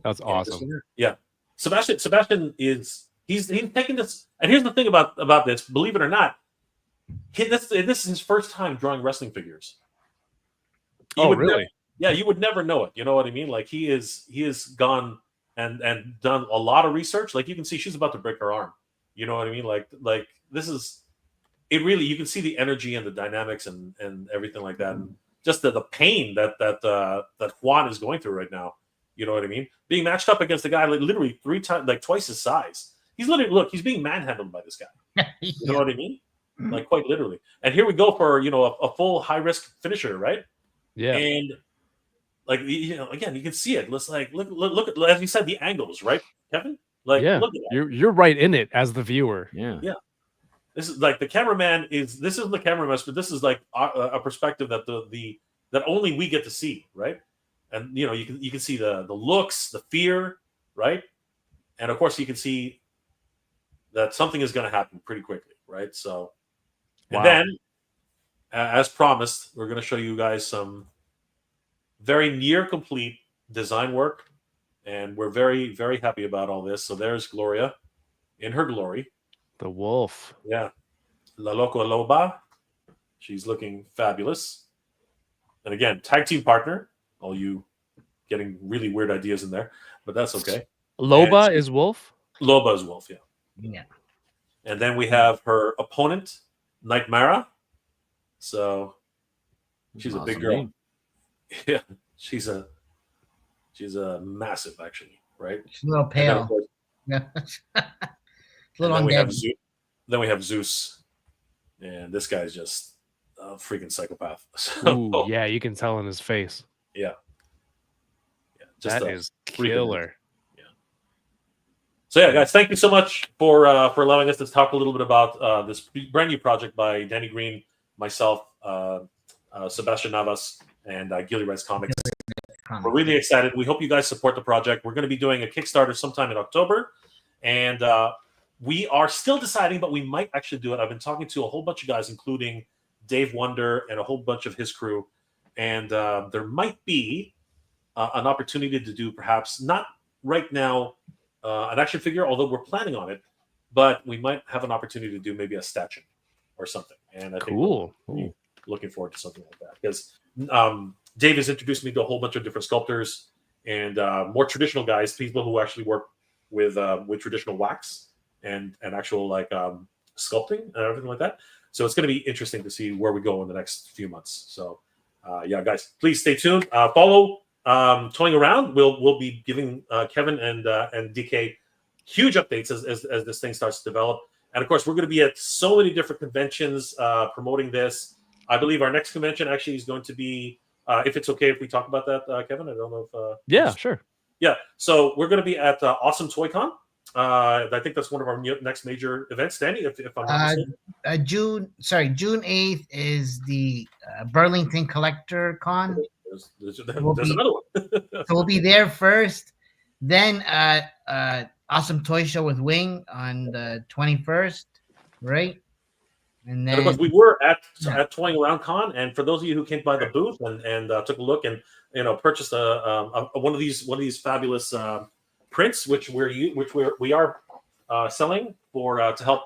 That's awesome. Yeah, Sebastian is he's taking this. And here's the thing about this. Believe it or not, this is his first time drawing wrestling figures. Oh, really? You would never know it. You know what I mean? Like he is gone and done a lot of research. Like you can see, she's about to break her arm. You know what I mean? Like this is it. Really, you can see the energy and the dynamics and everything like that, and just the pain that Juan is going through right now. You know what I mean? Being matched up against a guy like literally twice his size. He's literally he's being manhandled by this guy. You know what I mean? Like quite literally. And here we go for a full high risk finisher, right? Yeah. And like again, you can see it. Let's look at, as you said, the angles, right, Kevin? Like yeah, look at that. you're right in it as the viewer. Yeah. This is like the cameraman this isn't the cameraman, but this is like a perspective that that only we get to see, right? And you can see the looks, the fear, right? And of course you can see that something is going to happen pretty quickly, right? So, and then as promised, we're going to show you guys some very near complete design work, and we're very very happy about all this. So there's Gloria in her glory. The wolf. Yeah. La Loco Loba. She's looking fabulous. And again, tag team partner. All you getting really weird ideas in there, but that's okay. Loba is wolf? Loba is wolf, yeah. Yeah. And then we have her opponent, Nightmara. So she's a big girl. name. Yeah. She's a massive, actually, right? She's a little pale. Yeah. A little undead. Then we have Zeus, and this guy's just a freaking psychopath. So, Ooh, yeah, you can tell in his face. yeah, That is killer. Yeah. So yeah, guys, thank you so much for allowing us to talk a little bit about this brand new project by Danny Green, myself, Sebastian Navas, and Gilly Red's Comics. We're really excited. We hope you guys support the project. We're going to be doing a Kickstarter sometime in October, and we are still deciding, but we might actually do it. I've been talking to a whole bunch of guys, including Dave Wonder and a whole bunch of his crew, and there might be an opportunity to do, perhaps not right now, an action figure, although we're planning on it, but we might have an opportunity to do maybe a statue or something. And I think we're looking forward to something like that, because Dave has introduced me to a whole bunch of different sculptors and more traditional guys, people who actually work with traditional wax and actual like sculpting and everything like that. So it's going to be interesting to see where we go in the next few months. So yeah, guys, please stay tuned. Follow Toying Around. We'll be giving Kevin and DK huge updates as this thing starts to develop. And of course, we're going to be at so many different conventions promoting this. I believe our next convention actually is going to be, if it's okay if we talk about that, Kevin. I don't know if. Yeah, sure. Yeah. So we're going to be at Awesome ToyCon. I think that's one of our next major events. Danny, if I'm not mistaken. June 8th is the Burlington Collector Con. There's another one. So we'll be there first. Then Awesome Toy Show with Wing on the 21st, right? And And of course, then we were at Yeah. Toying Around Con, and for those of you who came by the booth and took a look and purchased one of these fabulous prints, which we are selling for to help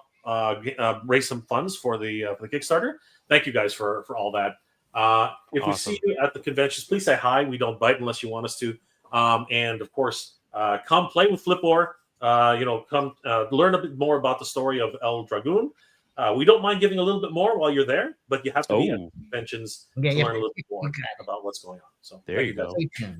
raise some funds for the Kickstarter. Thank you guys for all that. If we see you at the conventions, please say hi. We don't bite unless you want us to. And of course, come play with Flip-Or. Come learn a bit more about the story of El Dragoon. We don't mind giving a little bit more while you're there, but you have to be at conventions to learn a little bit more about what's going on. So there you go.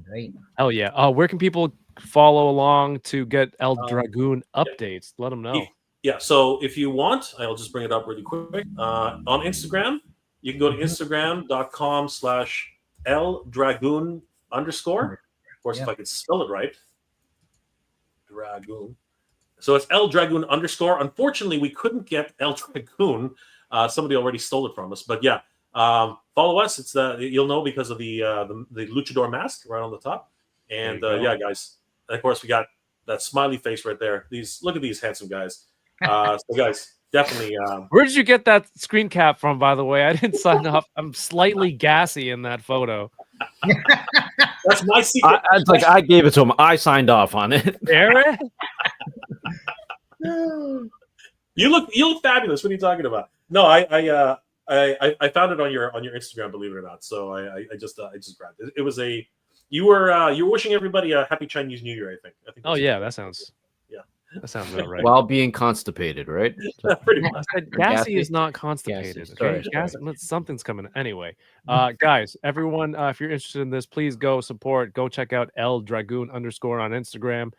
Right? Oh yeah. Where can people follow along to get El Dragoon updates? Let them know. Yeah. So if you want, I'll just bring it up really quick. On Instagram, you can go to Instagram.com/eldragoon_. Of course, if I could spell it right, Dragoon. So it's El Dragoon _. Unfortunately, we couldn't get El Dragoon. Somebody already stole it from us. But yeah, follow us. It's you'll know because of the luchador mask right on the top. And yeah, guys. And of course, we got that smiley face right there. Look at these handsome guys. So guys, definitely. Where did you get that screen cap from, by the way? I didn't sign up. I'm slightly gassy in that photo. That's my secret. I gave it to him. I signed off on it. Aaron? You look fabulous. What are you talking about? No, I found it on your Instagram, believe it or not. So I just grabbed it. It was you were wishing everybody a happy Chinese New Year. I think. Oh yeah, that sounds about right. While being constipated, right? Pretty much. Gassy is not constipated. Okay? Something's coming. Anyway, guys, everyone, if you're interested in this, please go support. Go check out El Dragoon _ on Instagram.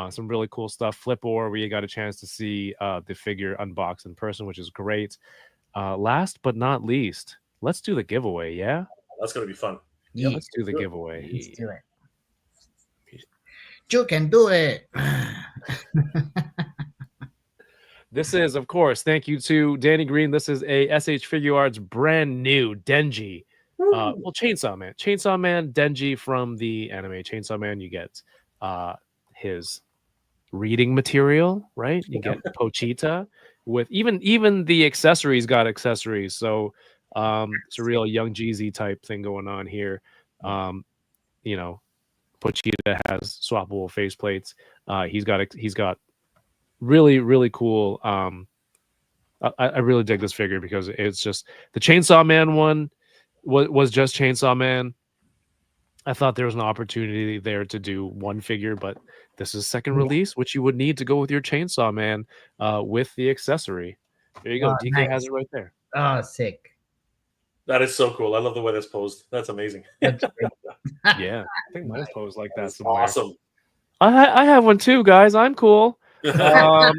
Some really cool stuff. Flip-Or, where you got a chance to see the figure unboxed in person, which is great. Last but not least, let's do the giveaway. Yeah, that's gonna be fun. Yeah, let's do the giveaway. Let's do it. You can do it. This is, of course, thank you to Danny Green. This is a SH Figure Arts brand new Denji. Chainsaw Man Denji from the anime Chainsaw Man. You get his reading material, right? You get Pochita with even the accessories got accessories. So it's a real Young Jeezy type thing going on here. Pochita has swappable faceplates. He's got really, really cool. I really dig this figure because it's just the Chainsaw Man one was just Chainsaw Man. I thought there was an opportunity there to do one figure, but this is second release, which you would need to go with your Chainsaw Man with the accessory. There you go. DK nice. has it right there. Oh, sick. That is so cool. I love the way that's posed. That's amazing. Yeah, I think mine's posed like that. Somewhere. Awesome. I have one too, guys. I'm cool. I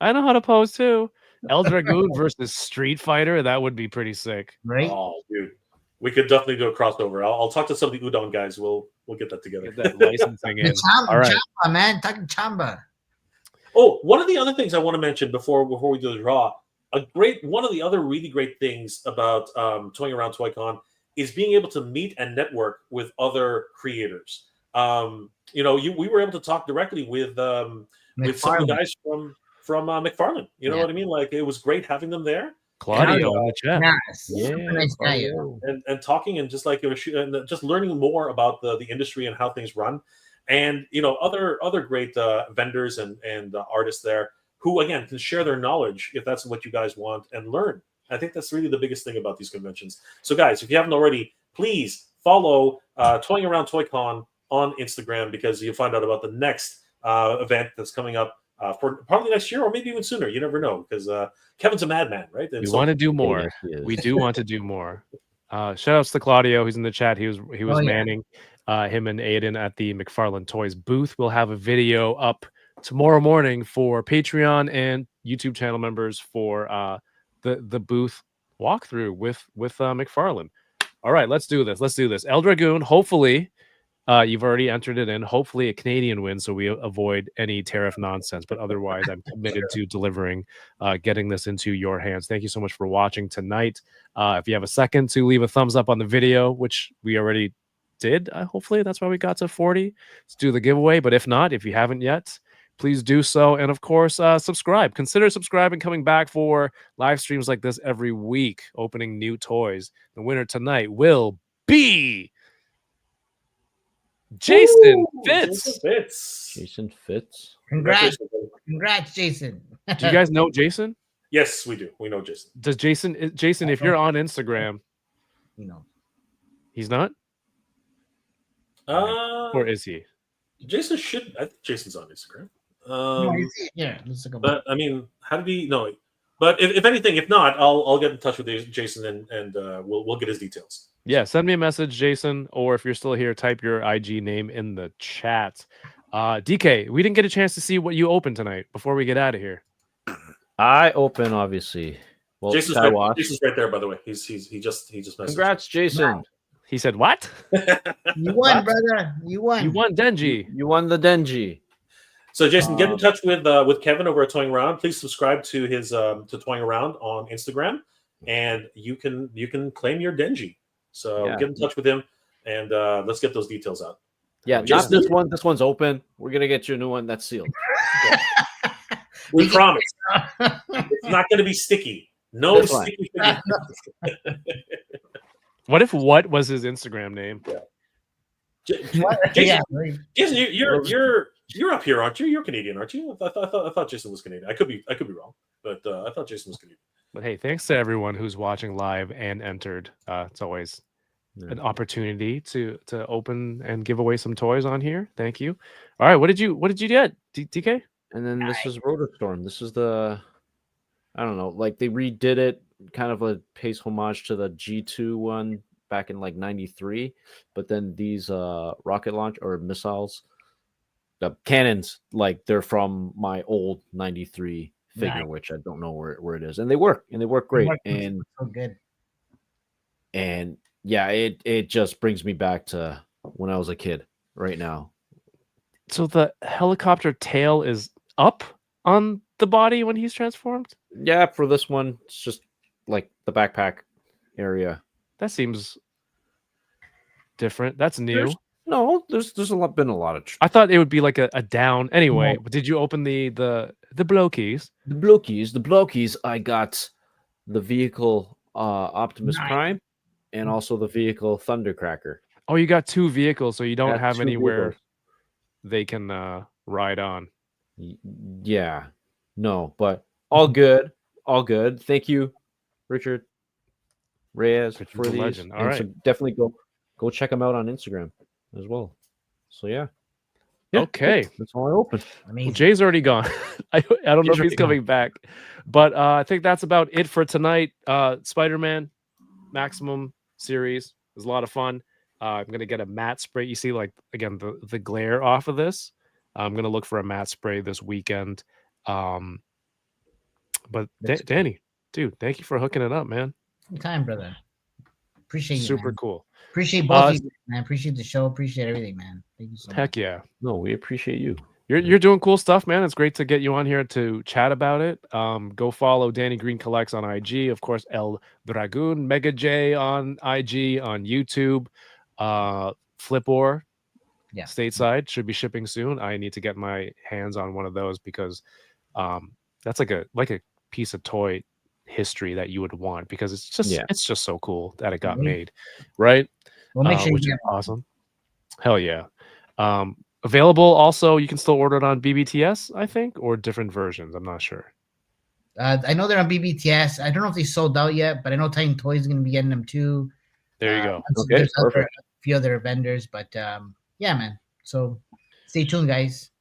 know how to pose too. El Dragoon versus Street Fighter. That would be pretty sick. Right? Oh, dude. We could definitely do a crossover. I'll talk to some of the Udon guys. We'll get that together. Get that licensing in. All right, Chamba, man. Talking Chamba. Oh, one of the other things I want to mention before we do the draw, one of the other really great things about Toying Around ToyCon is being able to meet and network with other creators. We were able to talk directly with some of the guys from McFarlane. You know what I mean? Like, it was great having them there. Claudio in the chat. Yes. Yeah, Nice guy. And talking and just like and just learning more about the industry and how things run, and other great vendors and artists there who again can share their knowledge if that's what you guys want and learn. I think that's really the biggest thing about these conventions. So guys, if you haven't already, please follow Toying Around ToyCon on Instagram because you'll find out about the next event that's coming up. For probably next year or maybe even sooner. You never know because Kevin's a madman, right? And we want to do more. We do want to do more. Shout outs to Claudio. He's in the chat. He was manning him and Aiden at the McFarlane Toys booth. We'll have a video up tomorrow morning for Patreon and YouTube channel members for the booth walkthrough with McFarlane. All right, let's do this. El Dragoon, hopefully. You've already entered it in. Hopefully a Canadian win, so we avoid any tariff nonsense. But otherwise, I'm committed to delivering, getting this into your hands. Thank you so much for watching tonight. If you have a second to leave a thumbs up on the video, which we already did, hopefully that's why we got to 40. Let's do the giveaway. But if not, if you haven't yet, please do so. And of course, subscribe. Consider subscribing, coming back for live streams like this every week, opening new toys. The winner tonight will be Jason Fitz. Jason Fitz. Congrats, Jason. Do you guys know Jason? Yes, we do. We know Jason. Does Jason, if you're on Instagram, No. he's not? Or is he? Jason should. I think Jason's on Instagram. No, here, let's look But I mean, how did he? No. But if anything, if not, I'll get in touch with Jason and we'll get his details. Yeah, send me a message, Jason, or if you're still here, type your IG name in the chat. DK, we didn't get a chance to see what you opened tonight before we get out of here. I open obviously. Well, Jason's right there, by the way. He just messaged. Congrats, Jason. He said, "What? You won, brother. You won. You won, Denji. You won the Denji." So, Jason, get in touch with Kevin over at Toying Around. Please subscribe to his to Toying Around on Instagram, and you can claim your Denji. So get in touch with him, and let's get those details out. Yeah, not this one. This one's open. We're gonna get you a new one that's sealed. We promise. It's not going to be sticky. No That's sticky. What if what was his Instagram name? Jason, you're up here, aren't you? You're Canadian, aren't you? I thought Jason was Canadian. I could be wrong, but I thought Jason was Canadian. But hey, thanks to everyone who's watching live and entered. It's always an opportunity to open and give away some toys on here. Thank you. All right, what did you get, DK? And then this is Rotorstorm. This is the, I don't know, like they redid it, kind of a pays homage to the G2 one back in like '93. But then these rocket launch or missiles, the cannons, like they're from my old '93 figure, which I don't know where it is, and they work great, and so good. And yeah, it just brings me back to when I was a kid. Right now, so the helicopter tail is up on the body when he's transformed? Yeah, for this one, it's just like the backpack area. That seems different. That's new. There's been a lot of. I thought it would be like a down. Anyway, did you open the blokies? The blokies. I got the vehicle Optimus Prime, and also the vehicle Thundercracker. Oh, you got two vehicles, so you don't have anywhere vehicles they can ride on. Yeah, no, but all good. Thank you, Richard Reyes, for these. Legend. All right, so definitely go check them out on Instagram as well. So yeah, okay, that's all I opened. Well, Jay's already gone. I don't know if he's coming back, but I think that's about it for tonight. Spider-Man Maximum series was a lot of fun. I'm gonna get a matte spray. You see, like again, the glare off of this. I'm gonna look for a matte spray this weekend. But Danny, dude, thank you for hooking it up, man. Time, brother. Appreciate you. Super man. Cool. Appreciate both of you, man. Appreciate the show. Appreciate everything, man. Thank you so much. Heck yeah. No, we appreciate you. You're doing cool stuff, man. It's great to get you on here to chat about it. Go follow Danny Green Collects on IG, of course, El Dragoon, Mega J on IG, on YouTube, Flip-Or. Yeah, stateside should be shipping soon. I need to get my hands on one of those because that's like a piece of toy history that you would want because it's just so cool that it got made, right? We'll make sure which is awesome. Hell yeah. Available also, you can still order it on BBTS, I think, or different versions. I'm not sure. I know they're on BBTS. I don't know if they sold out yet, but I know Titan Toys is going to be getting them too. There you go. Okay, there's a few other vendors, but yeah, man. So stay tuned, guys.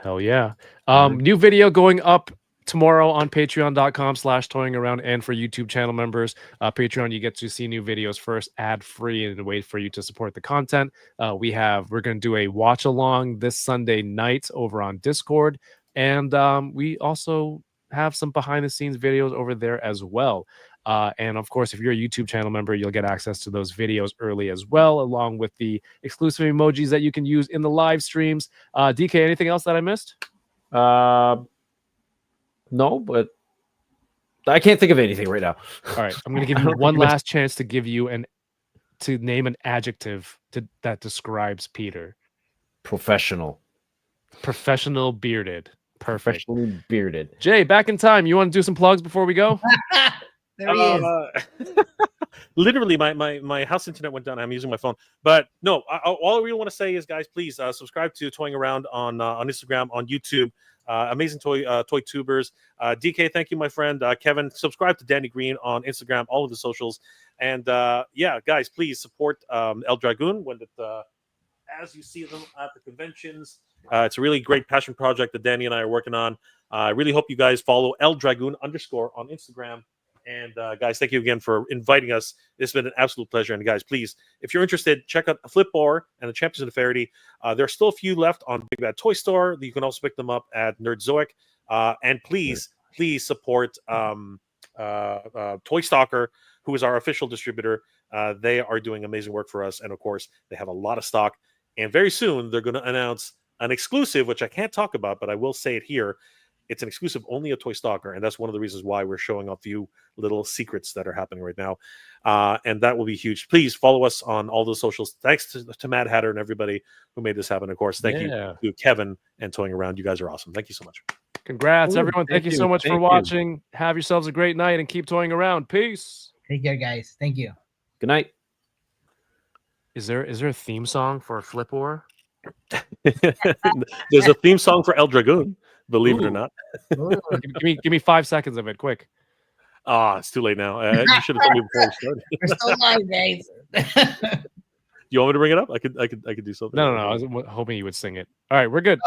Hell yeah. New video going up tomorrow on patreon.com/toyingaround and for YouTube channel members. Patreon, you get to see new videos first, ad-free, and wait for you to support the content. We're going to do a watch along this Sunday night over on Discord. And we also have some behind the scenes videos over there as well. And of course, if you're a YouTube channel member, you'll get access to those videos early as well, along with the exclusive emojis that you can use in the live streams. DK, anything else that I missed? No, but I can't think of anything right now. All right, I'm going to give you one last chance to name an adjective that describes Peter. Professional. Professional bearded. Perfect. Professionally bearded. Jay, back in time. You want to do some plugs before we go? There he is. Literally, my house internet went down. I'm using my phone, but no. All I really want to say is, guys, please subscribe to Toying Around on Instagram, on YouTube. Amazing toy tubers. DK, thank you, my friend. Kevin, subscribe to Danny Green on Instagram, all of the socials, and yeah, guys, please support El Dragoon when as you see them at the conventions. It's a really great passion project that Danny and I are working on. I really hope you guys follow El Dragoon _ on Instagram. And guys, thank you again for inviting us. It's been an absolute pleasure. And guys, please, if you're interested, check out Flip-Or and the Champions of the Faraday. There are still a few left on Big Bad Toy Store. You can also pick them up at Nerdzoic. And please support Toy Stalker, who is our official distributor. They are doing amazing work for us. And of course, they have a lot of stock. And very soon, they're going to announce an exclusive, which I can't talk about, but I will say it here. It's an exclusive only a Toy Stalker, and that's one of the reasons why we're showing off a few little secrets that are happening right now. And that will be huge. Please follow us on all the socials. Thanks to Mad Hatter and everybody who made this happen. Of course, thank you to Kevin and Toying Around. You guys are awesome. Thank you so much. Congrats, everyone. Thank you so much for watching. Have yourselves a great night and keep toying around. Peace. Take care, guys. Thank you. Good night. Is there a theme song for Flip-Or? There's a theme song for El Dragoon, believe it or not. give me 5 seconds of it, quick. It's too late now. You should have told me before we started. We're still live, guys. You want me to bring it up? I could do something. No. I was hoping you would sing it. All right, we're good.